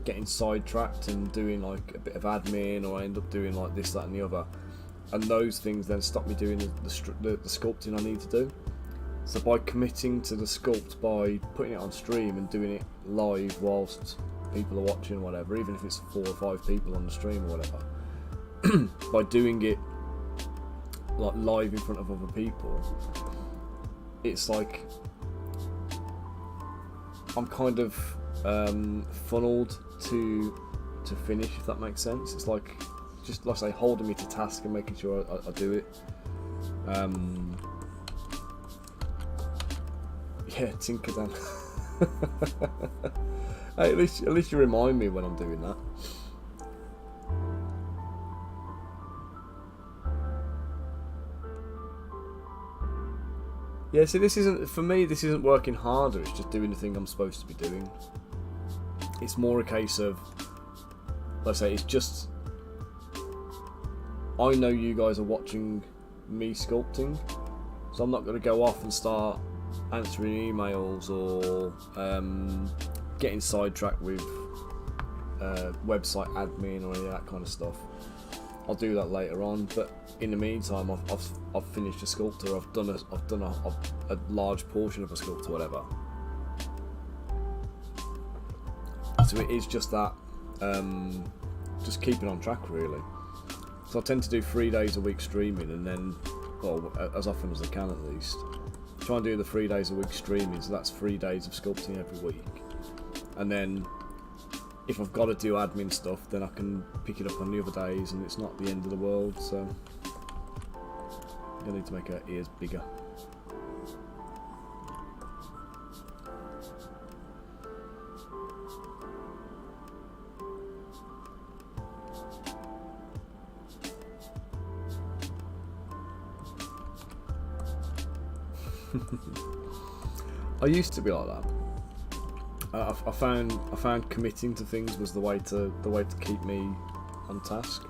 getting sidetracked and doing like a bit of admin, or I end up doing like this, that, and the other, and those things then stop me doing the sculpting I need to do. So by committing to the sculpt, by putting it on stream and doing it live whilst people are watching or whatever, even if it's 4 or 5 people on the stream or whatever, by doing it like live in front of other people, it's like I'm kind of funneled to finish, if that makes sense. It's like, just like I say, holding me to task and making sure I do it. Yeah, tinker Dan. Hey, at least you remind me when I'm doing that. Yeah, see, this isn't working harder, it's just doing the thing I'm supposed to be doing. It's more a case of, like I say, it's just, I know you guys are watching me sculpting, so I'm not going to go off and start answering emails or getting sidetracked with website admin or any of that kind of stuff. I'll do that later on, but in the meantime, I've finished a sculpture. I've done a large portion of a sculpture, whatever. So it is just that, just keeping on track, really. So I tend to do 3 days a week streaming, and then, well, as often as I can at least, try and do the 3 days a week streaming. So that's 3 days of sculpting every week, and then if I've got to do admin stuff, then I can pick it up on the other days, and it's not the end of the world. So I'm gonna need to make her ears bigger. I used to be like that. I found committing to things was the way to keep me on task.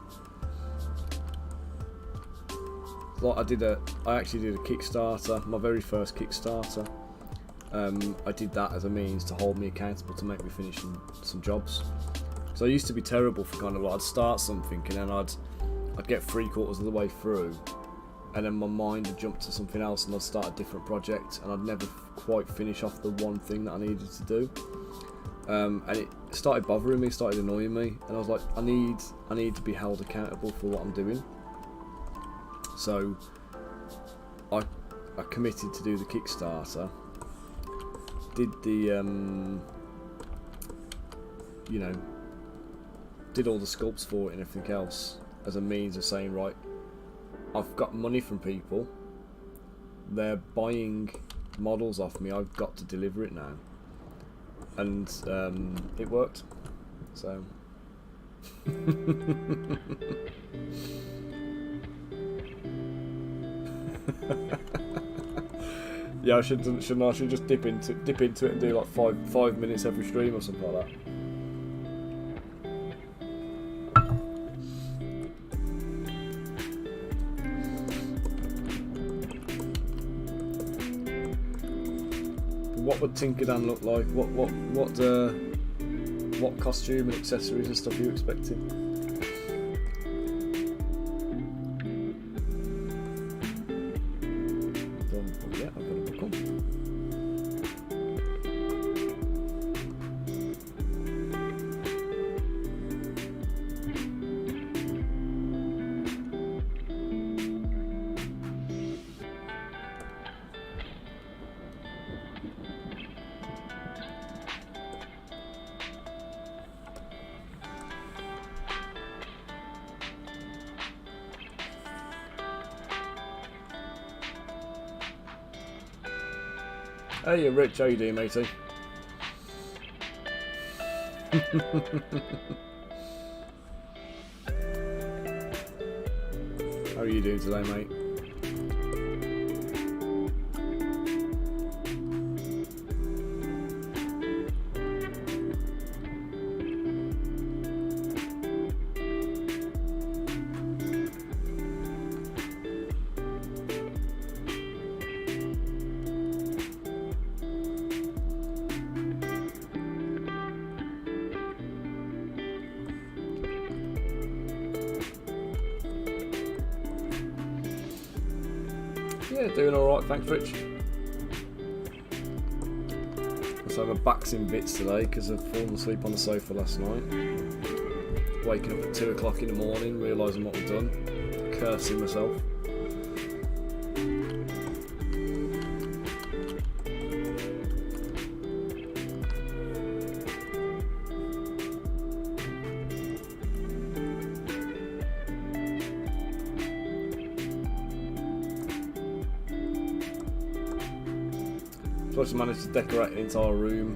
Like I actually did a Kickstarter, my very first Kickstarter. I did that as a means to hold me accountable, to make me finish some jobs. So I used to be terrible for kind of like, I'd start something and then I'd get 3/4 of the way through, and then my mind would jump to something else and I'd start a different project, and I'd never quite finish off the one thing that I needed to do. And it started bothering me, started annoying me, and I was like, I need to be held accountable for what I'm doing. So I committed to do the Kickstarter, did the you know, did all the sculpts for it and everything else as a means of saying, right, I've got money from people, they're buying models off me, I've got to deliver it now. And it worked. So Yeah, I shouldn't I should just dip into it and do like 5 minutes every stream or something like that. What would Tinkerdan look like? What costume and accessories and stuff are you expecting? Yeah, I've got a book on. Hey, Rich, how you doing, matey? How are you doing today, mate? Yeah, doing alright, thanks Rich. So my back's in bits today because I've fallen asleep on the sofa last night. Waking up at 2 o'clock in the morning, realising what we've done, cursing myself. So I just managed to decorate an entire room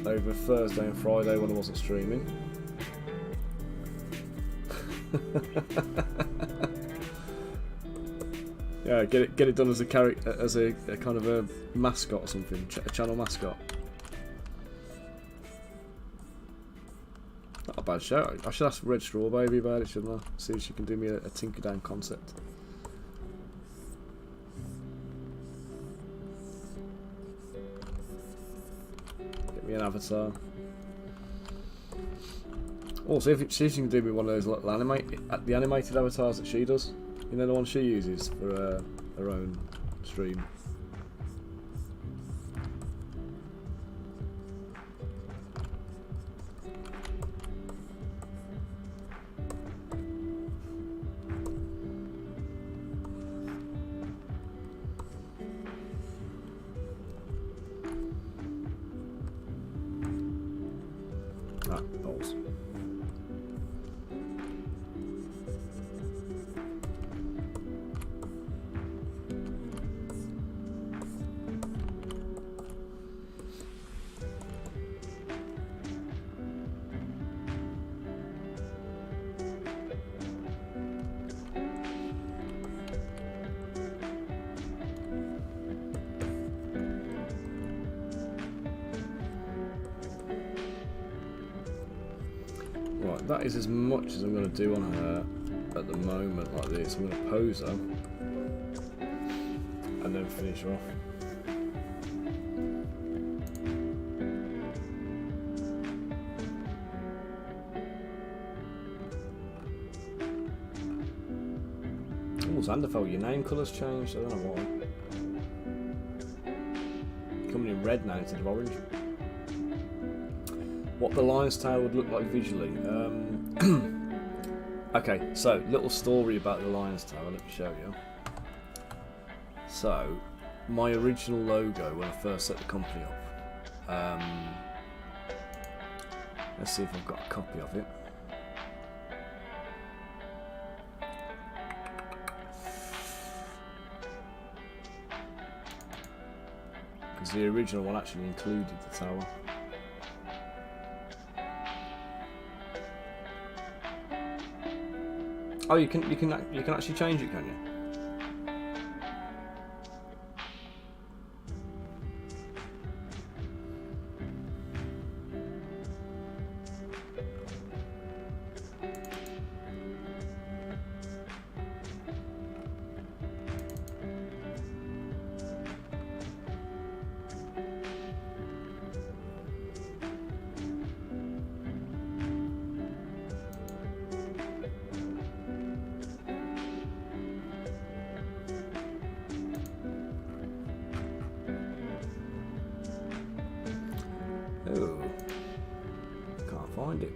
over Thursday and Friday when I wasn't streaming. Yeah, get it done as a character, as a kind of a mascot or something, a channel mascot. Not a bad shout. I should ask Red Straw Baby about it, shouldn't I? See if she can do me a Tinkerdan concept. Me an avatar. Also, see if she can do me one of those little animated avatars that she does. You know, the one she uses for her own stream. Ah, balls. Right, that is as much as I'm going to do on her at the moment, like this. I'm going to pose her and then finish her off. Oh, Zanderfell, your name colour's changed, I don't know why. Coming in red now instead of orange. What the lion's tail would look like visually. Okay, so little story about the lion's tail. Let me show you. So, my original logo when I first set the company up. Let's see if I've got a copy of it. Because the original one actually included the tower. Oh, you can actually change it, can you? Oh, can't find it.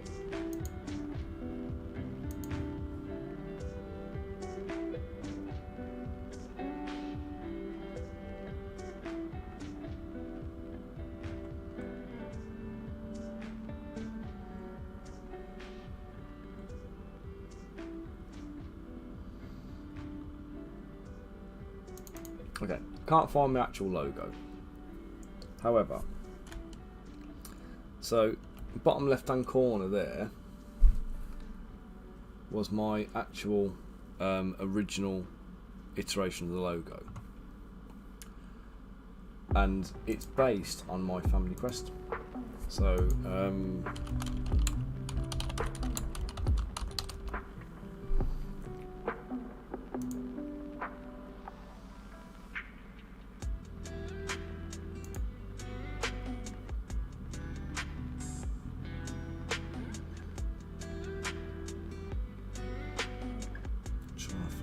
Okay, can't find my actual logo. However, so bottom left hand corner there was my actual original iteration of the logo, and it's based on my family crest. So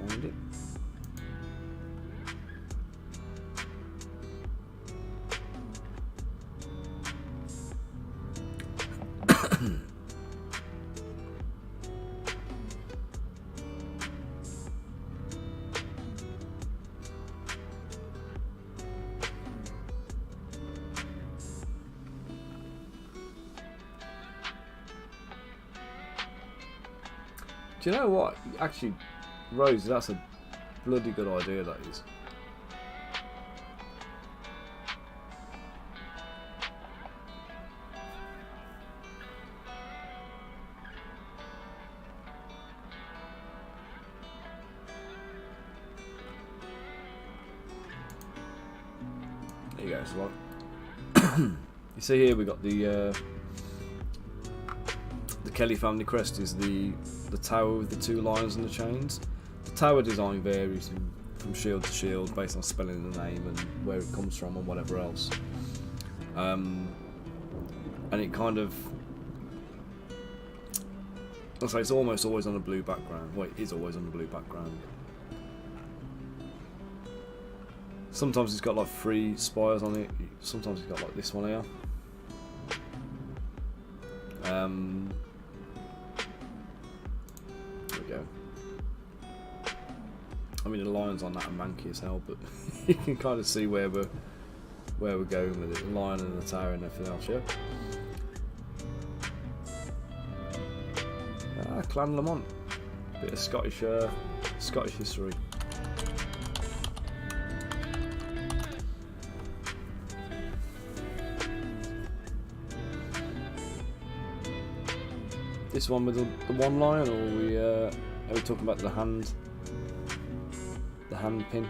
find it. Do you know what? Actually, Rose, that's a bloody good idea, that is. There you go, so like, you see here we got the Kelly family crest is the tower with the two lions and the chains. The tower design varies from shield to shield based on spelling the name and where it comes from and whatever else. And it kind of, I'll say it's almost always on a blue background. Well, it is always on a blue background. Sometimes it's got like 3 spires on it. Sometimes it's got like this one here. There we go. I mean, the lions on that are manky as hell, but you can kind of see where we're going with it. The lion and the tower and everything else, yeah. Clan Lamont, bit of Scottish history. This one with the one lion, or are we talking about the hand pin?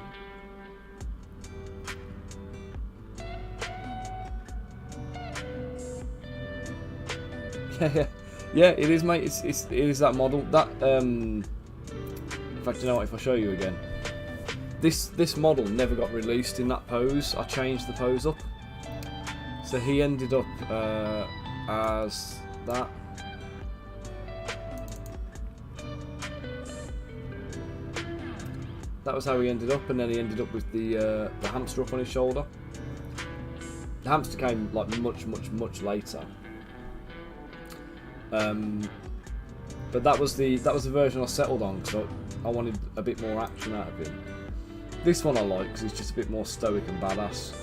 Yeah, it is, mate. It is that model. That in fact, you know what? If I show you again, this model never got released in that pose. I changed the pose up, so he ended up as that. That was how he ended up, and then he ended up with the hamster up on his shoulder. The hamster came like much later. But that was the version I settled on because I wanted a bit more action out of him. This one I like because he's just a bit more stoic and badass.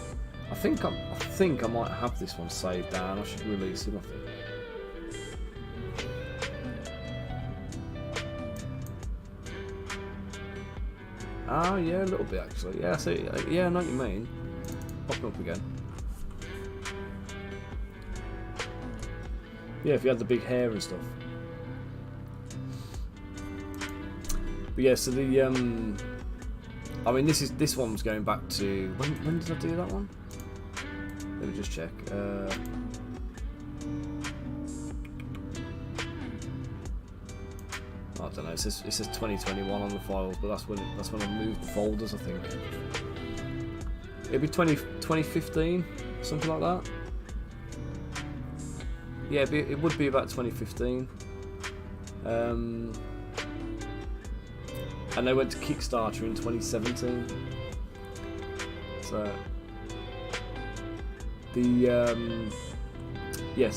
I think I might have this one saved down. I should release him, I think. Ah, yeah, a little bit actually. Yeah, so yeah, I know what you mean. Popping up again. Yeah, if you had the big hair and stuff. But yeah, so the I mean, this one's going back to when did I do that one? Let me just check. I don't know. It says 2021 on the files, but that's when I moved the folders. I think it'd be 2015, something like that. Yeah, it would be about 2015. And they went to Kickstarter in 2017. So so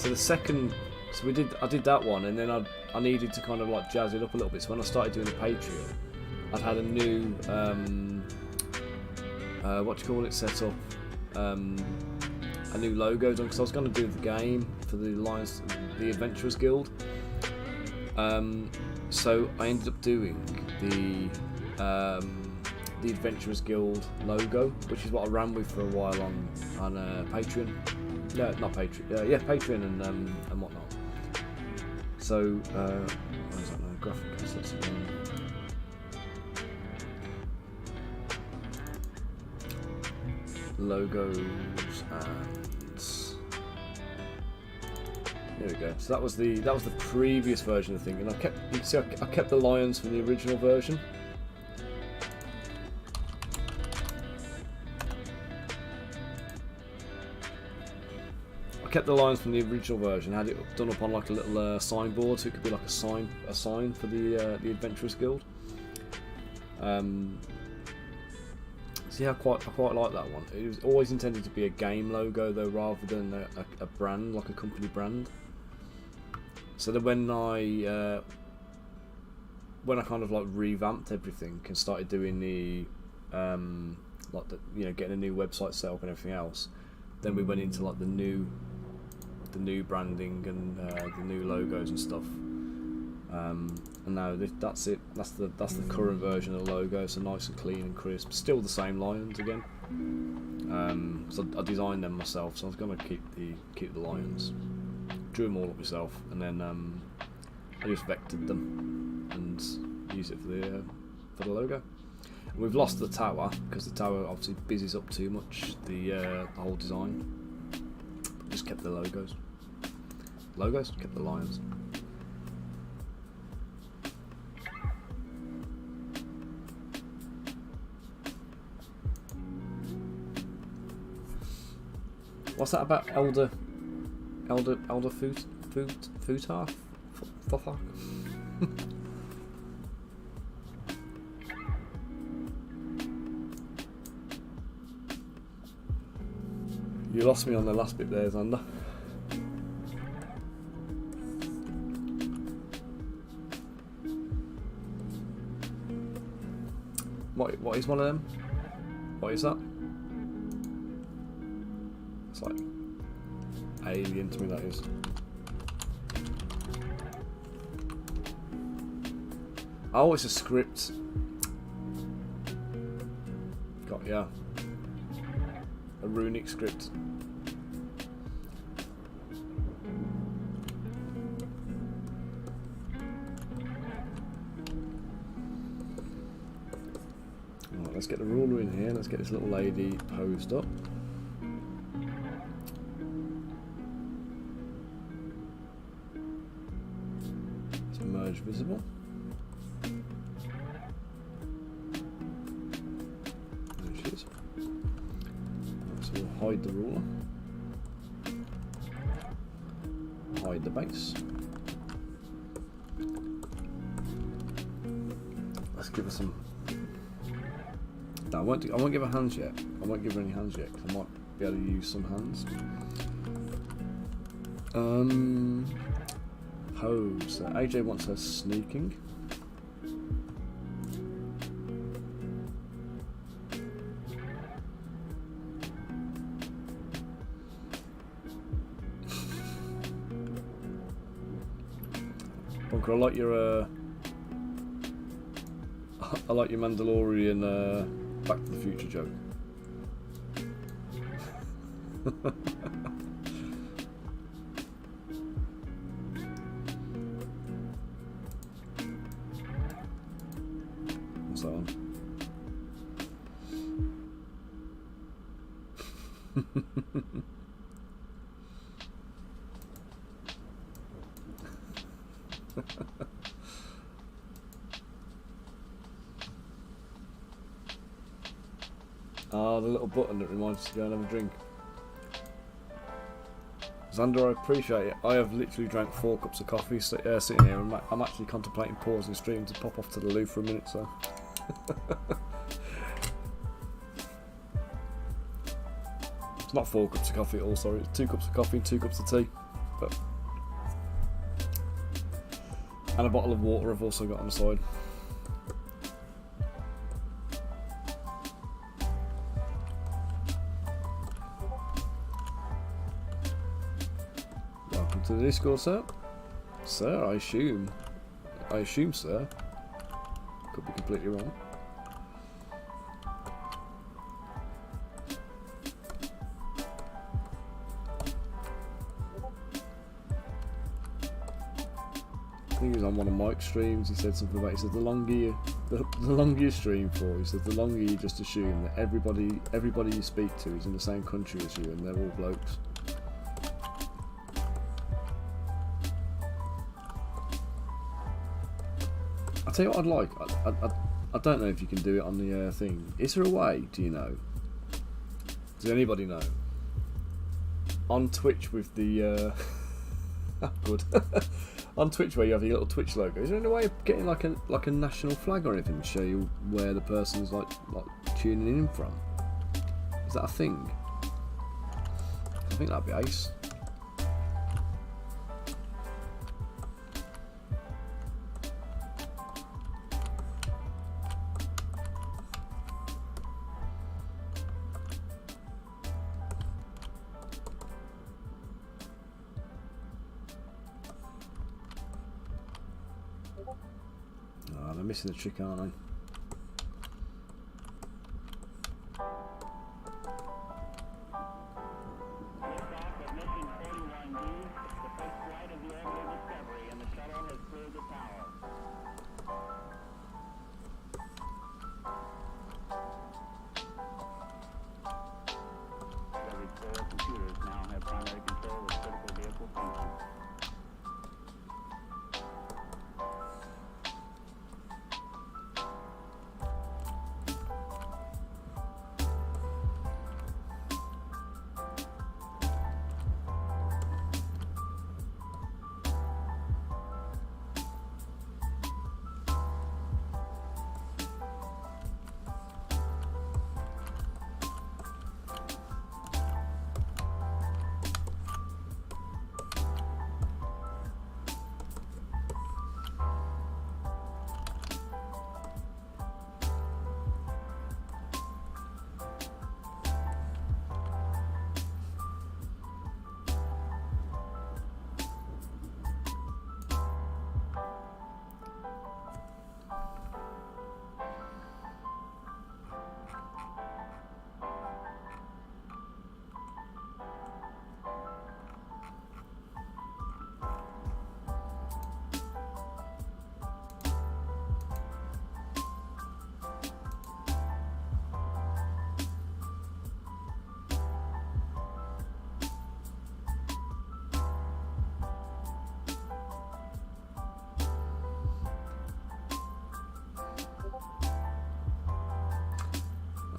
the second, so I did that one, and then I needed to kind of like jazz it up a little bit. So when I started doing the Patreon, I'd had a new set up, a new logo done, because I was going to do the game for the Adventurers Guild. So I ended up doing the Adventurers Guild logo, which is what I ran with for a while on Patreon. No, not Patreon. Yeah, Patreon and whatnot. So what is that now? Graphic assets again. Logos and there we go. So that was the previous version of the thing, and I kept the lions from the original version. I kept the lions from the original version, had it done up on like a little signboard, so it could be like a sign for the Adventurers Guild. So yeah, I quite like that one. It was always intended to be a game logo though, rather than a brand, like a company brand. So then when I kind of like revamped everything and started doing the getting a new website set up and everything else, then we went into like the new branding and the new logos and stuff. And now that's it. That's the current version of the logo. So nice and clean and crisp. Still the same lions again. So I designed them myself. So I was gonna keep the lions. Drew them all up myself, and then I just vectored them and used it for the logo. And we've lost the tower because the tower obviously busies up too much the whole design. Just kept the logos. Kept the lions. What's that about elder futar? You lost me on the last bit there, Xander. What is one of them? What is that? It's like alien to me, that is. Oh, it's a script. Got yeah. A runic script. Right, let's get the ruler in here. Let's get this little lady posed up. It's merge visible. Hide the ruler, hide the base. Let's give her some. No, I won't give her hands yet. I won't give her any hands yet because I might be able to use some hands. Pose. AJ wants her sneaking. Bunker, I like your Mandalorian Back to the Future joke. Ah, the little button that reminds us to go and have a drink. Xander, I appreciate it. I have literally drank 4 cups of coffee sitting here, and I'm actually contemplating pausing the stream to pop off to the loo for a minute, so... It's not 4 cups of coffee at all, sorry. It's 2 cups of coffee and 2 cups of tea. But... And a bottle of water I've also got on the side. Welcome to the Discord, sir. Sir, I assume, sir. Could be completely wrong. I think he was on one of Mike's streams. He said something about. He said the longer you stream for, he said the longer you just assume that everybody you speak to is in the same country as you, and they're all blokes. I'll tell you what I'd like. I don't know if you can do it on the thing. Is there a way? Do you know? Does anybody know? On Twitch with the good. On Twitch where you have your little Twitch logo, is there any way of getting like a national flag or anything to show you where the person's like tuning in from? Is that a thing? I think that'd be ace. They're missing the trick, aren't they?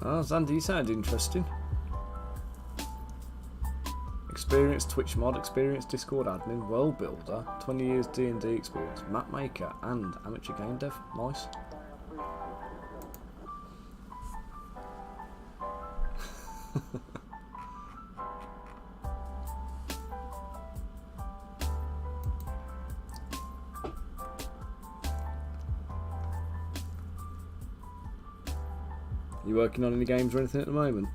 Oh, Xander, you sound interesting. Experienced Twitch mod, experienced Discord admin, world builder, 20 years D&D experience, map maker, and amateur game dev. Nice. You working on any games or anything at the moment?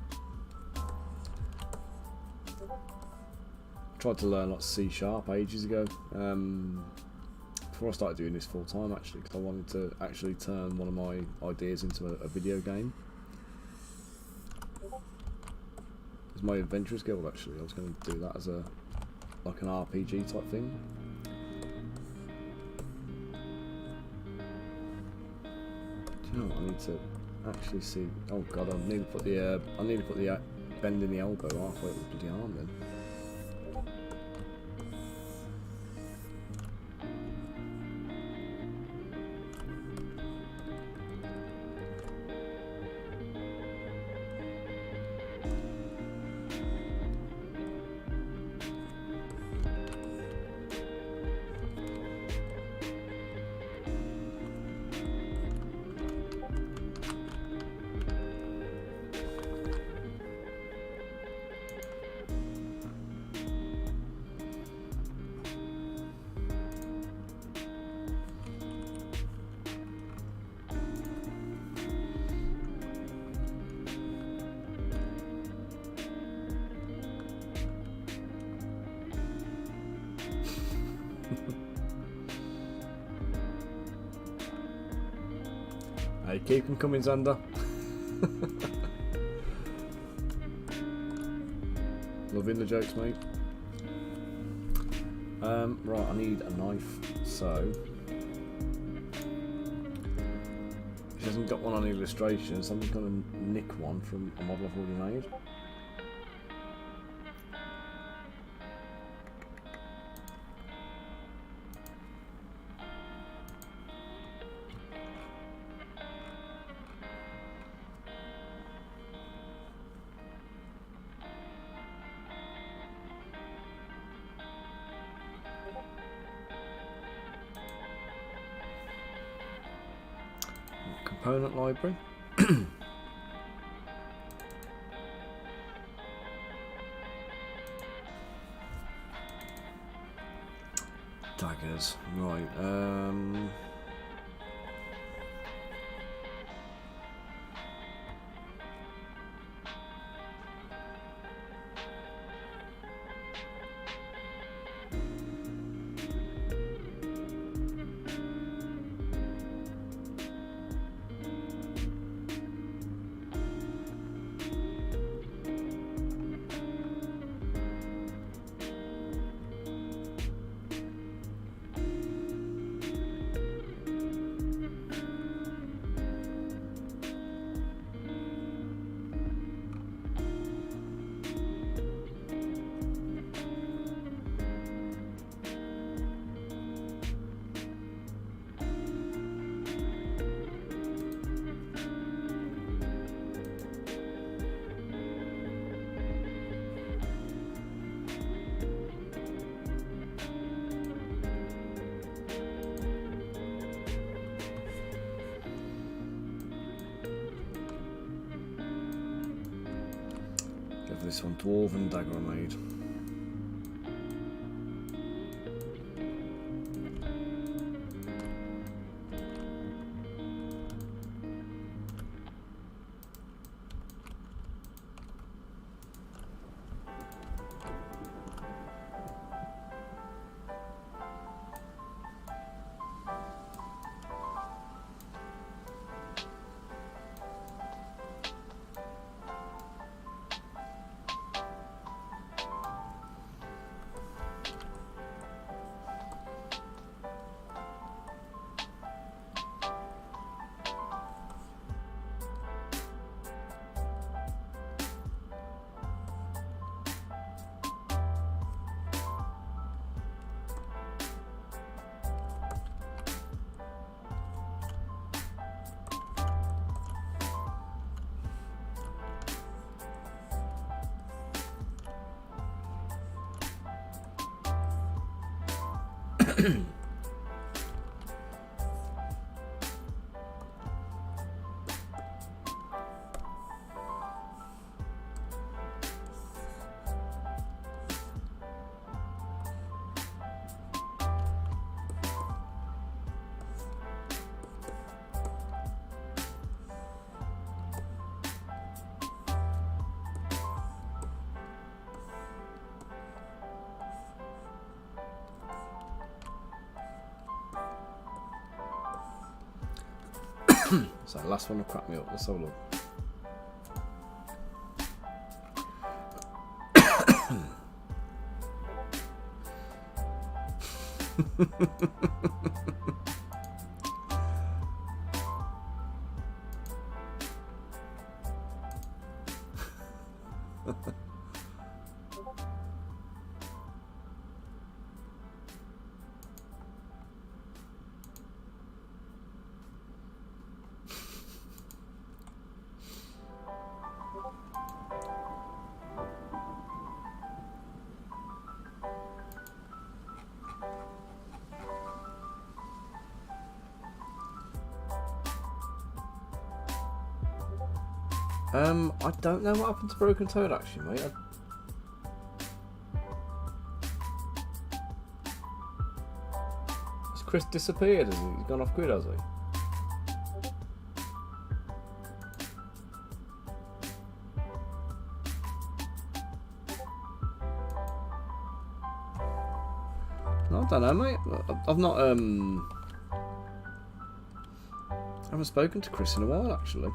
Tried to learn like C# ages ago, before I started doing this full time actually, because I wanted to actually turn one of my ideas into a video game. It's my Adventurers Guild actually. I was going to do that as like an RPG type thing. Do you know what I need to actually see? Oh god, I need to put the bending the elbow halfway up the bloody arm then. Hey, keep them coming, Xander. Loving the jokes, mate. Right, I need a knife, so she hasn't got one on illustration, so I'm just going to nick one from a model I've already made. Component library. Daggers, right. Give this one dwarven dagger I made. So last one will crack me up, let's have a look. I don't know what happened to Broken Toad actually, mate. Has Chris disappeared? Has he? He's gone off grid, has he? No, I don't know, mate. I've not I haven't spoken to Chris in a while actually.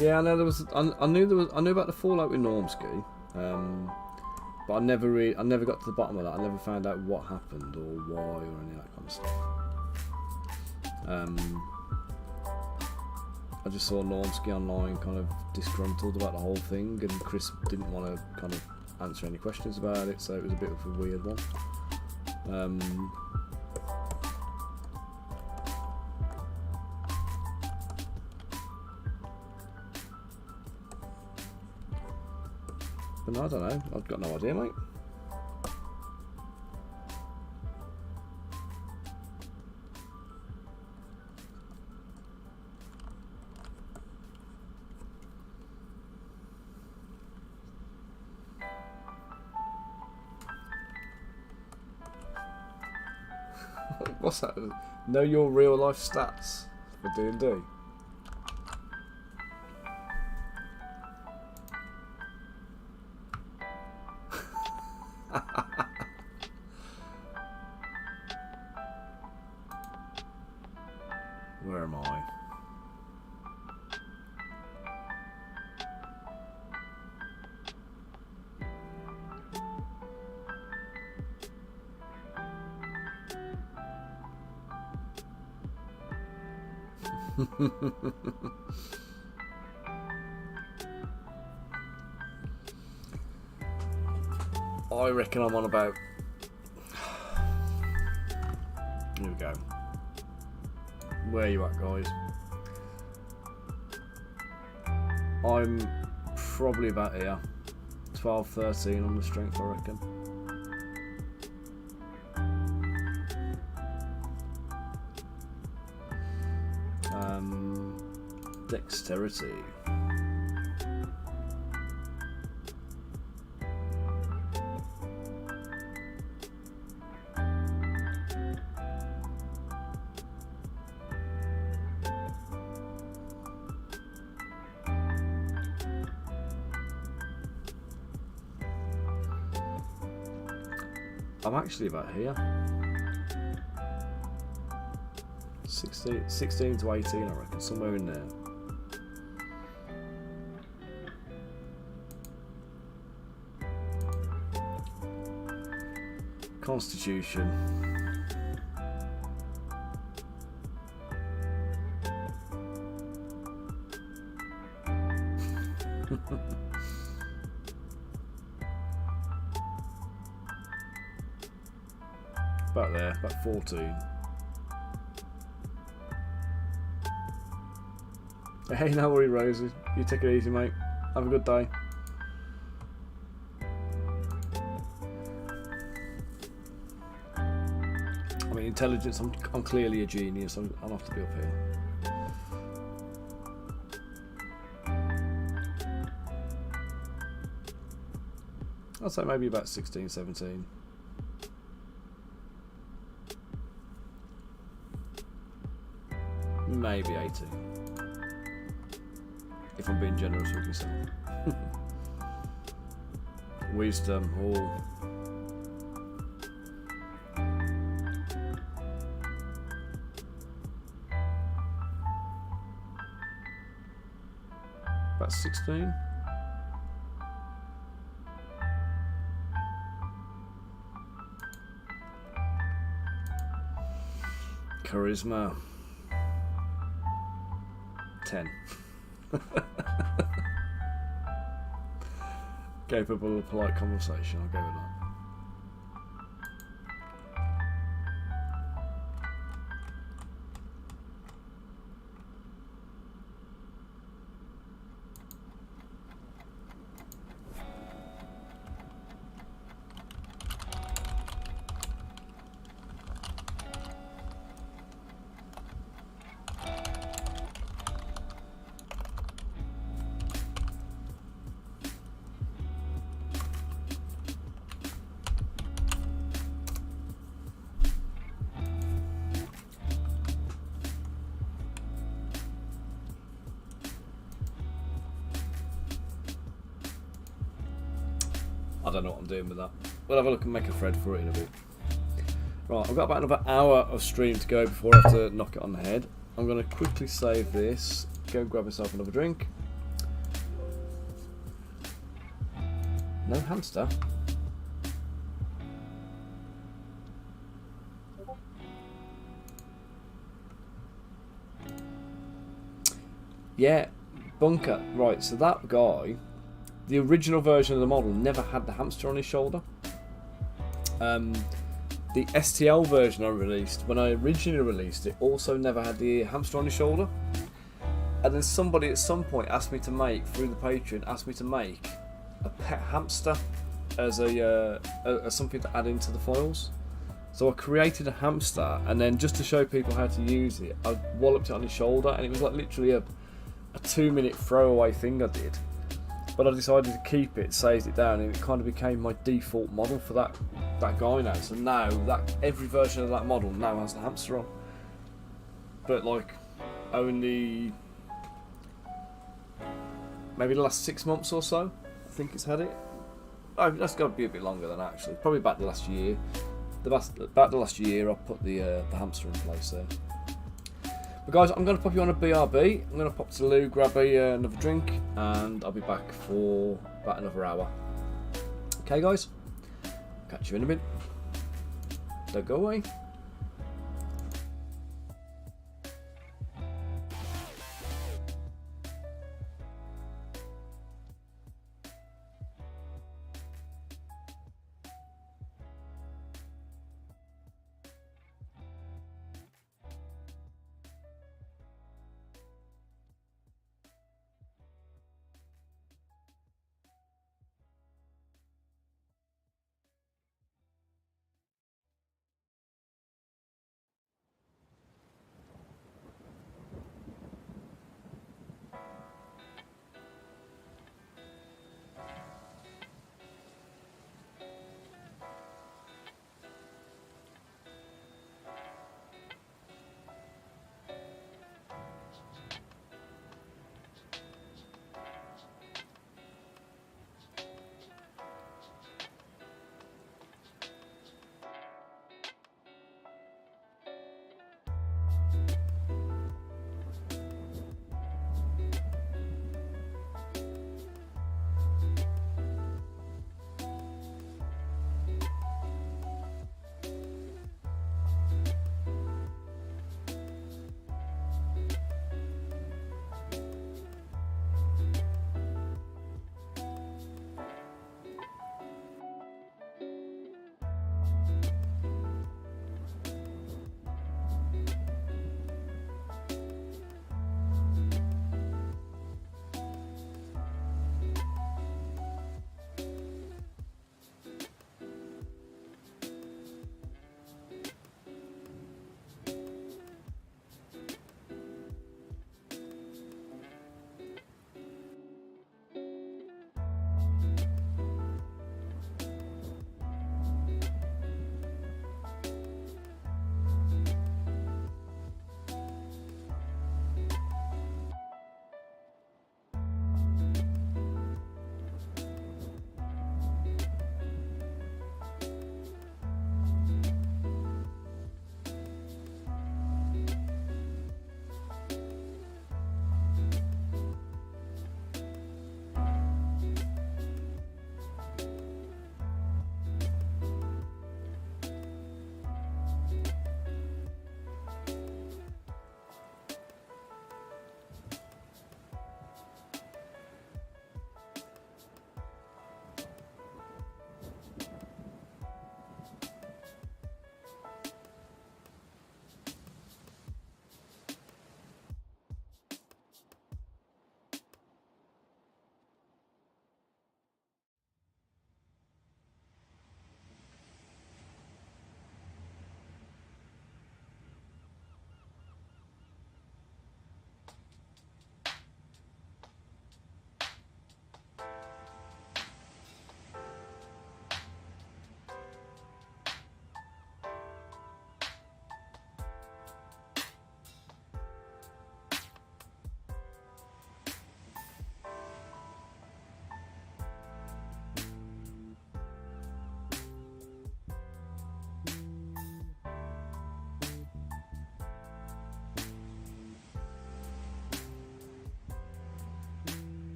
Yeah, I know there was. I knew about the fallout with Normski, but I never got to the bottom of that. I never found out what happened or why or any of that kind of stuff. I just saw Normski online, kind of disgruntled about the whole thing, and Chris didn't want to kind of answer any questions about it, so it was a bit of a weird one. But no, I don't know. I've got no idea, mate. What's that? Know your real life stats for D&D. Where am I? I reckon I'm on about. Here we go. Where are you at, guys? I'm probably about here. 12, 13 on the strength, I reckon. Dexterity. I'm actually about here. 16 to 18, I reckon, somewhere in there. Constitution. About there, about 14. Hey, no worry, Rosie. You take it easy, mate. Have a good day. I mean, intelligence, I'm clearly a genius. I'll have to be up here. I'd say maybe about 16, 17. Maybe 18. if I'm being generous with myself. Wisdom, all. About 16. Charisma. 10. Capable of polite conversation, I'll go with that. I don't know what I'm doing with that. We'll have a look and make a thread for it in a bit. Right, I've got about another hour of stream to go before I have to knock it on the head. I'm going to quickly save this, go and grab myself another drink. No hamster. Yeah, bunker. Right, so that guy, the original version of the model never had the hamster on his shoulder. The STL version I released, when I originally released it, also never had the hamster on his shoulder. And then somebody at some point asked me to make, through the Patreon, asked me to make a pet hamster as as something to add into the files. So I created a hamster, and then just to show people how to use it, I walloped it on his shoulder, and it was like literally a 2-minute throwaway thing I did. But I decided to keep it, saved it down, and it kind of became my default model for that guy now. So now that every version of that model now has the hamster on. But like only maybe the last 6 months or so, I think it's had it. Oh, that's got to be a bit longer than that, actually. Probably about the last year. About the last year, I put the hamster in place there. But guys, I'm going to pop you on a BRB. I'm going to pop to the loo, grab another drink, and I'll be back for about another hour. Okay, guys? Catch you in a bit. Don't go away.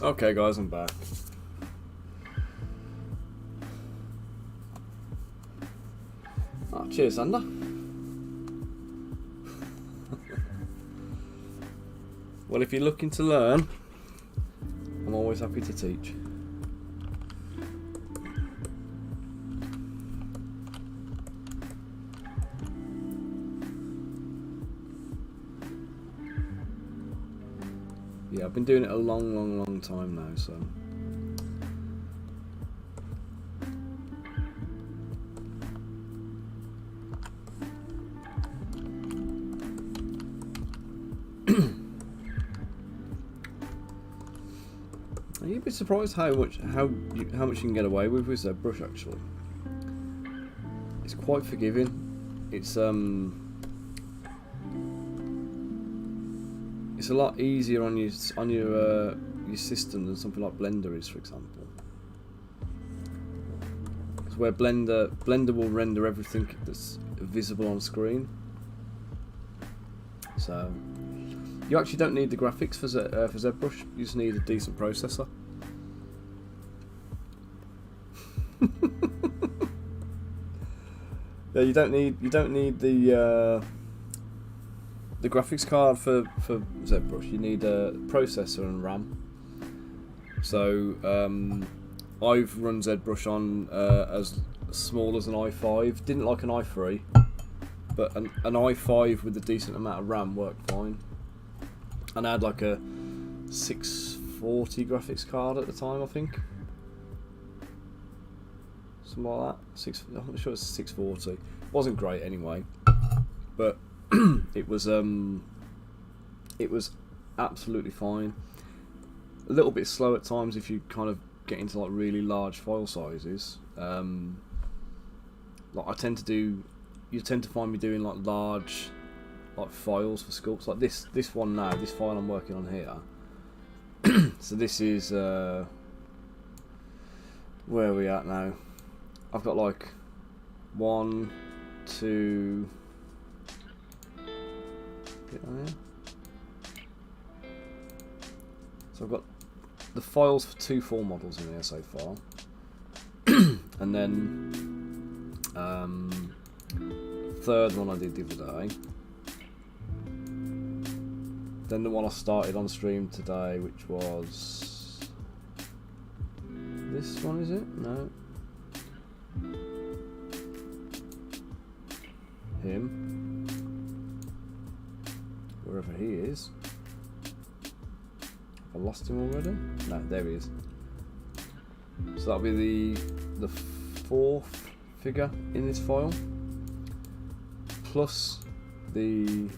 Okay guys, I'm back. Oh, cheers, Sander. Well, if you're looking to learn, I'm always happy to teach. Yeah, I've been doing it a long time now, so. You'd be surprised how much you can get away with ZBrush actually. It's quite forgiving. It's a lot easier on your system than something like Blender is, for example. Because where Blender will render everything that's visible on screen. So you actually don't need the graphics for ZBrush. You just need a decent processor. Yeah, you don't need the graphics card for ZBrush. You need a processor and RAM. So I've run ZBrush on as small as an i5. Didn't like an i3, but an i5 with a decent amount of RAM worked fine. And I had like a 640 graphics card at the time, I think. Something like that. I'm not sure it's 640. It wasn't great anyway, but it was absolutely fine. A little bit slow at times if you kind of get into like really large file sizes. Like you tend to find me doing like large files for sculpts, like this one now, this file I'm working on here. So this is where are we at now? I've got like 1, 2. So I've got the files for 2 full models in here so far, and then third one I did the other day. Then the one I started on stream today, which was this one, is it? No. Him. Wherever he is. Have I lost him already? No, there he is. So that'll be the 4th figure in this file, plus the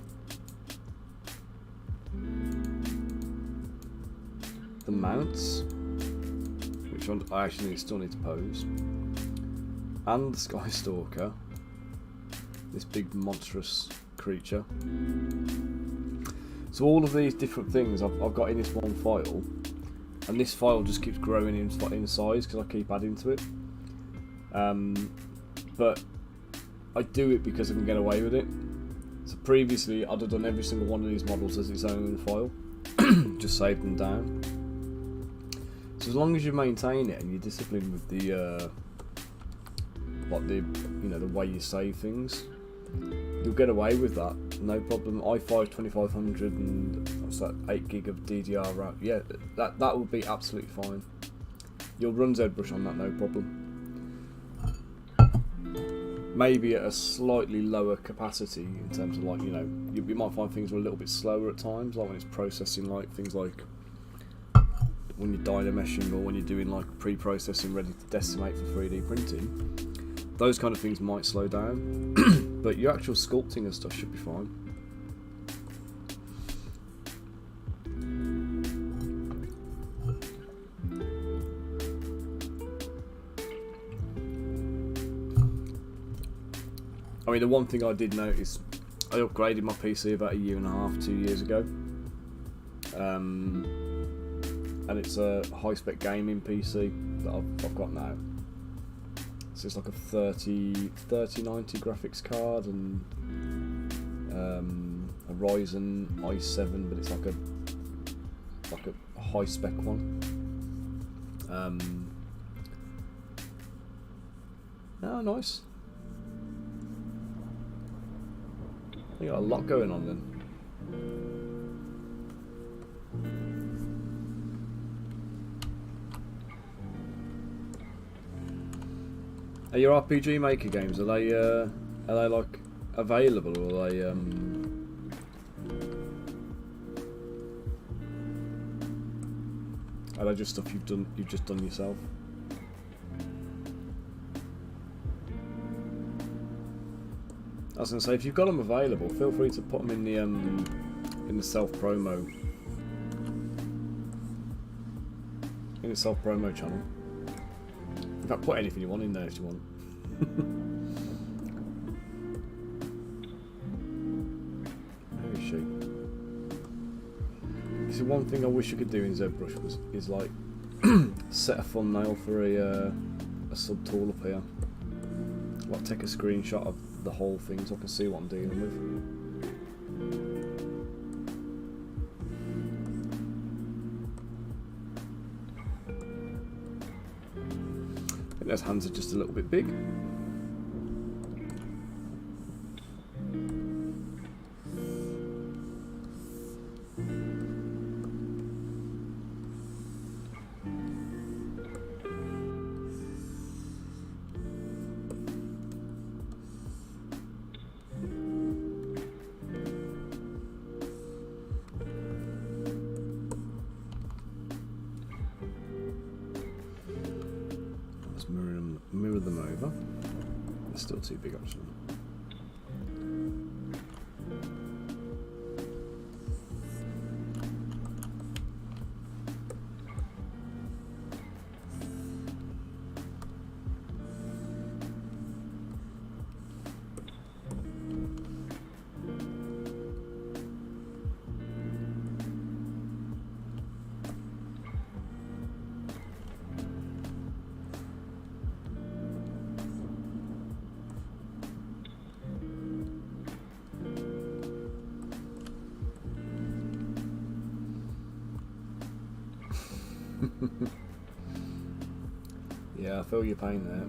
mounts, which I actually still need to pose, and the Sky Stalker, this big monstrous creature. So all of these different things I've got in this one file, and this file just keeps growing in size because I keep adding to it. But I do it because I can get away with it. So previously I'd have done every single one of these models as its own file, just saved them down. So as long as you maintain it and you're disciplined with the the way you save things, you'll get away with that, no problem. i5 2500 and what's that, 8 gig of DDR RAM. Yeah, that will be absolutely fine. You'll run ZBrush on that, no problem. Maybe at a slightly lower capacity in terms of you might find things are a little bit slower at times, like when it's processing things like when you're dynameshing or when you're doing like pre-processing ready to decimate for 3D printing. Those kind of things might slow down, but your actual sculpting and stuff should be fine. I mean, the one thing I did notice, I upgraded my PC about 1.5 years, 2 years ago. And it's a high-spec gaming PC that I've got now. So it's like a 3090 graphics card and a Ryzen i7, but it's like like a high spec one. Oh, nice. You got a lot going on then. Are your RPG Maker games, are they like available, or are they just stuff you've just done yourself? I was gonna say, if you've got them available, feel free to put them in the self promo channel. In fact, put anything you want in there if you want. Where is she? This is one thing I wish you could do in ZBrush is like set a thumbnail for a sub tool up here. Like take a screenshot of the whole thing so I can see what I'm dealing with. I think those hands are just a little bit big. Mirror them over. They're still too big actually. Yeah, I feel your pain there.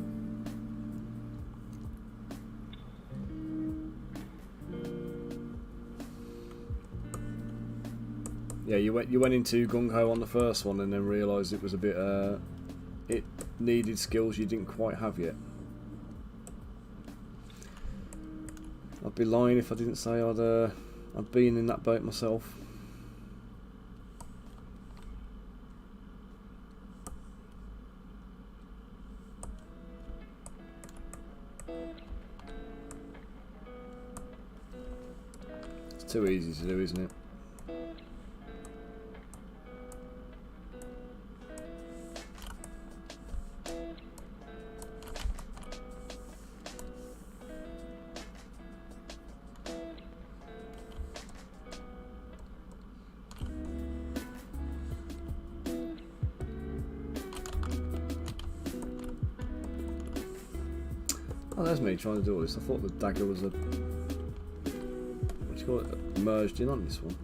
Yeah, you went into gung ho on the first one and then realised it was a bit it needed skills you didn't quite have yet. I'd be lying if I didn't say I'd been in that boat myself. Too easy to do, isn't it? Oh, there's me trying to do all this. I thought the dagger was a... got it merged in on this one.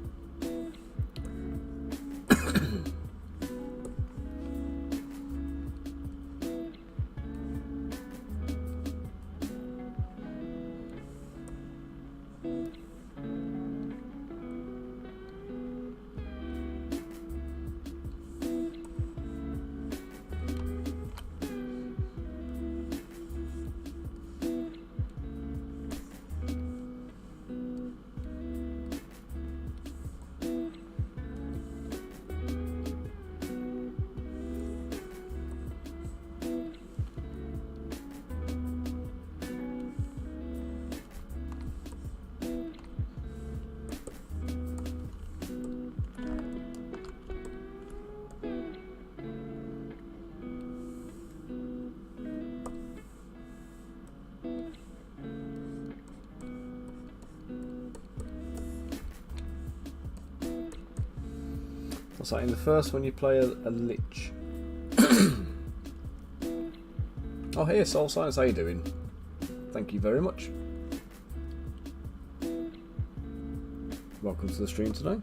What's that? In the first one you play a lich. Oh, hey, Soul Science, how you doing? Thank you very much. Welcome to the stream today.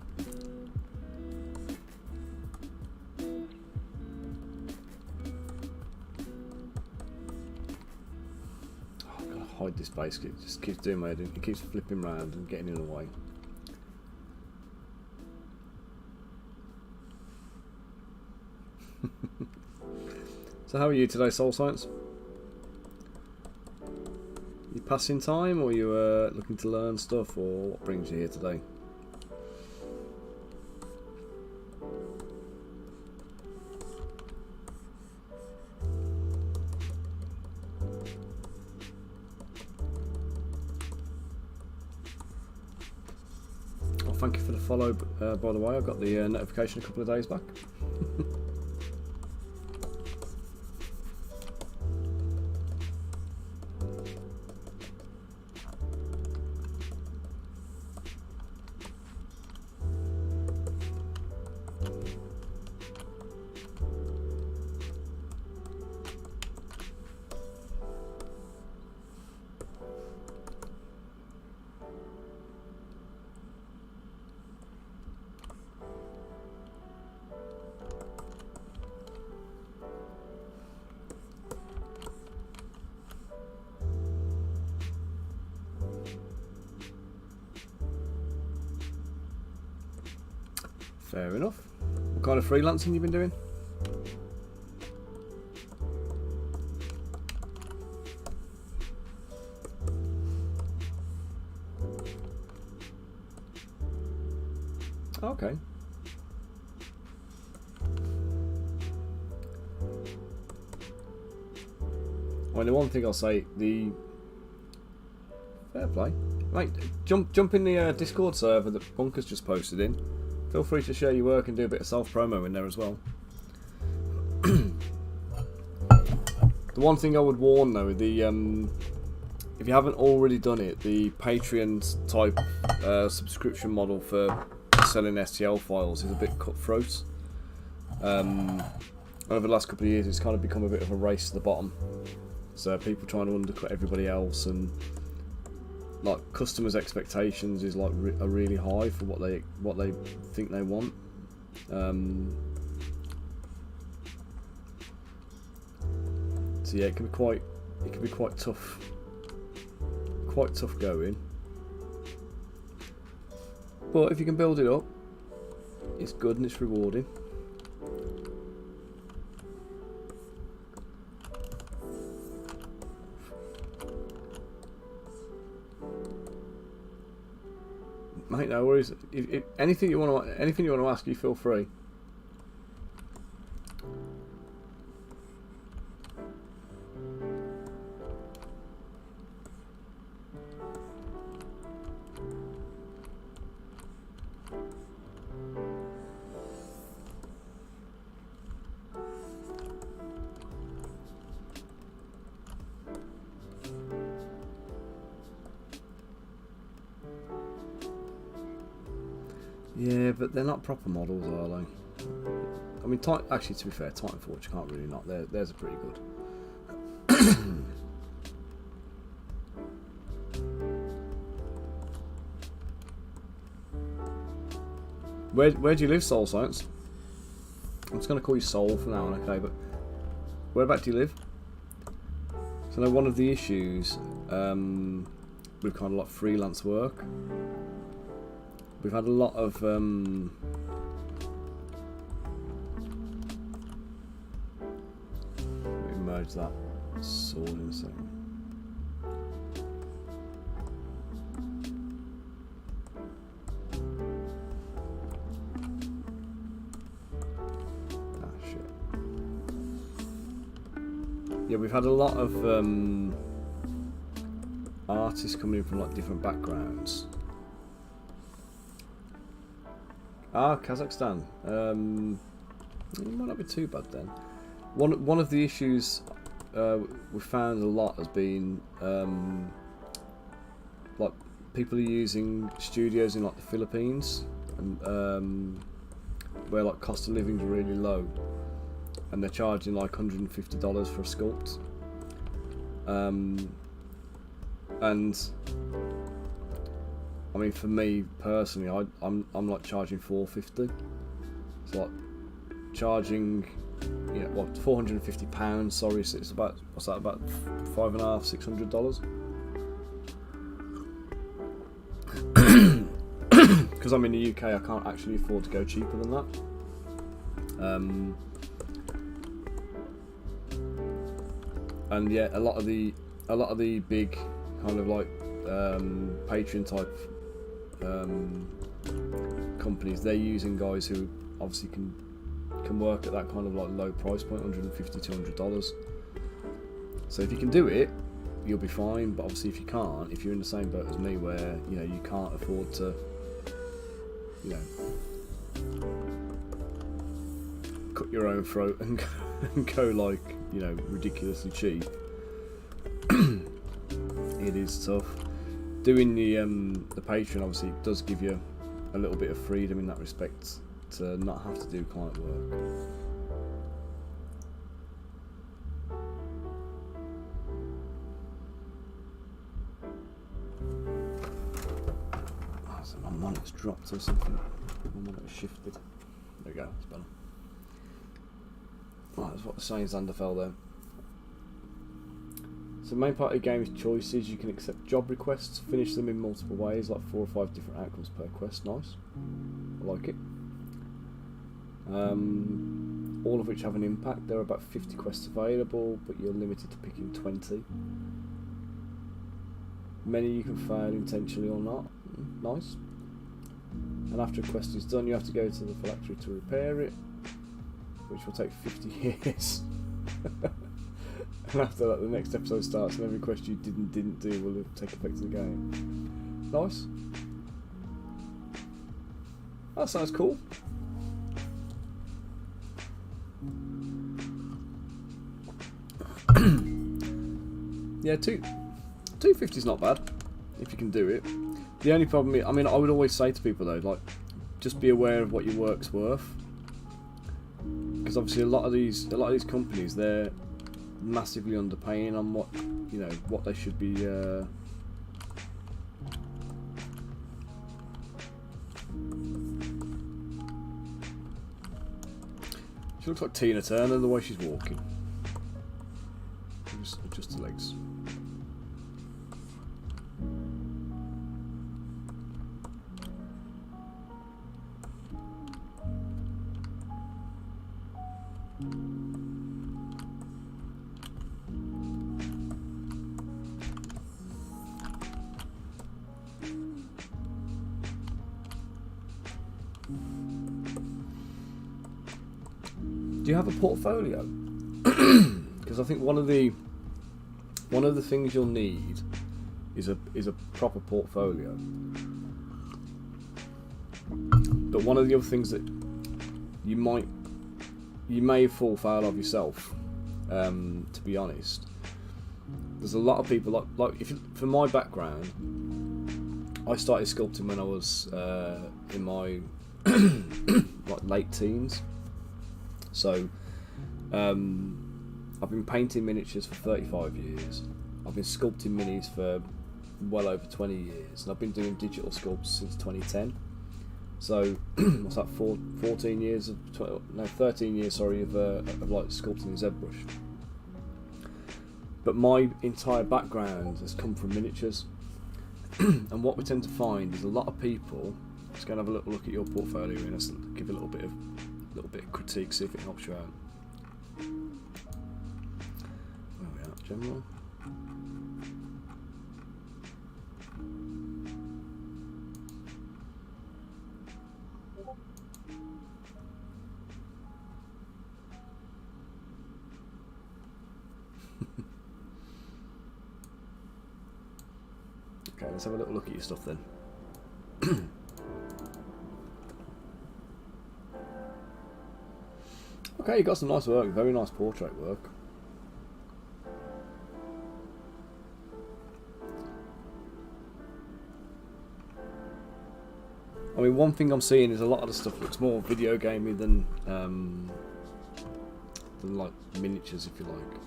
hide this base. It just keeps doing my head in. It keeps flipping round and getting in the way. So how are you today, Soul Science? You passing time, or you looking to learn stuff, or what brings you here today? Well, thank you for the follow, by the way. I got the notification a couple of days back. Fair enough. What kind of freelancing you been doing? Okay. Well, the one thing I'll say, the fair play, mate. Jump in the Discord server that Bunker's just posted in. Feel free to share your work and do a bit of self-promo in there as well. The one thing I would warn though, if you haven't already done it, the Patreon type subscription model for selling STL files is a bit cutthroat. Over the last couple of years, it's kind of become a bit of a race to the bottom. So people trying to undercut everybody else, and like customers' expectations is like are really high for what they think they want. So yeah, it can be quite tough, going. But if you can build it up, it's good and it's rewarding. Mate, no worries. If anything you want to ask, you feel free. Yeah, but they're not proper models, are they? I mean, actually, to be fair, Titan Forge you can't really knock. Theirs are pretty good. Where do you live, Soul Science? I'm just going to call you Soul for now, okay? But whereabouts do you live? So now one of the issues with kind of like freelance work, we've had a lot of let me merge that sword in a second. Yeah, we've had a lot of artists coming in from like different backgrounds. Kazakhstan. It might not be too bad then. One of the issues we found a lot has been like people are using studios in like the Philippines, and where like cost of living is really low, and they're charging like $150 for a sculpt. And I mean, for me personally, I'm like charging $450. So like charging, £450. Sorry, so it's about, what's that? About $550, $600. because I'm in the UK, I can't actually afford to go cheaper than that. And yeah, a lot of the big kind of like Patreon type companies, they're using guys who obviously can work at that kind of like low price point, $150, $200. So if you can do it, you'll be fine. But obviously, if you can't, if you're in the same boat as me, where you can't afford to, cut your own throat and go like ridiculously cheap, it is tough. Doing the Patreon obviously does give you a little bit of freedom in that respect, to not have to do client work. Oh, so my monitor's dropped or something. My monitor's shifted. There we go, it's better. Right, that's what the saying Xander fell there. So the main part of the game is choices. You can accept job requests, finish them in multiple ways, like 4 or 5 different outcomes per quest. Nice. I like it. All of which have an impact. There are about 50 quests available, but you're limited to picking 20. Many you can fail intentionally or not. Nice. And after a quest is done, you have to go to the factory to repair it, which will take 50 years. And after that, the next episode starts, and every quest you didn't do will take effect in the game. Nice. That sounds cool. Yeah, 250 is not bad if you can do it. The only problem is, I would always say to people though, like, just be aware of what your work's worth, because obviously a lot of these companies, they're massively underpaying on what they should be. She looks like Tina Turner the way she's walking. Just adjust the legs. Do you have a portfolio? Because I think one of the things you'll need is a proper portfolio. But one of the other things that you may fall foul of yourself, to be honest, there's a lot of people like for my background, I started sculpting when I was in my like late teens. So I've been painting miniatures for 35 years. I've been sculpting minis for well over 20 years, and I've been doing digital sculpts since 2010. So what's that? 13 years of like sculpting in ZBrush. But my entire background has come from miniatures, and what we tend to find is a lot of people. Just going to have a little look at your portfolio and let's give a little bit of critique, see if it helps you out. Where are we at? General. Okay, let's have a little look at your stuff then. Okay, you got some nice work, very nice portrait work. I mean, one thing I'm seeing is a lot of the stuff looks more video gamey than like miniatures, if you like.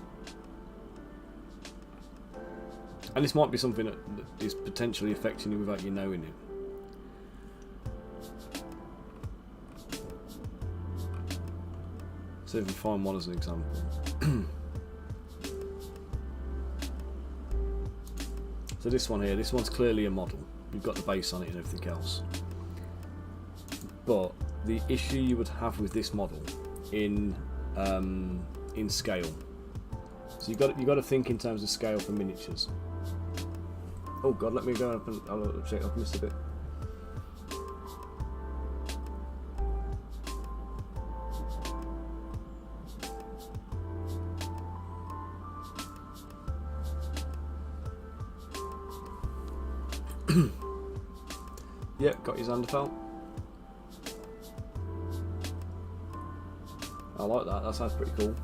And this might be something that is potentially affecting you without you knowing it. So if you find one as an example. So this one here, this one's clearly a model. You've got the base on it and everything else. But the issue you would have with this model in scale, so you got to think in terms of scale for miniatures. Oh God, let me go up and I'll check. I've missed a bit. Yeah, got your Zanderfeld. I like that. That sounds pretty cool.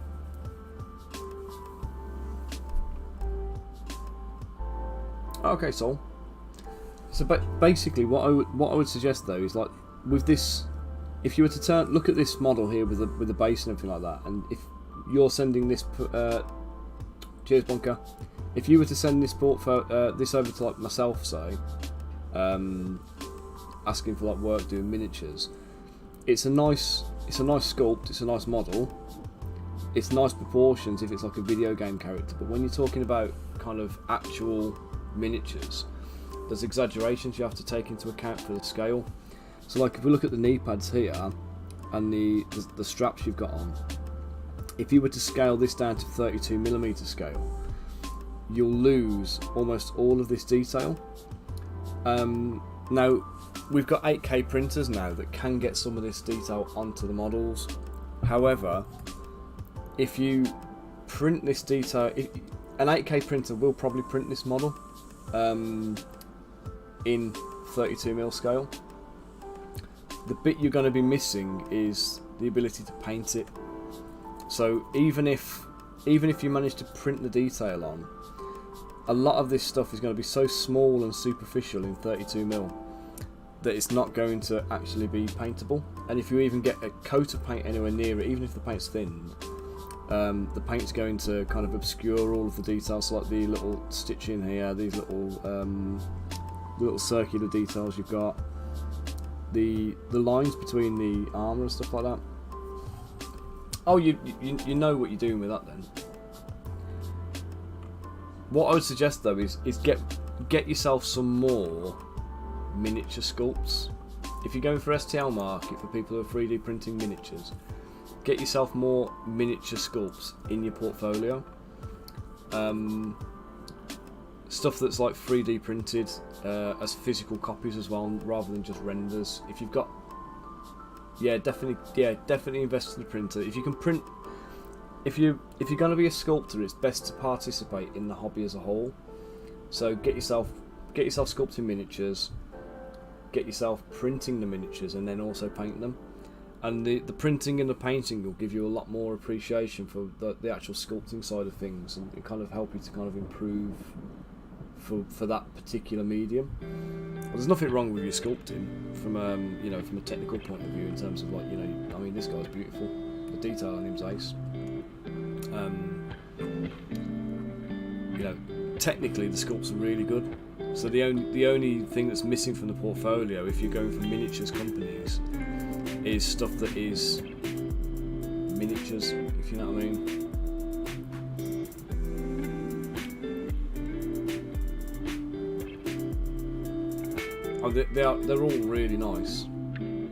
Okay, so basically, what I would suggest though is, like, with this, if you were to look at this model here with the base and everything like that, and if you're sending this, cheers Bunker, if you were to send this this over to, like, myself, say, asking for, like, work doing miniatures, it's a nice sculpt, it's a nice model, it's nice proportions if it's like a video game character. But when you're talking about kind of actual miniatures, there's exaggerations you have to take into account for the scale. So, like, if we look at the knee pads here and the straps you've got on, if you were to scale this down to 32mm scale, you'll lose almost all of this detail. Now, we've got 8K printers now that can get some of this detail onto the models. However, if you print this detail, an 8K printer will probably print this model in 32mm scale. The bit you're going to be missing is the ability to paint it. So even if you manage to print the detail on, a lot of this stuff is going to be so small and superficial in 32mm that it's not going to actually be paintable. And if you even get a coat of paint anywhere near it, even if the paint's thinned, the paint's going to kind of obscure all of the details, so like the little stitching here, these little circular details you've got, the lines between the armour and stuff like that. Oh, you know what you're doing with that then. What I would suggest though is get yourself some more miniature sculpts. If you're going for STL market for people who are 3D printing miniatures, get yourself more miniature sculpts in your portfolio. Stuff that's like 3D printed as physical copies as well, rather than just renders. If you've got, definitely invest in the printer. If you can print, if you're going to be a sculptor, it's best to participate in the hobby as a whole. So get yourself sculpting miniatures, get yourself printing the miniatures, and then also paint them. And the printing and the painting will give you a lot more appreciation for the actual sculpting side of things, and it kind of help you to kind of improve for that particular medium. Well, there's nothing wrong with your sculpting from from a technical point of view, in terms of, like, I mean, this guy's beautiful, the detail on him's ace. Technically the sculpts are really good. So the only thing that's missing from the portfolio, if you're going for miniatures companies, is stuff that is miniatures, if you know what I mean. Oh, they're all really nice,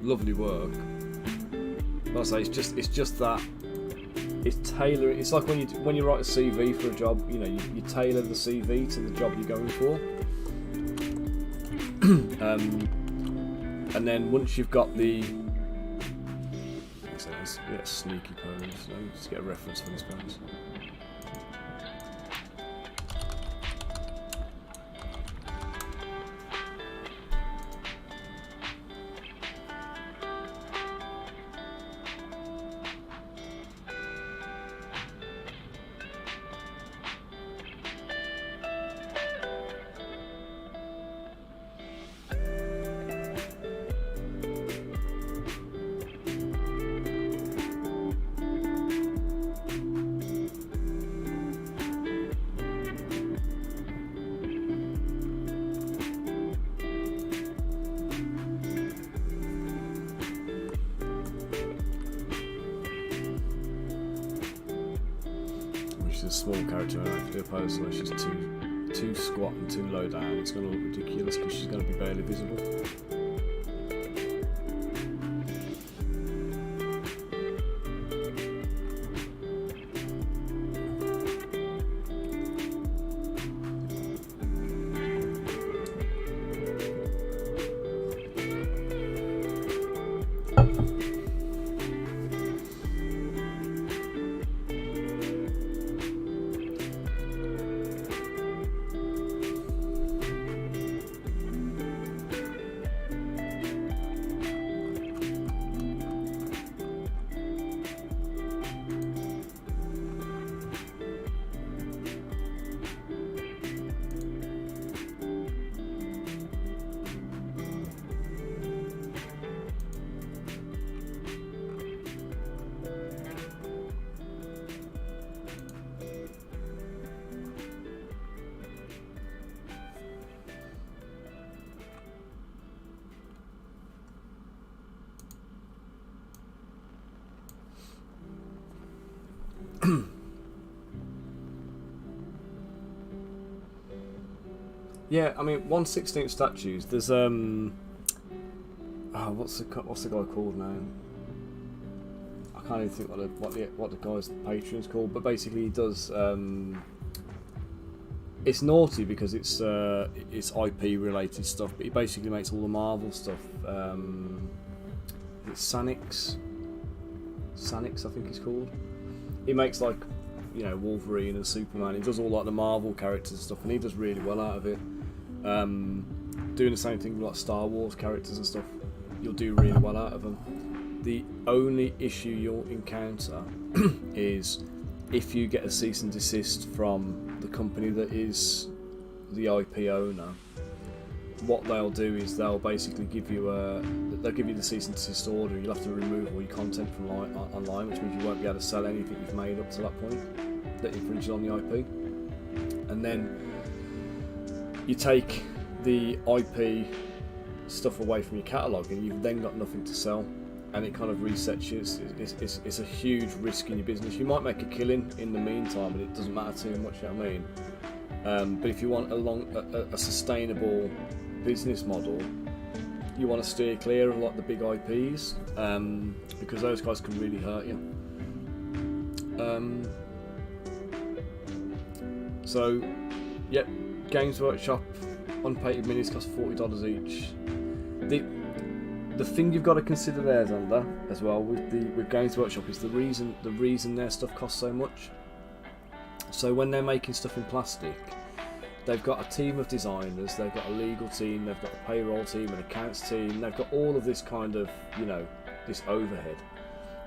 lovely work. But I say it's just that it's tailoring. It's like when you write a CV for a job, you tailor the CV to the job you're going for. And then once you've got the, let's get a sneaky pose. Let's get a reference for this pose. A small character, and I have to do a pose where she's too squat and too low down. It's going to look ridiculous because she's going to be barely visible. Yeah, I mean 1/16 statues. There's what's the guy called now? I can't even think what the guy's Patreon's called, but basically he does. It's naughty because it's IP related stuff, but he basically makes all the Marvel stuff. It's Sanix, I think he's called. He makes like, you know, Wolverine and Superman. He does all like the Marvel characters and stuff, and he does really well out of it. Doing the same thing with like Star Wars characters and stuff, you'll do really well out of them. The only issue you'll encounter is if you get a cease and desist from the company that is the IP owner. What they'll do is they'll basically give you the cease and desist order. You'll have to remove all your content from online, which means you won't be able to sell anything you've made up to that point that infringes on the IP. And then you take the IP stuff away from your catalogue, and you've then got nothing to sell, and it kind of resets you. It's a huge risk in your business. You might make a killing in the meantime, but it doesn't matter too much. You know what I mean? But if you want a sustainable business model, you want to steer clear of like the big IPs, because those guys can really hurt you. So, yep, Games Workshop unpainted minis cost $40 each. The thing you've got to consider there, Xander, as well with Games Workshop is the reason their stuff costs so much. So when they're making stuff in plastic, they've got a team of designers, they've got a legal team, they've got a payroll team, an accounts team, they've got all of this kind of, you know, this overhead.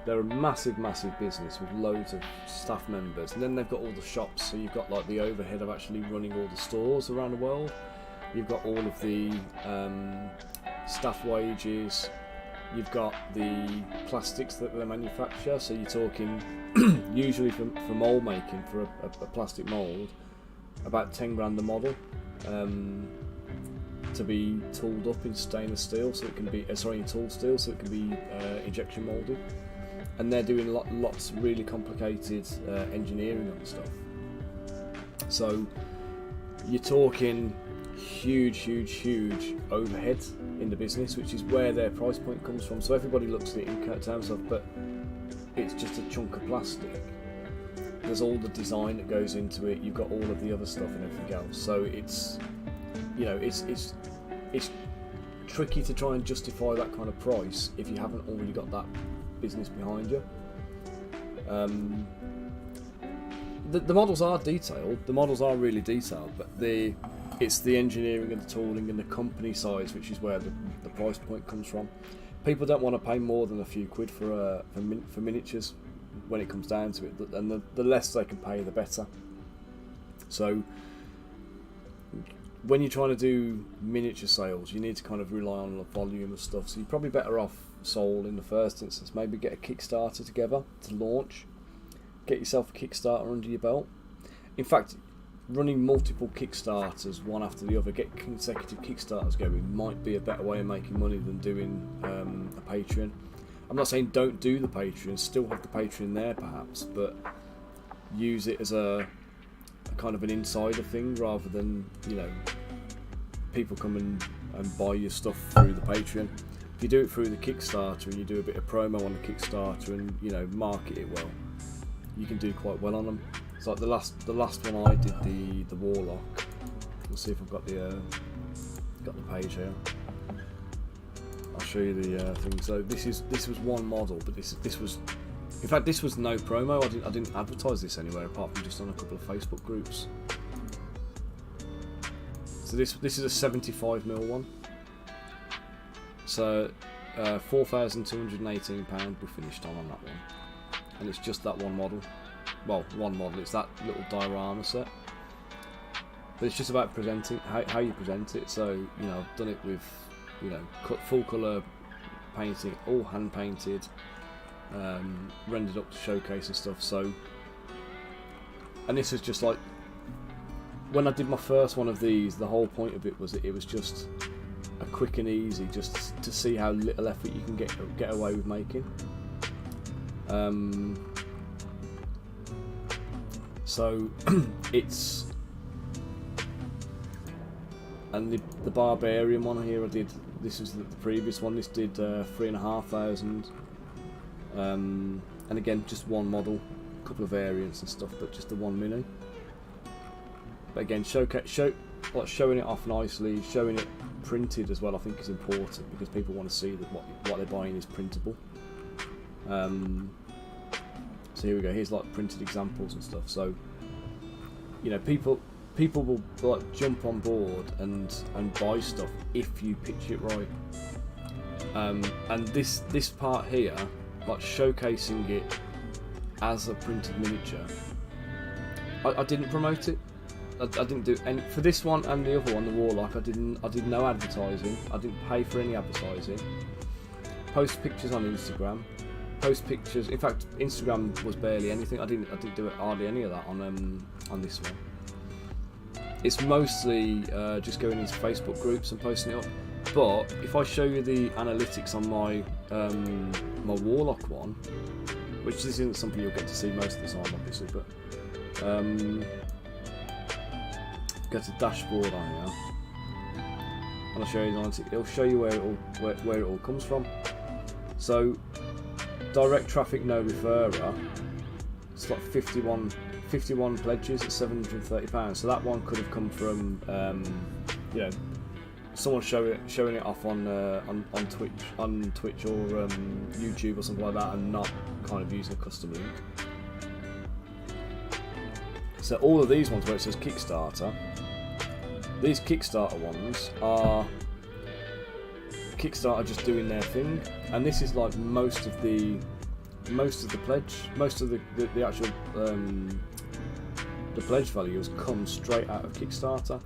They're a massive business with loads of staff members, and then they've got all the shops, so you've got like the overhead of actually running all the stores around the world. You've got all of the staff wages, you've got the plastics that they manufacture, so you're talking usually for mould making, for a plastic mould, about 10 grand a model, to be tooled up in stainless steel, so it can be in tooled steel, so it can be injection moulded. And they're doing lots of really complicated engineering on stuff. So you're talking huge overhead in the business, which is where their price point comes from. So everybody looks at it in terms of, but it's just a chunk of plastic. There's all the design that goes into it. You've got all of the other stuff and everything else. So it's, you know, it's tricky to try and justify that kind of price if you haven't already got that business behind you. The models are detailed. The models are really detailed, but it's the engineering and the tooling and the company size, which is where the price point comes from. People don't want to pay more than a few quid for miniatures when it comes down to it, and the less they can pay, the better. So when you're trying to do miniature sales, you need to kind of rely on the volume of stuff. So you're probably better off sold in the first instance. Maybe get a Kickstarter together to launch. Get yourself a Kickstarter under your belt. In fact, running multiple Kickstarters one after the other, get consecutive Kickstarters going, might be a better way of making money than doing a Patreon. I'm not saying don't do the Patreon, still have the Patreon there perhaps, but use it as a kind of an insider thing rather than, you know, people come and buy your stuff through the Patreon. If you do it through the Kickstarter and you do a bit of promo on the Kickstarter and, you know, market it well, you can do quite well on them. It's like the last one I did, the Warlock. Let's see if I've got the page here. I'll show you the thing. So this was one model, but this was, in fact, this was no promo. I didn't advertise this anywhere apart from just on a couple of Facebook groups. So this is a 75mm one. So £4,218 we finished on that one, and it's just that one model. Well, one model. It's that little diorama set. But it's just about presenting how you present it. So, you know, I've done it with, you know, full colour painting, all hand painted, rendered up to showcase and stuff. So, and this is just like, when I did my first one of these, the whole point of it was that it was just a quick and easy, just to see how little effort you can get away with making. So it's And the Barbarian one here I did. This was the previous one. This did 3,500. And again, just one model, a couple of variants and stuff, but just the one mini. But again, showing it off nicely, showing it printed as well, I think is important because people want to see that what they're buying is printable. So here we go. Here's like printed examples and stuff. So you know, people will like jump on board and buy stuff if you pitch it right. And this part here, like showcasing it as a printed miniature, I didn't promote it. I didn't do any for this one and the other one, the Warlock. I did no advertising. I didn't pay for any advertising. Post pictures on Instagram. Post pictures. In fact, Instagram was barely anything. I didn't do hardly any of that on this one. It's mostly just going into Facebook groups and posting it up. But if I show you the analytics on my my Warlock one, which this isn't something you'll get to see most of the time, obviously, but get a dashboard on here, and I'll show you the analytics. It'll show you where it all comes from. So direct traffic, no referrer. It's like 51 pledges at £730. So that one could have come from you know, someone showing it off on Twitch or YouTube or something like that, and not kind of using a custom link. So all of these ones where it says Kickstarter, these Kickstarter ones are Kickstarter just doing their thing, and this is like most of the pledge, most of the actual the pledge value has come straight out of Kickstarter.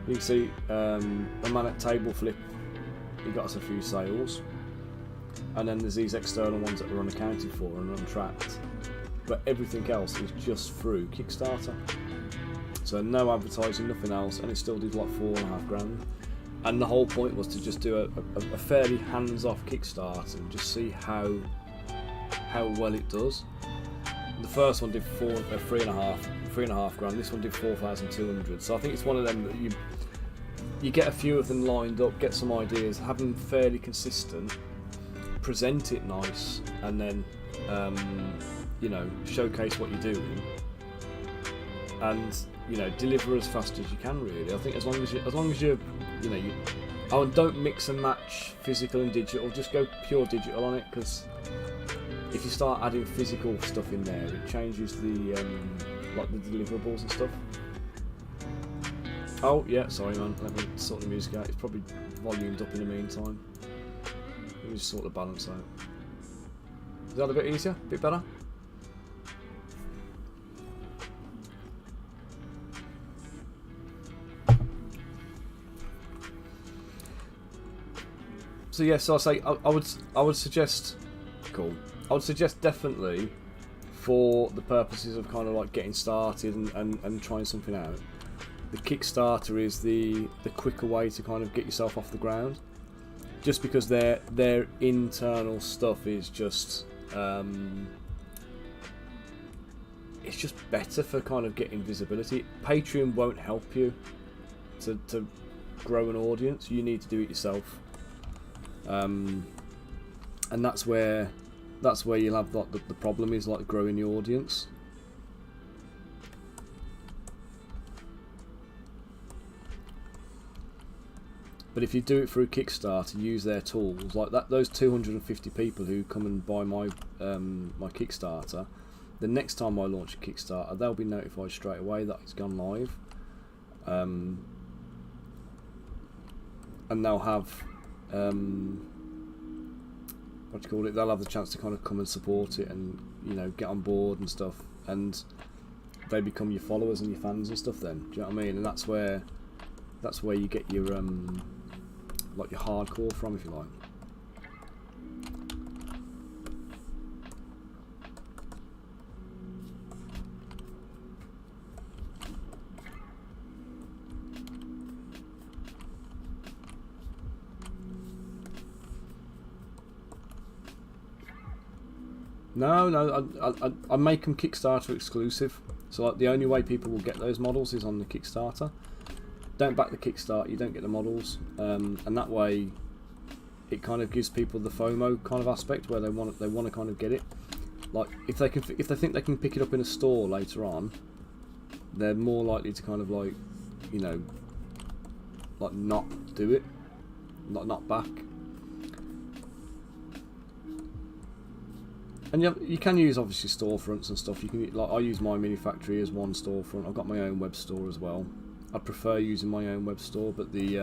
You can see a man at Table Flip, he got us a few sales, and then there's these external ones that are unaccounted for and untracked, but everything else is just through Kickstarter. So no advertising, nothing else, and it still did like £4,500. And the whole point was to just do a fairly hands-off Kickstarter and just see how well it does. The first one did £3,500. This one did 4,200. So I think it's one of them that you get a few of them lined up, get some ideas, have them fairly consistent, present it nice, and then you know, showcase what you're doing, and you know, deliver as fast as you can. Really, I think as long as you oh, and don't mix and match physical and digital. Just go pure digital on it, because if you start adding physical stuff in there, it changes the like the deliverables and stuff. Oh yeah, sorry man, let me sort the music out. It's probably volumed up in the meantime. Let me just sort the balance out. Is that a bit easier? A bit better? So yeah, so I say I would suggest, cool. I would suggest definitely, for the purposes of kind of like getting started and trying something out, the Kickstarter is the quicker way to kind of get yourself off the ground. Just because their internal stuff is just it's just better for kind of getting visibility. Patreon won't help you to grow an audience. You need to do it yourself. And that's where you'll have like the problem is like growing the audience. But if you do it through Kickstarter, use their tools like that. Those 250 people who come and buy my my Kickstarter, the next time I launch a Kickstarter, they'll be notified straight away that it's gone live, and they'll have what do you call it? They'll have the chance to kind of come and support it, and you know, get on board and stuff, and they become your followers and your fans and stuff. Then, do you know what I mean? And that's where you get your like your hardcore from, if you like. No, I make them Kickstarter exclusive. So like the only way people will get those models is on the Kickstarter. don't back the Kickstarter, you don't get the models, and that way it kind of gives people the FOMO kind of aspect where they want to kind of get it. Like if they think they can pick it up in a store later on, they're more likely to kind of like, you know, like not do it, not back. And you can use obviously storefronts and stuff. You can, like, I use My Mini Factory as one storefront. I've got my own web store as well. I prefer using my own web store, but the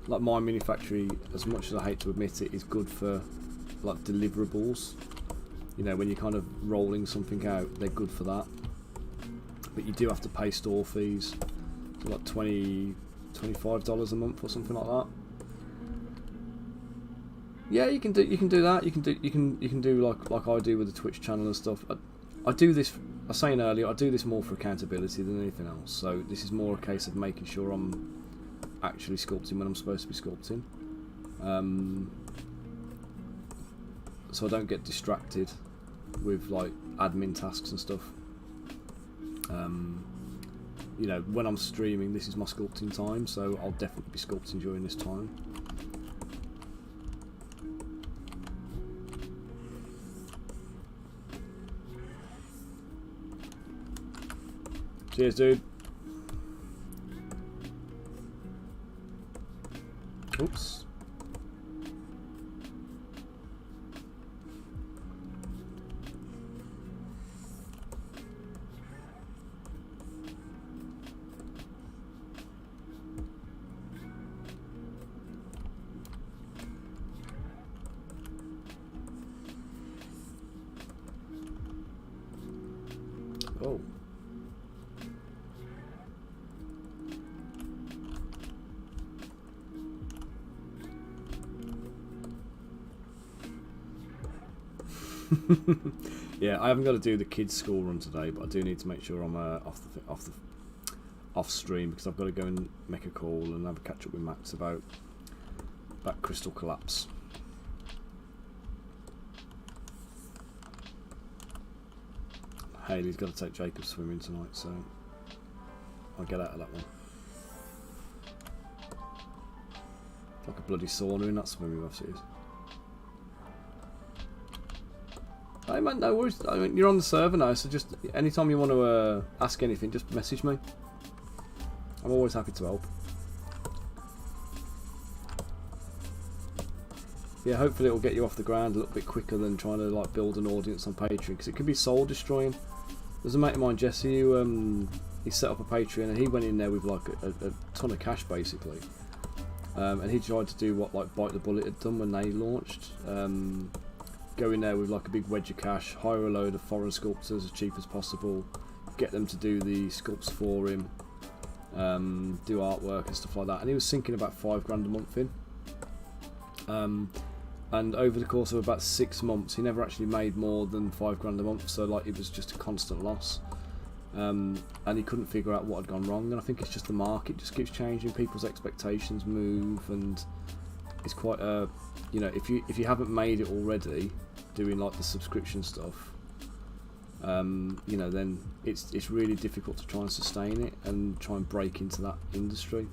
like My Mini Factory, as much as I hate to admit it, is good for like deliverables. You know, when you're kind of rolling something out, they're good for that. But you do have to pay store fees, so like $25 a month or something like that. Yeah, you can do that. You can do like I do with the Twitch channel and stuff. I do this. I was saying earlier, I do this more for accountability than anything else. So this is more a case of making sure I'm actually sculpting when I'm supposed to be sculpting. So I don't get distracted with like admin tasks and stuff. You know, when I'm streaming, this is my sculpting time, so I'll definitely be sculpting during this time. Cheers, dude. Oops. Oh. Yeah, I haven't got to do the kids' school run today, but I do need to make sure I'm off stream, because I've got to go and make a call and have a catch up with Max about Crystal Collapse. Haley's got to take Jacob swimming tonight, so I'll get out of that one. It's like a bloody sauna in that swimming bath, it is. Hey man, no worries. I mean, you're on the server now, so just anytime you want to ask anything, just message me. I'm always happy to help. Yeah, hopefully it'll get you off the ground a little bit quicker than trying to like build an audience on Patreon, because it can be soul destroying. There's a mate of mine, Jesse, who he set up a Patreon and he went in there with like a ton of cash basically, and he tried to do what like Bite the Bullet had done when they launched. Go in there with like a big wedge of cash, hire a load of foreign sculptors as cheap as possible, get them to do the sculpts for him, do artwork and stuff like that, and he was sinking about $5 grand a month in. And over the course of about 6 months, he never actually made more than $5 grand a month. So like it was just a constant loss, and he couldn't figure out what had gone wrong. And I think it's just the market just keeps changing, people's expectations move, and it's quite a, you know, if you haven't made it already doing like the subscription stuff, you know, then it's really difficult to try and sustain it and try and break into that industry.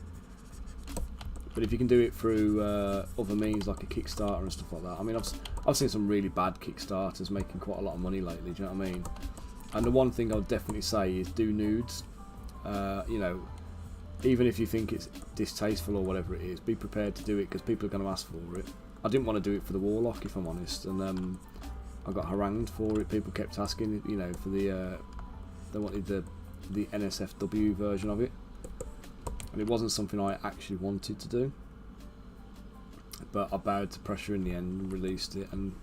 But if you can do it through other means like a Kickstarter and stuff like that, I mean, I've seen some really bad Kickstarters making quite a lot of money lately. Do you know what I mean? And the one thing I would definitely say is do nudes. You know, even if you think it's distasteful or whatever it is, be prepared to do it because people are going to ask for it. I didn't want to do it for the Warlock, if I'm honest, and I got harangued for it. People kept asking, you know, for the they wanted the NSFW version of it. And it wasn't something I actually wanted to do, but I bowed to pressure in the end and released it, and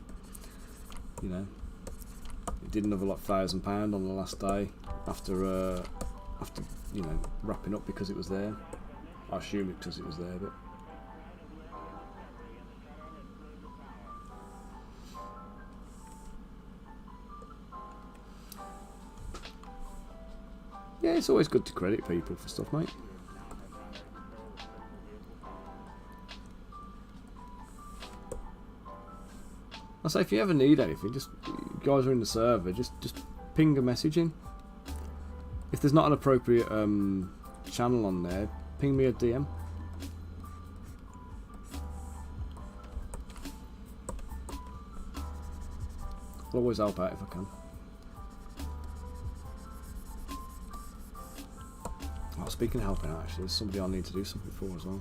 you know, it did another like £1,000 on the last day after you know, wrapping up because it was there. I assume it because it was there, but yeah, it's always good to credit people for stuff, mate. I say, if you ever need anything, just, you guys are in the server, just ping a message in. If there's not an appropriate channel on there, ping me a DM. I'll always help out if I can. Oh, speaking of helping out, actually, there's somebody I need to do something for as well.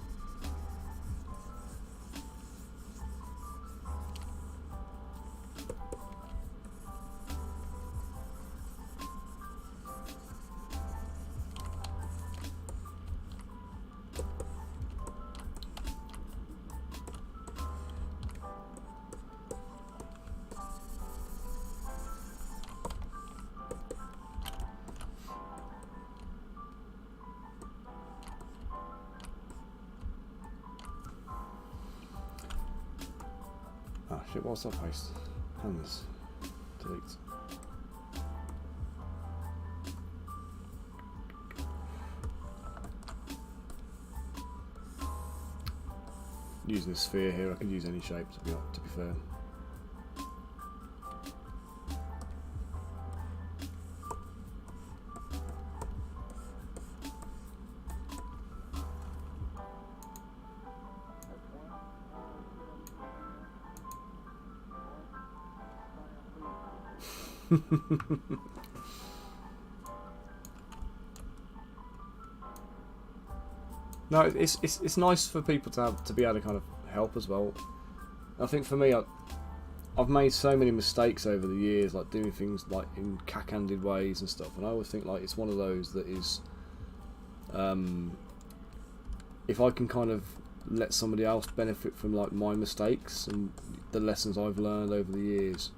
Ah shit, what's that paste? Hands. Delete. Using a sphere here, I could use any shape to be fair. No, it's nice for people to be able to kind of help as well. I think for me, I've made so many mistakes over the years, like doing things like in cack-handed ways and stuff, and I always think like it's one of those that is, if I can kind of let somebody else benefit from like my mistakes and the lessons I've learned over the years,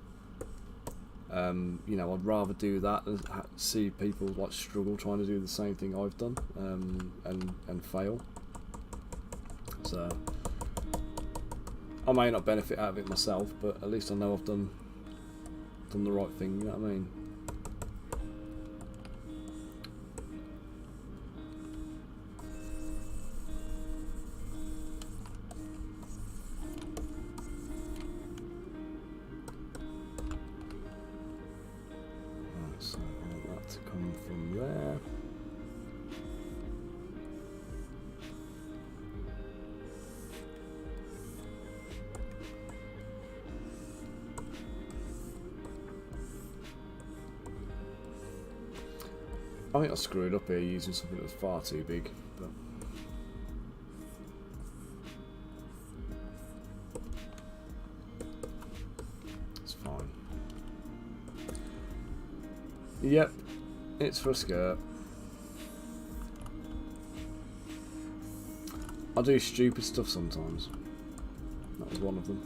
you know, I'd rather do that than see people like struggle trying to do the same thing I've done and fail. So I may not benefit out of it myself, but at least I know I've done the right thing. You know what I mean? So I want that to come from there. I think I screwed up here using something that was far too big, but it's fine. Yep, it's for a skirt. I do stupid stuff sometimes. That was one of them.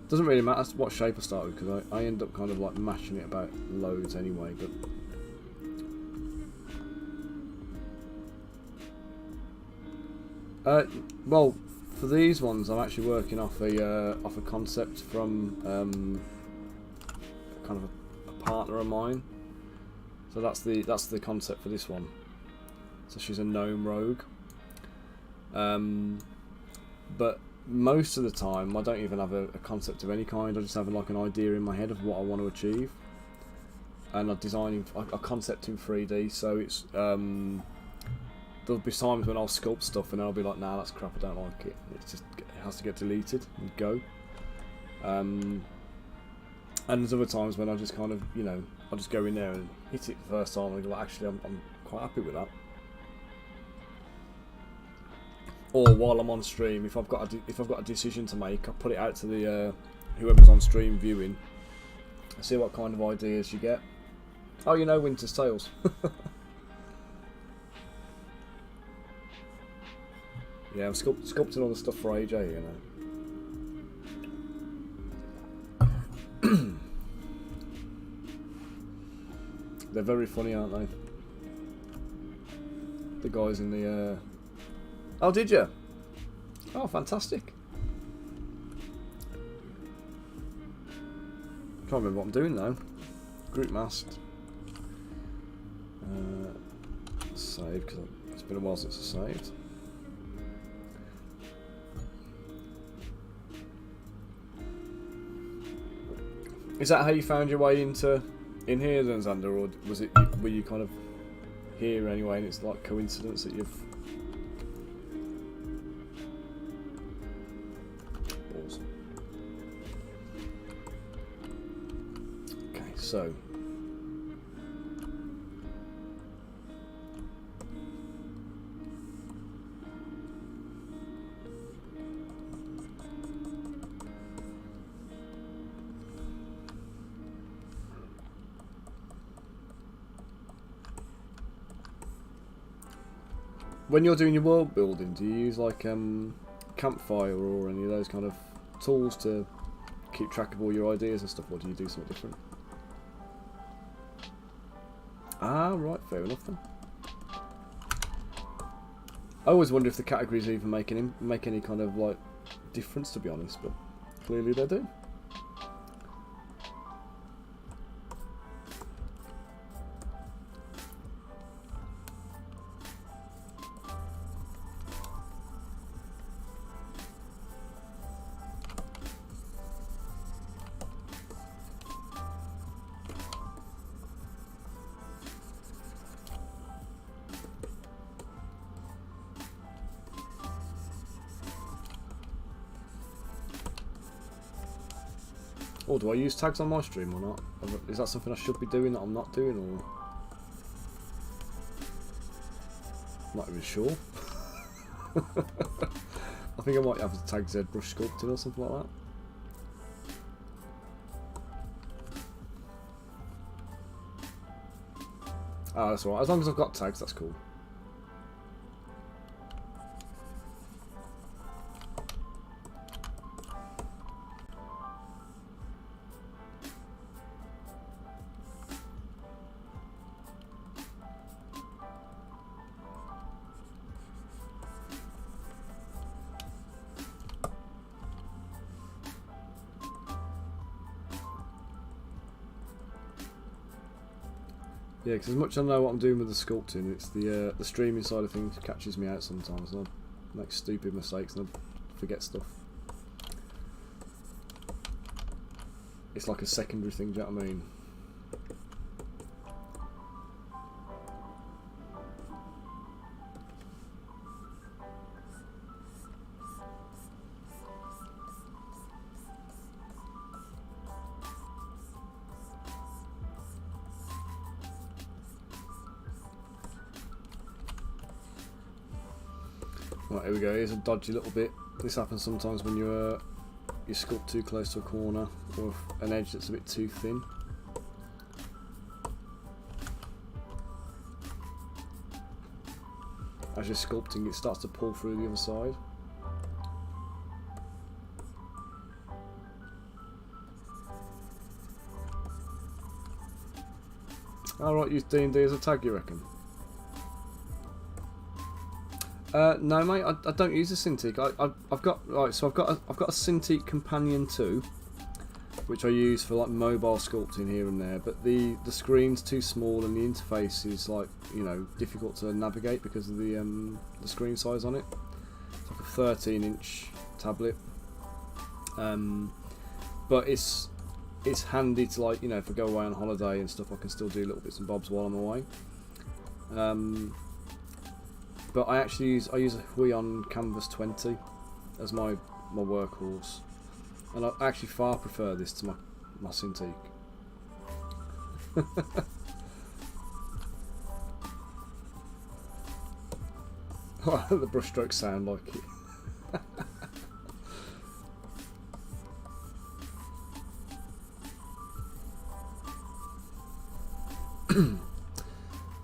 Doesn't really matter what shape I start with, because I end up kind of like mashing it about loads anyway, but well, for these ones, I'm actually working off a concept from kind of a partner of mine. So that's the concept for this one. So she's a gnome rogue. But most of the time, I don't even have a concept of any kind. I just have like an idea in my head of what I want to achieve, and I'm designing a concept in 3D. So it's there'll be times when I'll sculpt stuff and I'll be like, nah, that's crap, I don't like it. It has to get deleted and go. And there's other times when I just kind of, you know, I'll just go in there and hit it the first time and go, like, actually, I'm quite happy with that. Or while I'm on stream, if I've got a decision to make, I put it out to the whoever's on stream viewing. I see what kind of ideas you get. Oh, you know, Winter's Tales. Yeah, I'm sculpting all the stuff for AJ, you know. They're very funny, aren't they? The guys in the... Oh, did you? Oh, fantastic. Can't remember what I'm doing now. Group masked. Save, because it's been a while since I saved. Is that how you found your way in here then, Xander, or were you kind of here anyway and it's like coincidence that you've So. When you're doing your world building, do you use like campfire or any of those kind of tools to keep track of all your ideas and stuff, or do you do something different? Ah, right, fair enough then. I always wonder if the categories even make any kind of like difference, to be honest, but clearly they do. Or do I use tags on my stream or not? Is that something I should be doing that I'm not doing, or I'm not even sure. I think I might have to tag ZBrush sculpting or something like that. Ah, that's alright. As long as I've got tags, that's cool. Yeah, because as much as I know what I'm doing with the sculpting, it's the streaming side of things catches me out sometimes, and I make stupid mistakes and I forget stuff. It's like a secondary thing, do you know what I mean? Right, here we go. Here's a dodgy little bit. This happens sometimes when you sculpt too close to a corner or an edge that's a bit too thin. As you're sculpting, it starts to pull through the other side. Alright, use D&D as a tag, you reckon? No, mate, I don't use a Cintiq. I've got a Cintiq Companion 2, which I use for like mobile sculpting here and there. But the screen's too small and the interface is like, you know, difficult to navigate because of the screen size on it. It's like a 13-inch tablet, but it's handy to, like, you know, if I go away on holiday and stuff, I can still do little bits and bobs while I'm away. But I use a Huion Canvas 20 as my workhorse, and I actually far prefer this to my Cintiq. The brushstrokes sound like it.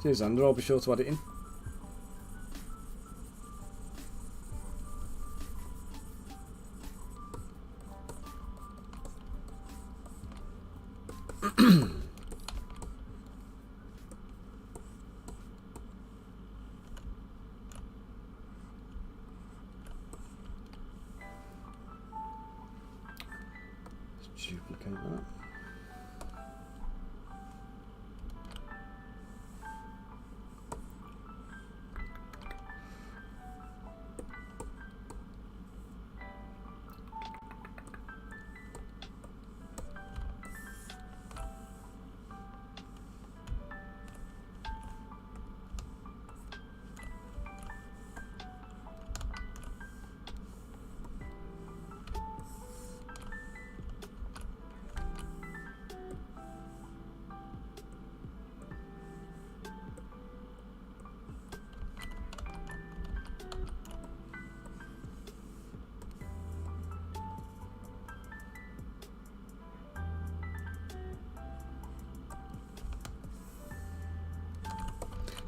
Cheers, Xander. I'll be sure to add it in. Let's duplicate that.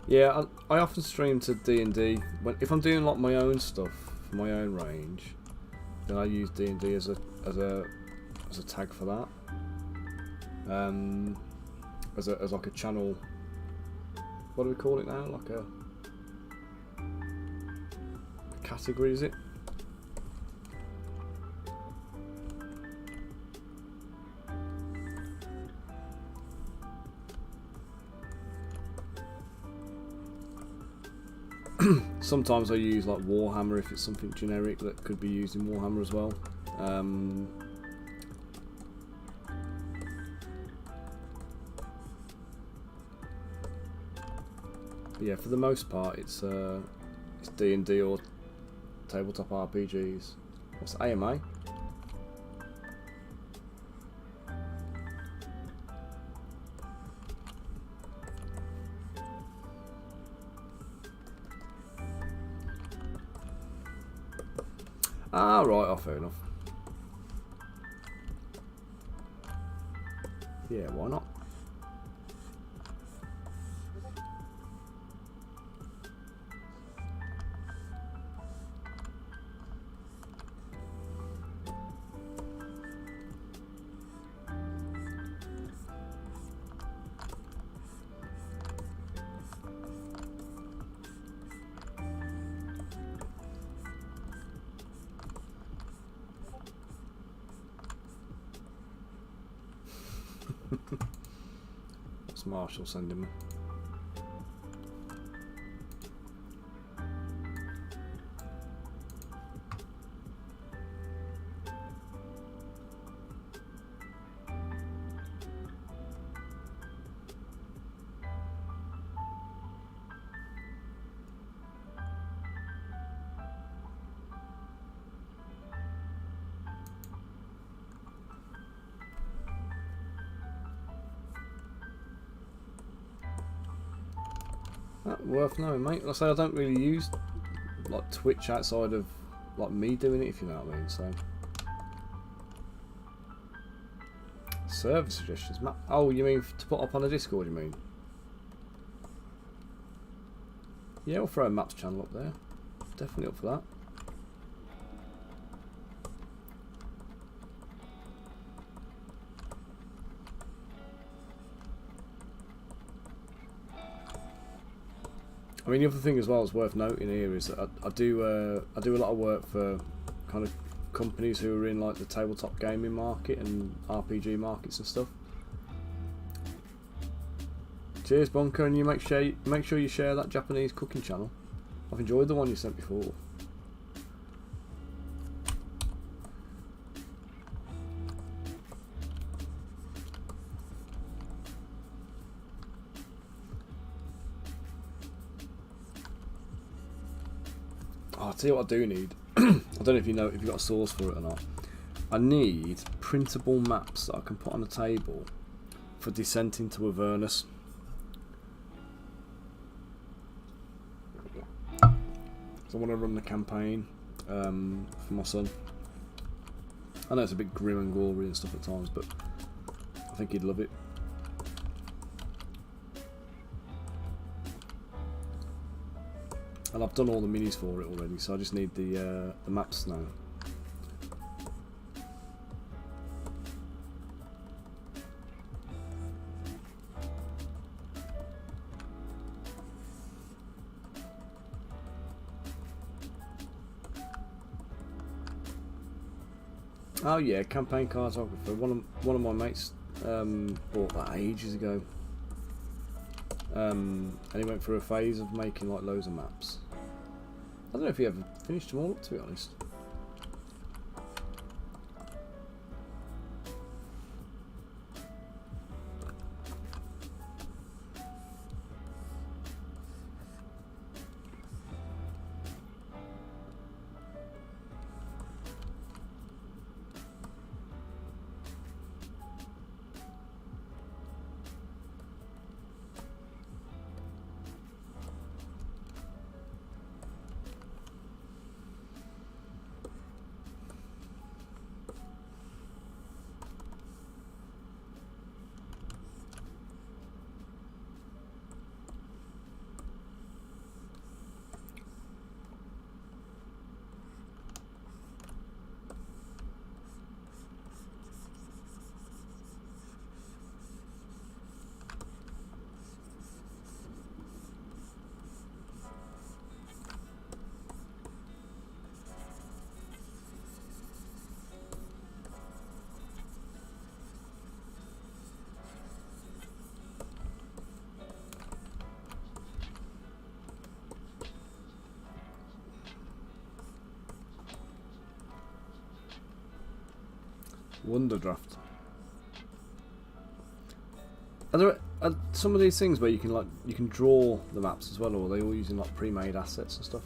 Yeah, I often stream to D&D. If I'm doing like my own stuff for my own range, then I use D&D as a tag for that. As like a channel. What do we call it now? Like a category, is it? Sometimes I use like Warhammer if it's something generic that could be used in Warhammer as well. Yeah, for the most part, it's D&D or tabletop RPGs. What's AMA? Ah, right, oh, fair enough. Yeah, why not? What's Marshall sending me? Worth knowing, mate. Like I say, I don't really use like Twitch outside of like me doing it, if you know what I mean. So server suggestions, map. Oh, you mean to put up on the Discord? You mean? Yeah, we'll throw a maps channel up there. Definitely up for that. I mean, the other thing as well is worth noting here is that I do a lot of work for kind of companies who are in like the tabletop gaming market and RPG markets and stuff. Cheers, Bunker, and you make sure you share that Japanese cooking channel. I've enjoyed the one you sent before. I'll tell you what I do need. I don't know if you know if you've got a source for it or not. I need printable maps that I can put on a table for Descent into Avernus. So I want to run the campaign for my son. I know it's a bit grim and gory and stuff at times, but I think he'd love it. And I've done all the minis for it already, so I just need the maps now. Oh yeah, campaign cartographer. One of my mates bought that ages ago. And he went through a phase of making like loads of maps. I don't know if he ever finished them all up, to be honest. Wonderdraft. Are some of these things where you can draw the maps as well, or are they all using like pre-made assets and stuff?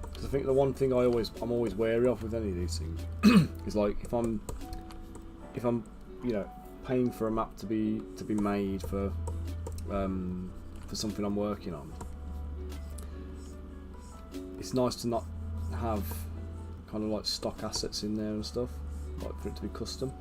Because I think the one thing I'm always wary of with any of these things is like if I'm you know, paying for a map to be made for something I'm working on, it's nice to not have kind of like stock assets in there and stuff, like for it to be custom.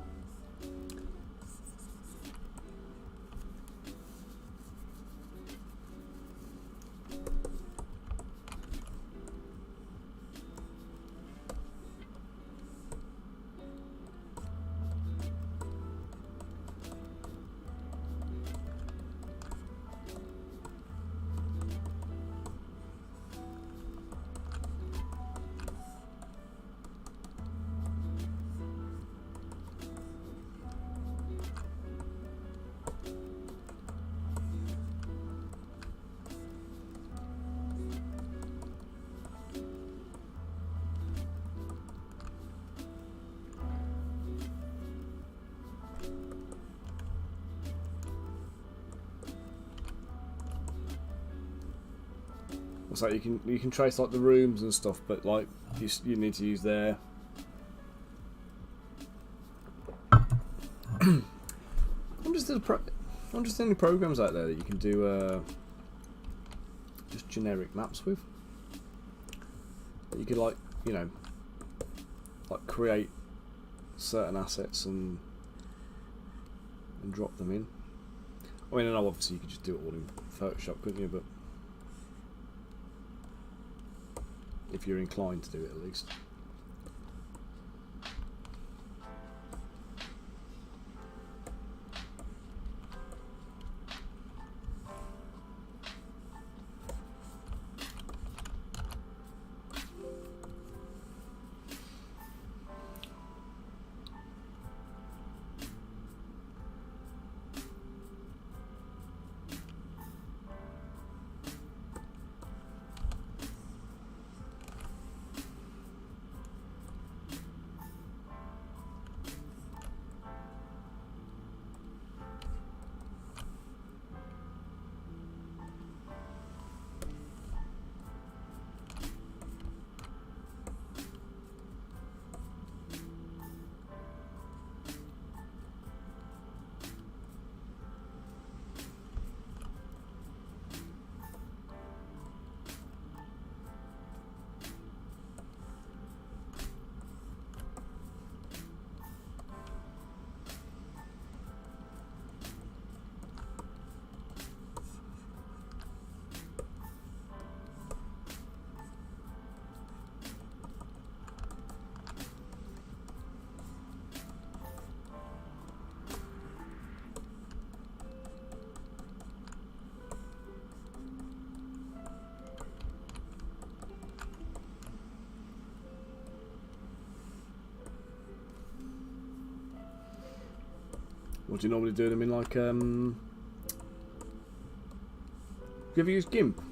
It's like you can trace like the rooms and stuff, but like you need to use their I'm just any programs out there that you can do just generic maps with. That you could like, you know, like create certain assets and drop them in. I mean, I know obviously you could just do it all in Photoshop, couldn't you? But if you're inclined to do it, at least. What do you normally do them in, like, you ever use GIMP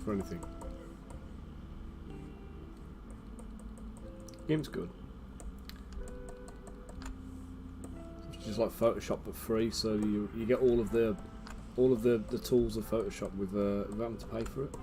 for anything? GIMP's good. It's just like Photoshop but free, so you get all of the tools of Photoshop without having to pay for it.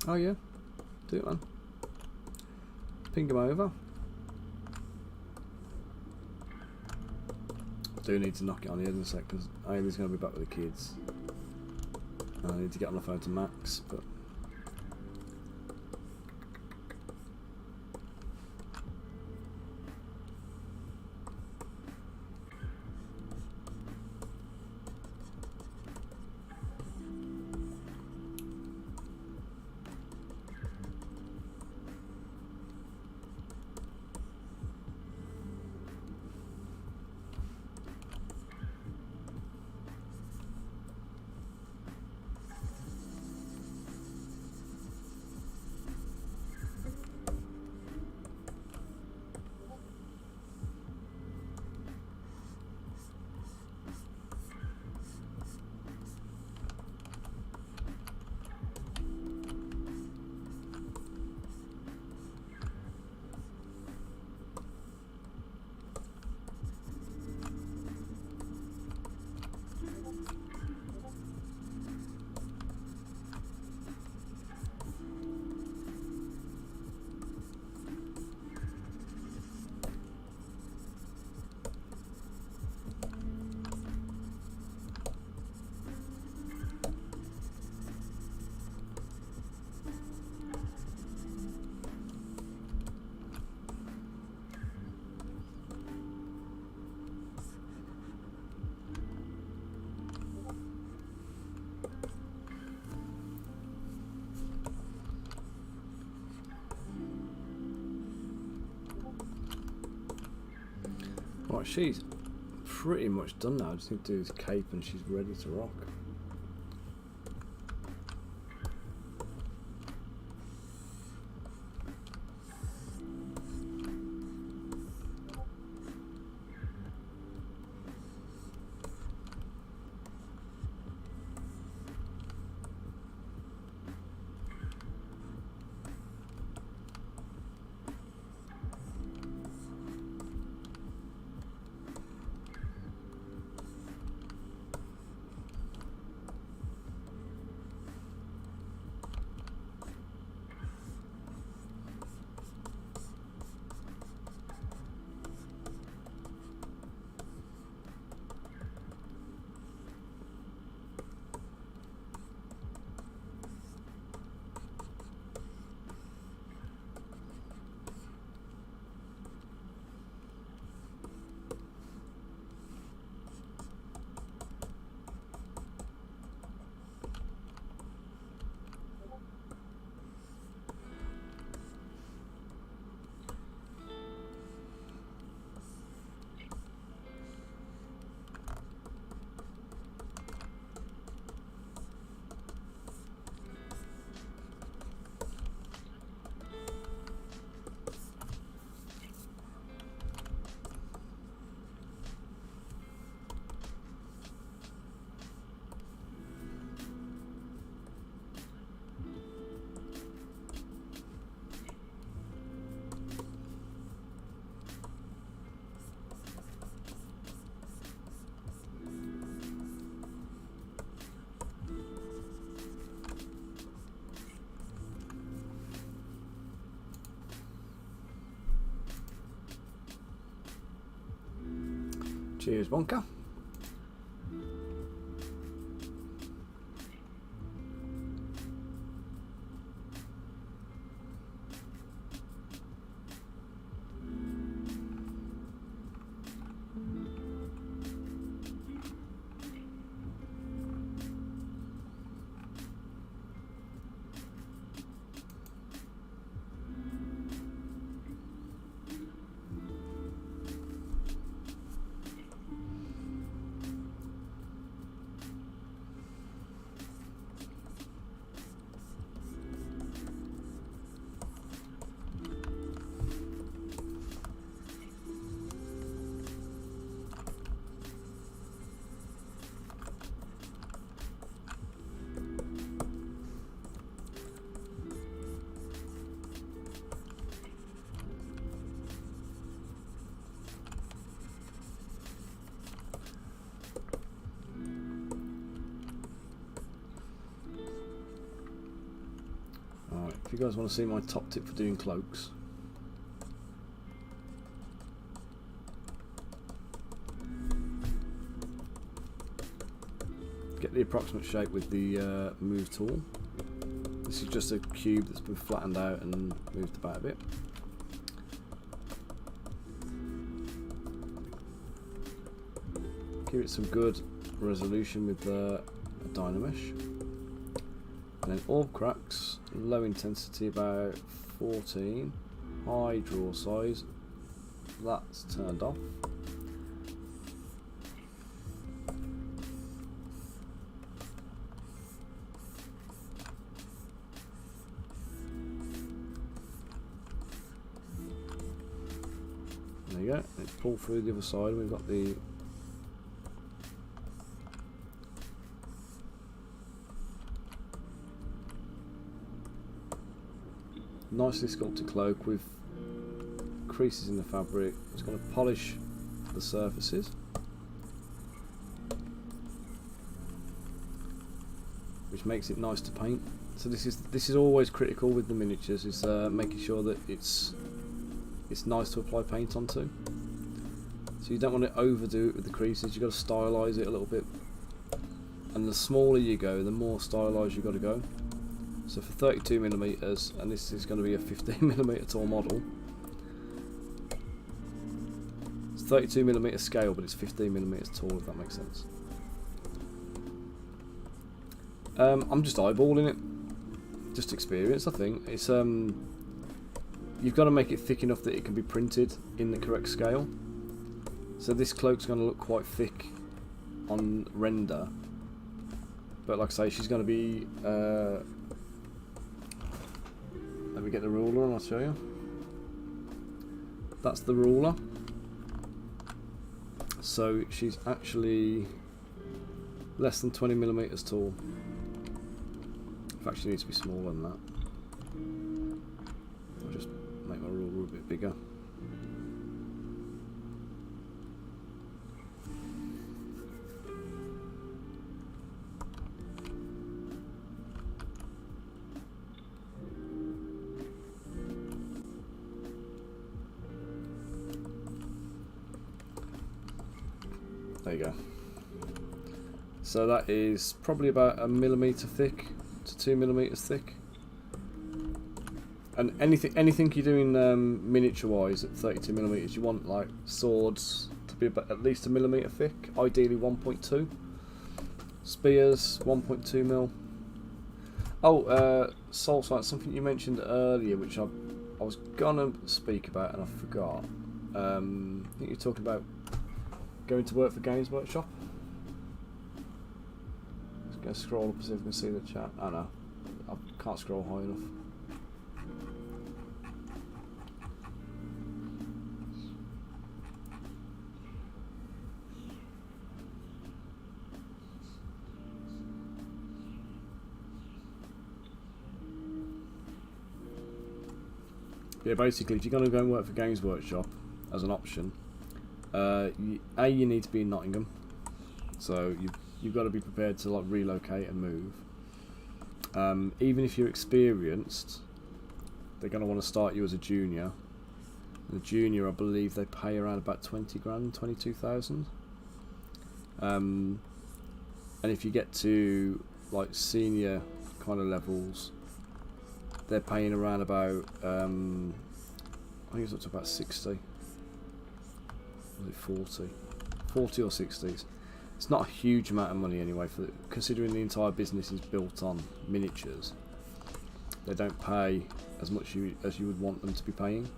Oh yeah, do it, man. Ping him over. Do need to knock it on the head in a sec because Ailey's going to be back with the kids. I need to get on the phone to Max, but. Right, she's pretty much done now. I just need to do this cape and she's ready to rock. Cheers, Wonka. you guys want to see my top tip for doing cloaks. Get the approximate shape with the move tool. This is just a cube that's been flattened out and moved about a bit. Give it some good resolution with a Dynamesh. And then orb cracks, low intensity about 14, high draw size, that's turned off. There you go, let's pull through the other side. We've got the nicely sculpted cloak with creases in the fabric. It's going to polish the surfaces. Which makes it nice to paint. So this is always critical with the miniatures, is making sure that it's nice to apply paint onto. So you don't want to overdo it with the creases. You've got to stylize it a little bit. And the smaller you go, the more stylized you've got to go. So for 32mm, and this is going to be a 15mm tall model. It's 32mm scale, but it's 15mm tall, if that makes sense. I'm just eyeballing it, just experience. I think it's you've got to make it thick enough that it can be printed in the correct scale. So this cloak's going to look quite thick on render, but like I say, she's going to be. Let me get the ruler and I'll show you. That's the ruler. So she's actually less than 20mm tall. In fact, she needs to be smaller than that. I'll just make my ruler a bit bigger. There you go. So that is probably about 1mm thick to 2mm thick. And anything you're doing miniature wise at 32mm, you want like swords to be about at least 1mm thick, ideally 1.2. Spears 1.2mm. Oh, soul sight, something you mentioned earlier, which I was gonna speak about and I forgot. I think you're talking about going to work for Games Workshop. Let's go scroll up and see if we can see the chat. Oh no, I can't scroll high enough. Yeah, basically, if you're going to go and work for Games Workshop as an option, you need to be in Nottingham, so you've got to be prepared to like relocate and move. Even if you're experienced, they're going to want to start you as a junior. The junior, I believe, they pay around about 20 grand, 22,000. And if you get to like senior kind of levels, they're paying around about I think it's up to about 60. Was it 40 or 60s? It's not a huge amount of money anyway, for considering the entire business is built on miniatures. They don't pay as much as you would want them to be paying.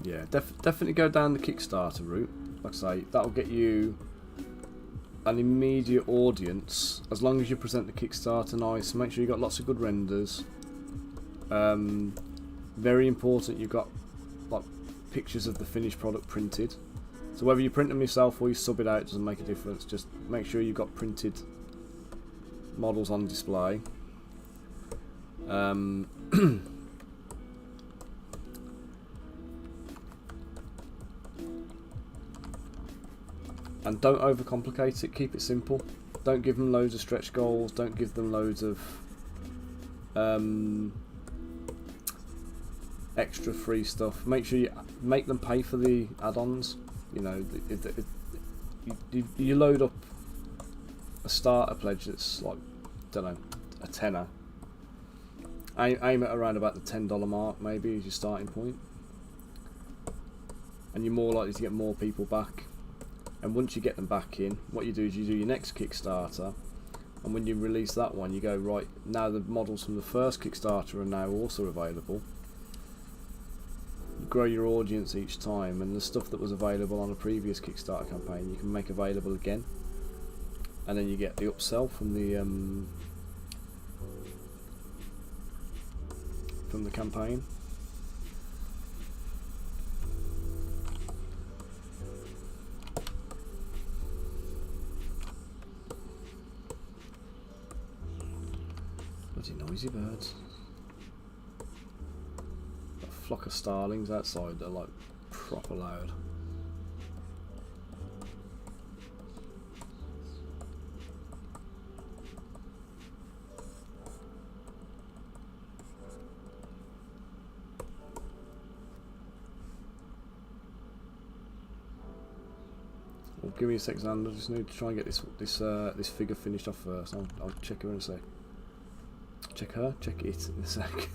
Yeah, definitely go down the Kickstarter route. Like I say, that'll get you an immediate audience as long as you present the Kickstarter nice. Make sure you got lots of good renders. Very important, you've got like pictures of the finished product printed. So whether you print them yourself or you sub it out, doesn't make a difference. Just make sure you've got printed models on display. And don't overcomplicate it, keep it simple. Don't give them loads of stretch goals, don't give them loads of extra free stuff. Make sure you make them pay for the add-ons. You know, you load up a starter pledge that's like, don't know, a tenner. Aim at around about the $10 mark maybe as your starting point. And you're more likely to get more people back. And once you get them back in, what you do is you do your next Kickstarter, and when you release that one, you go, right, now the models from the first Kickstarter are now also available. Grow your audience each time, and the stuff that was available on a previous Kickstarter campaign you can make available again, and then you get the upsell from the campaign. Bloody noisy birds. A flock of starlings outside, they're like proper loud. Well, give me a sec, Xander. I just need to try and get this figure finished off first. I'll check her in a sec. Check it in a sec.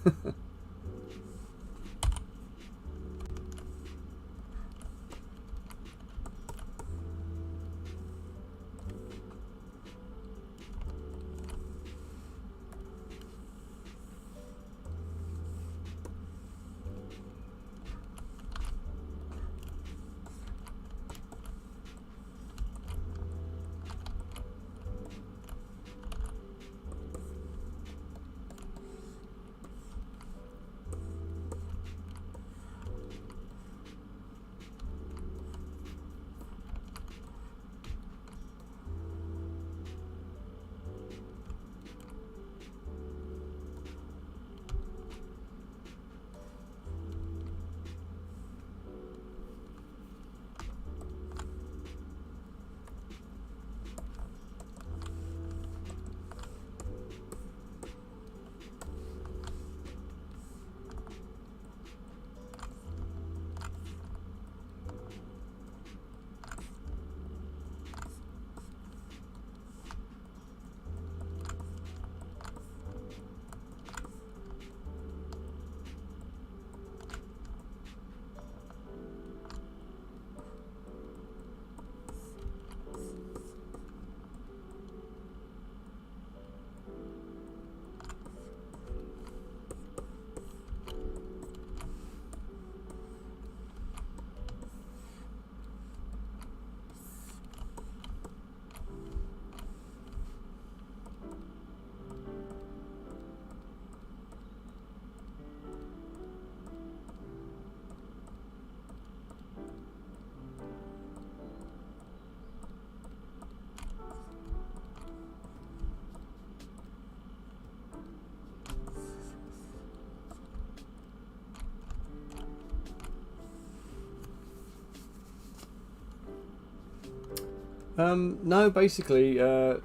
No, basically, so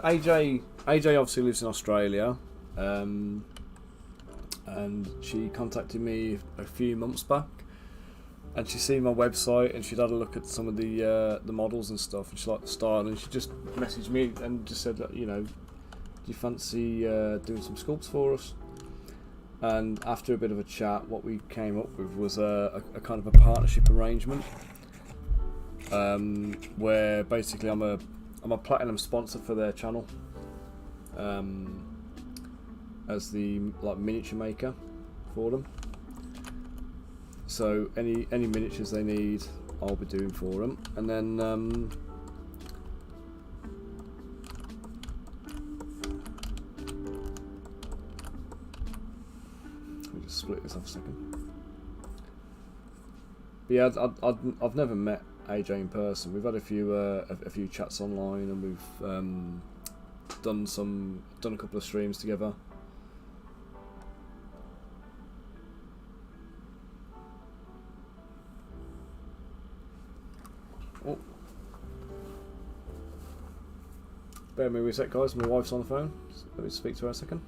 AJ obviously lives in Australia, and she contacted me a few months back, and she'd seen my website and she'd had a look at some of the models and stuff, and she liked the style, and she just messaged me and just said, you know, do you fancy doing some sculpts for us? And after a bit of a chat, what we came up with was a kind of a partnership arrangement. Where basically I'm a platinum sponsor for their channel, as the like miniature maker for them. So any miniatures they need, I'll be doing for them, and then let me just split this off a second. But yeah, I've never met AJ in person. We've had a few chats online, and we've done a couple of streams together. Oh. Bear with me a sec, guys. My wife's on the phone. Let me speak to her a second.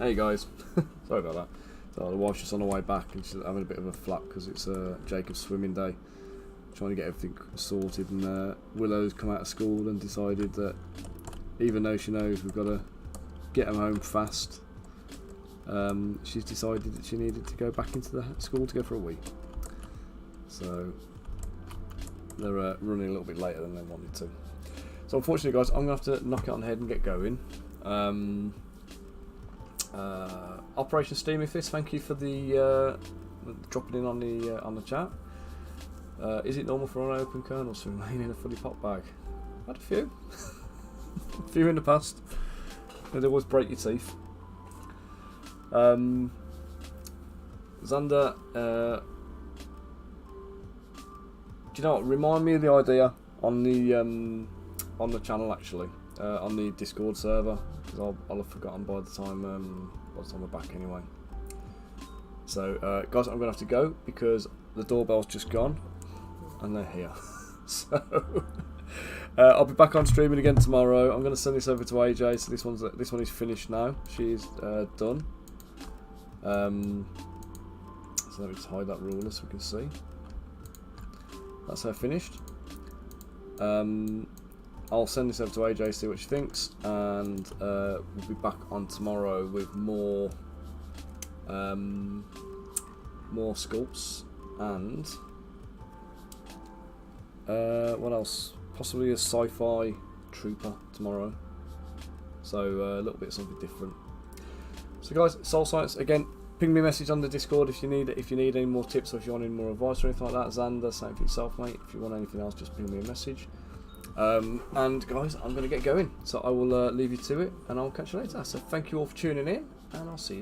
Hey guys, sorry about that. So the wife's just on her way back and she's having a bit of a flap because it's Jacob's swimming day. Trying to get everything sorted, and Willow's come out of school and decided that even though she knows we've got to get him home fast, she's decided that she needed to go back into the school to go for a week. So they're running a little bit later than they wanted to. So unfortunately, guys, I'm going to have to knock it on the head and get going. Operation Steamy Fist, thank you for the dropping in on the chat. Is it normal for unopened kernels to remain in a fully popped bag? Had a few. A few in the past. They always break your teeth. Xander, do you know what? Remind me of the idea on the channel actually, on the Discord server, because I'll have forgotten by the time we're back anyway. So guys, I'm gonna have to go because the doorbell's just gone and they're here. So I'll be back on streaming again tomorrow. I'm going to send this over to AJ. So this one is finished now. She's done. So let me just hide that ruler so we can see. That's her finished. I'll send this over to AJ, see what she thinks, and we'll be back on tomorrow with more sculpts and what else? Possibly a sci-fi trooper tomorrow. So a little bit of something different. So guys, Soul Science again. Ping me a message on the Discord if you need any more tips or if you want any more advice or anything like that. Xander, same for yourself, mate. If you want anything else, just ping me a message. And guys, I'm going to get going. So I will leave you to it, and I'll catch you later. So thank you all for tuning in, and I'll see you tomorrow.